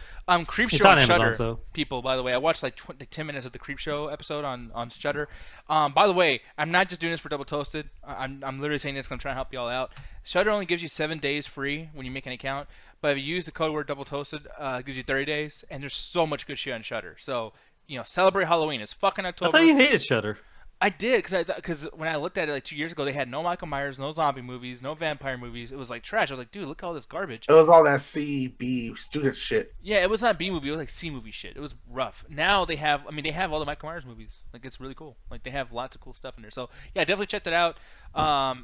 Creep It's Show on on Amazon, Shudder. so People, by the way, I watched like 10 minutes of the Creep Show episode on Shudder. By the way, I'm not just doing this for Double Toasted. I'm literally saying this because I'm trying to help y'all out. Shudder only gives you 7 days free when you make an account, but if you use the code word Double Toasted, it gives you 30 days. And there's so much good shit on Shudder. So celebrate Halloween. It's fucking I October. thought you hated Shudder. I did, because when I looked at it like 2 years ago, they had no Michael Myers, no zombie movies, no vampire movies. It was like trash. I was like, dude, look at all this garbage. It was all that C, B student shit. Yeah, it was not B movie. It was like C movie shit. It was rough. Now they have all the Michael Myers movies. Like, it's really cool. Like, they have lots of cool stuff in there. So yeah, definitely check that out.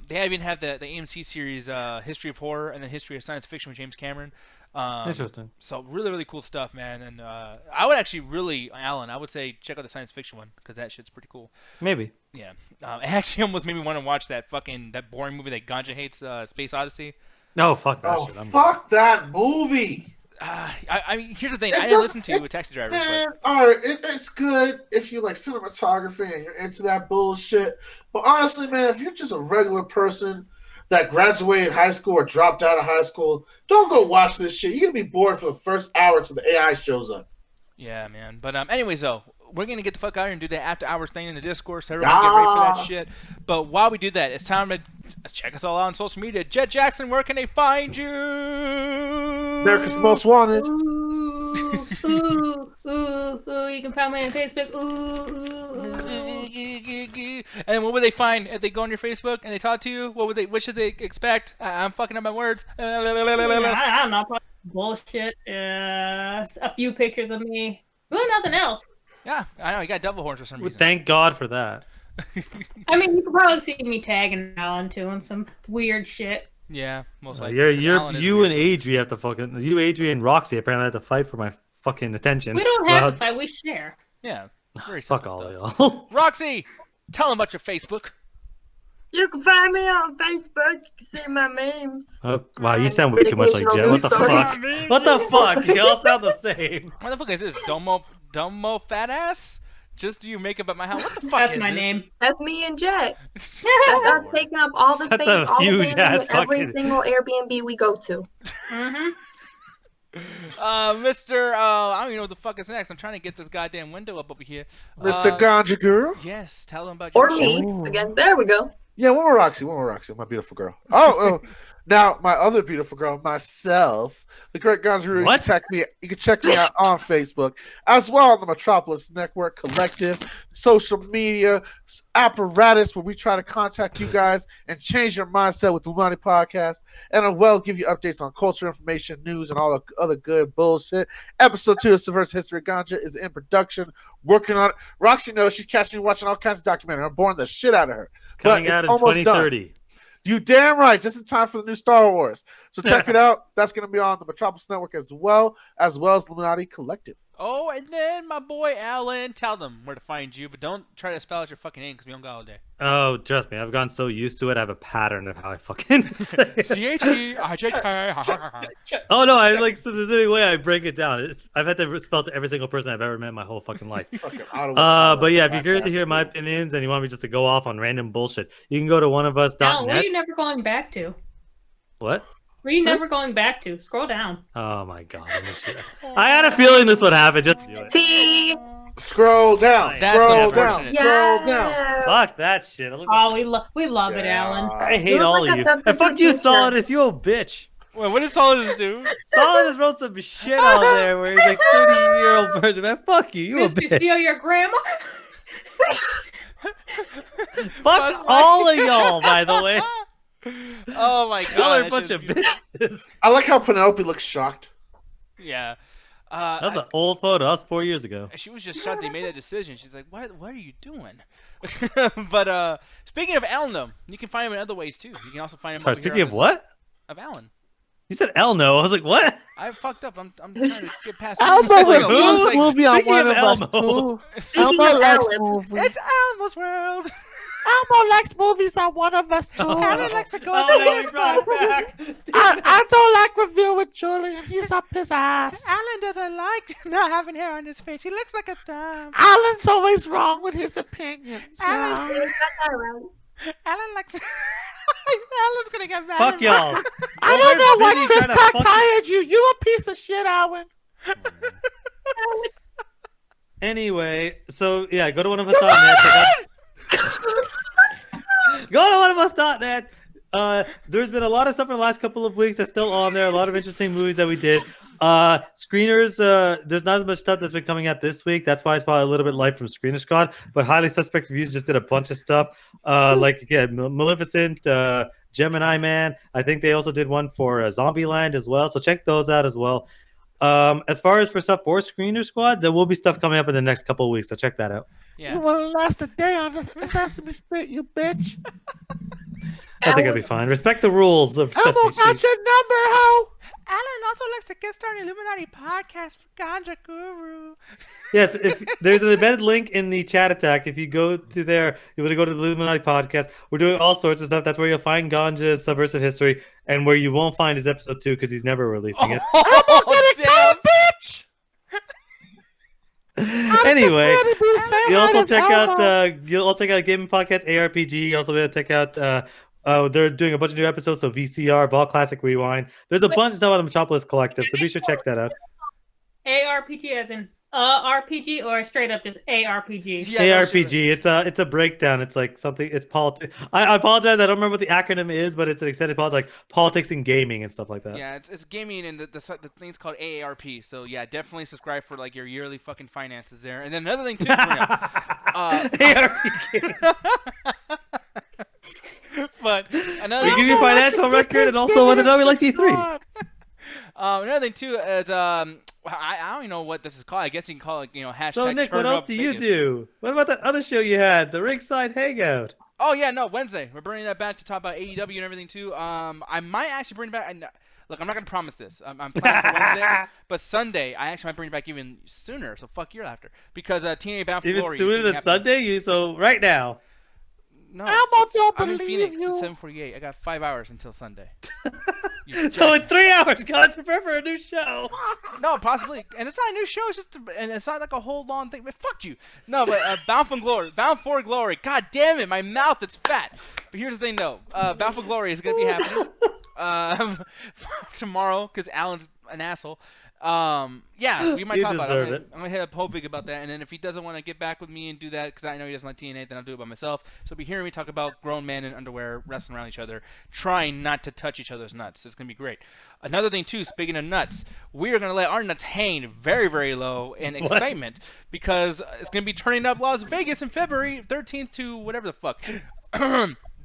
They even have the AMC series History of Horror and then History of Science Fiction with James Cameron. Interesting. So really, really cool stuff, man. And I would actually Alan, I would say check out the science fiction one because that shit's pretty cool. Maybe. Yeah. It actually almost made me want to watch that boring movie that Ganja hates, Space Odyssey. No, fuck that Oh, shit. fuck that movie. I mean, here's the thing. I didn't listen to Taxi Driver. Man, all right, it's good if you like cinematography and you're into that bullshit. But honestly, man, if you're just a regular person that graduated high school or dropped out of high school, don't go watch this shit. You're gonna be bored for the first hour till the AI shows up. Yeah, man. But anyways, though, we're gonna get the fuck out here and do that after hours thing in the Discord, so everyone get ready for that shit. But while we do that, it's time to check us all out on social media. Jet Jackson, where can they find you? America's Most Wanted. You can find me on Facebook. And what would they find if they go on your Facebook and they talk to you? What should they expect? I'm fucking up my words. I don't know. Probably bullshit. A few pictures of me. Really nothing else. Yeah, I know. You got devil horns for some reason. Thank God for that. I mean, you could probably see me tagging Alan too and some weird shit. Yeah, most likely. You and Adri have to fucking Adri and Roxy apparently have to fight for my fucking attention. We don't have to fight. We share. Yeah. Very Fuck simple all stuff. y'all. Roxy, tell them about your Facebook. You can find me on Facebook. You can see my memes. Oh, wow, you sound way too much like Jet. What the fuck? What the fuck? You all sound the same. What the fuck is this? Domo fat ass? Just do you make up at my house? What the fuck That's is my this? name. That's me and Jet. That's us taking up all the That's space, a all the huge ass bandwidth, every fucking- single Airbnb we go to. Mm-hmm. Mr. I don't even know what the fuck is next. I'm trying to get this goddamn window up over here. Mr. Ganja Girl. Yes, tell them about Or your me. show. Again, there we go. Yeah, one more Roxy, my beautiful girl. Oh, now my other beautiful girl, myself, the great Ganja Girl. What? You can check me out on Facebook as well on the Metropolis Network Collective, social media apparatus where we try to contact you guys and change your mindset with the Lumani Podcast, and as well give you updates on culture, information, news, and all the other good bullshit. Episode 2 of Subverse History Ganja is in production, working on it. Roxy knows she's catching me watching all kinds of documentaries. I'm boring the shit out of her. Coming But out it's in almost done. 2030. You damn right, just in time for the new Star Wars. So check it out. That's going to be on the Metropolis Network as well as Illuminati Collective. Oh, and then my boy Alan, tell them where to find you, but don't try to spell out your fucking name because we don't got all day. Oh, trust me, I've gotten so used to it. I have a pattern of how I fucking say it. CHEIJK. Oh no, I like specific way I break it down. I've had to spell to every single person I've ever met in my whole fucking life. But yeah, if you're curious to hear my opinions and you want me just to go off on random bullshit, you can go to oneofus.net. Alan, where are you never going back to? What? Where are you never going back to? Scroll down. Oh my god. I had a feeling this would happen. Just do it. See? Scroll down. That's Scroll down. unfortunate. Scroll down. Fuck that shit. Oh, we love it, Yeah. Alan. I hate look all like of a you. And fuck substitute you, teacher. Solidus, you old bitch. Wait, what did Solidus do? Solidus wrote some shit out there where he's like 30-year-old person. Man, fuck you. You a Mr. bitch. Steal your grandma? Fuck all of y'all, by the way. Oh my god. Y'all are a that bunch shit's of beautiful. bitches. I like how Penelope looks shocked. Yeah. That was an old photo. That was 4 years ago. She was just shocked they made that decision. She's like, what are you doing? But speaking of Alan, though, you can find him in other ways, too. You can also find him Sorry, over here speaking on of what? Of Alan. You said Elno. I was like, what? I fucked up. I'm trying to get past Elmo this. likes who? this movie on Speaking one of of us Elmo. too. Speaking Elmo of likes Alan, movies. It's Elmo's world. Elmo likes movies on one of us too. Alan likes to go Oh, to no, the he brought it back. I don't like review with Julian. He's up his ass. Alan doesn't like not having hair on his face. He looks like a thumb. Alan's always wrong with his opinions. Alan, you got that right. Alan likes. Alan's gonna get mad. Fuck y'all. I don't know We're why busy Chris trying to Pratt fuck- hired you. You a piece of shit, Alvin. Anyway, so yeah, go to oneofus.net. Check out... Go to oneofus.net. There's been a lot of stuff in the last couple of weeks that's still on there. A lot of interesting movies that we did. Screeners, there's not as much stuff that's been coming out this week. That's why it's probably a little bit light from Screener Squad. But Highly Suspect Reviews just did a bunch of stuff. Like again, Maleficent, Gemini Man. I think they also did one for Zombieland as well. So check those out as well. As far as for stuff for Screener Squad, there will be stuff coming up in the next couple of weeks. So check that out. Yeah. You want to last a day on the Sesame Street, you bitch. I think I'll be fine. Respect the rules of Elmo Sesame got Street. your number, ho. Alan also likes to guest star on the Illuminati podcast with Ganja Guru. Yes, if there's an embedded link in the chat attack. If you go to there, you're going to go to the Illuminati podcast. We're doing all sorts of stuff. That's where you'll find Ganja's Subversive History, and where you won't find is episode 2 because he's never releasing it. Oh, damn. Bitch. Anyway, You you'll also check out Gaming Podcast ARPG. You also be able to check out they're doing a bunch of new episodes, so VCR, Ball Classic Rewind. There's a bunch of stuff on the Metropolis Collective, so be sure to check that out. ARPG as in RPG or straight up just ARPG? Yeah, no ARPG. shit. It's a breakdown. It's like something. It's politics. I apologize. I don't remember what the acronym is, but it's an extended like politics and gaming and stuff like that. Yeah, it's gaming, and the thing's called AARP. So yeah, definitely subscribe for like your yearly fucking finances there. And then another thing too, to bring up, ARPG. but another We give you a financial record and also whether or not we like D3. another thing too is I don't even know what this is called. I guess you can call it hashtag. So Nick, what Turn else Up do you Vegas. do? What about that other show you had, the Ringside Hangout? Oh yeah, no, Wednesday. We're bringing that back to talk about AEW and everything too. I might actually bring it back. Look, I'm not gonna promise this. I'm planning for Wednesday, but Sunday I actually might bring it back even sooner. So fuck your laughter, because TNA Bound for Even Glory. is sooner gonna be than happening. Sunday? So right now. No, Elmo don't I'm in believe Phoenix. you. It's 7:48. I got 5 hours until Sunday. You So in jack- 3 hours, guys, prepare for a new show. no, possibly, and it's not a new show. It's just, and it's not like a whole long thing. But fuck you. No, but Bound for Glory. God damn it, my mouth is fat. But here's the thing, though. Bound for Glory is gonna be happening tomorrow because Alan's an asshole. Yeah, we might You talk about deserve it. it. I'm gonna hit up Hobig about that, and then if he doesn't want to get back with me and do that, because I know he doesn't like TNA, then I'll do it by myself. So be hearing me talk about grown men in underwear wrestling around each other, trying not to touch each other's nuts. It's gonna be great. Another thing too, speaking of nuts, we are gonna let our nuts hang very, very low in excitement because it's gonna be turning up Las Vegas in February 13th to whatever the fuck.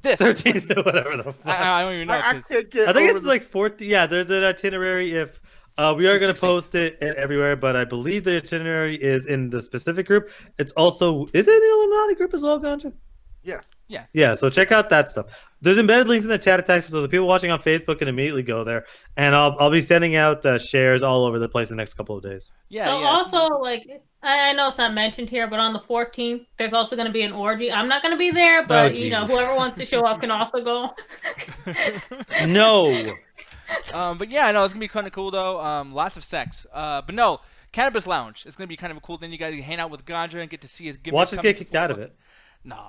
This 13th, whatever the fuck. I don't even know. I 'cause- can't get I think over it's the- like 14. Yeah, there's an itinerary if we are going to 260. post it everywhere, but I believe the itinerary is in the specific group. It's also, is it in the Illuminati group as well, Ganja? Yes. Yeah, so check out that stuff. There's embedded links in the chat attack, so the people watching on Facebook can immediately go there. And I'll be sending out shares all over the place the next couple of days. yeah. So yeah, also, like, I know it's not mentioned here, but on the 14th, there's also going to be an orgy. I'm not going to be there, but, Jesus. whoever wants to show up can also go. No. But yeah, no, it's gonna be kind of cool though. Lots of sex. But no, Cannabis Lounge. It's gonna be kind of a cool thing. You guys can hang out with Ganja and get to see his gimmick. Watch us come get kicked out of it. No,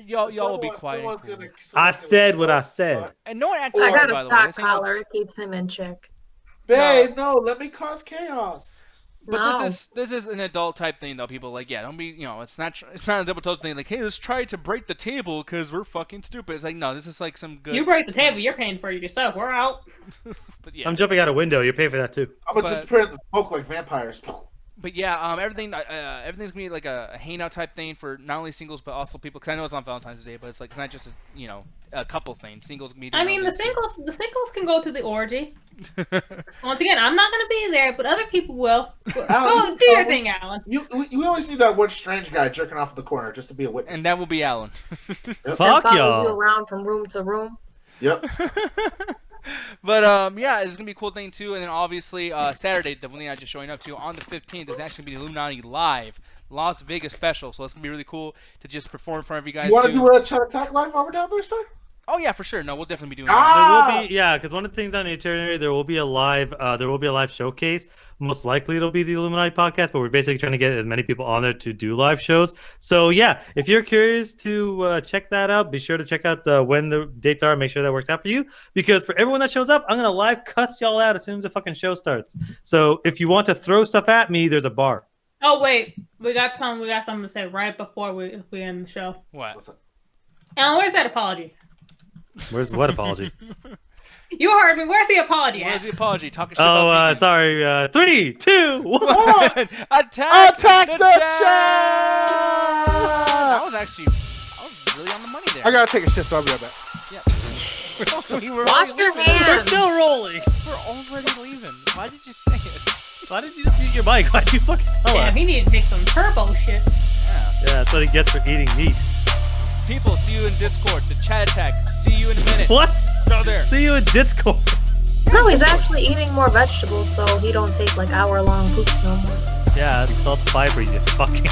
y'all will be quiet. and cool. I said what I said. And no one acts I hard, got by a the way. stock This ain't no- collar. It keeps him in check. Babe, no, let me cause chaos. But No. this is an adult type thing though. People like, yeah, don't be, it's not a double toast thing. Like, hey, let's try to break the table because we're fucking stupid. It's like, no, this is like some good. You break the table, you're paying for it yourself. We're out. But yeah, I'm jumping out a window. You pay for that too. I'm gonna But- disappear in the smoke like vampires. But yeah, everything's gonna be like a hangout type thing for not only singles but also people. Because I know it's on Valentine's Day, but it's like it's not just a couples thing. Singles can be. I mean, the singles can go to the orgy. Once again, I'm not going to be there, but other people will. Oh, do your thing, Alan. You always see that one strange guy jerking off in the corner just to be a witness. and that will be Alan. Yep. And Fuck follows you y'all. around from room to room. Yep. But yeah, it's gonna be a cool thing too. And then obviously Saturday, the one thing I'm just showing up to on the 15th is actually gonna be the Illuminati Live Las Vegas special. So it's gonna be really cool to just perform in front of you guys. You want to too. do a chat attack live while we're down there, sir? Oh yeah, for sure. No, we'll definitely be doing Ah! that. There will be, yeah, because one of the things on the itinerary, there will be a live showcase. Most likely it'll be the Illuminati podcast, but we're basically trying to get as many people on there to do live shows. So yeah, if you're curious to check that out, be sure to check out when the dates are. Make sure that works out for you, because for everyone that shows up, I'm gonna live cuss y'all out as soon as the fucking show starts. So if you want to throw stuff at me, there's a bar. Oh wait, we got something to say right before we end the show. What? Alan, where's that apology? Where's what apology? You heard me. Where's the apology? Where's At? the apology? Talking shit about Oh, sorry. 3, 2, 1. Attack the chat! That was actually, I was really on the money there. I gotta take a shit, so I'll be right back. We were Wash already your leaving. We're hands. still rolling. We're already leaving. Why did you say it? Why did you just use your mic? Why did you fucking tell Damn, us? he needed to take some turbo shit. Yeah. Yeah, that's what he gets for eating meat. People, see you in Discord. The chat attack. See you in a minute. What? Go there. See you in Discord. No, he's actually eating more vegetables, so he don't take like hour-long poops no more. Yeah, it's called fiber, you fucking.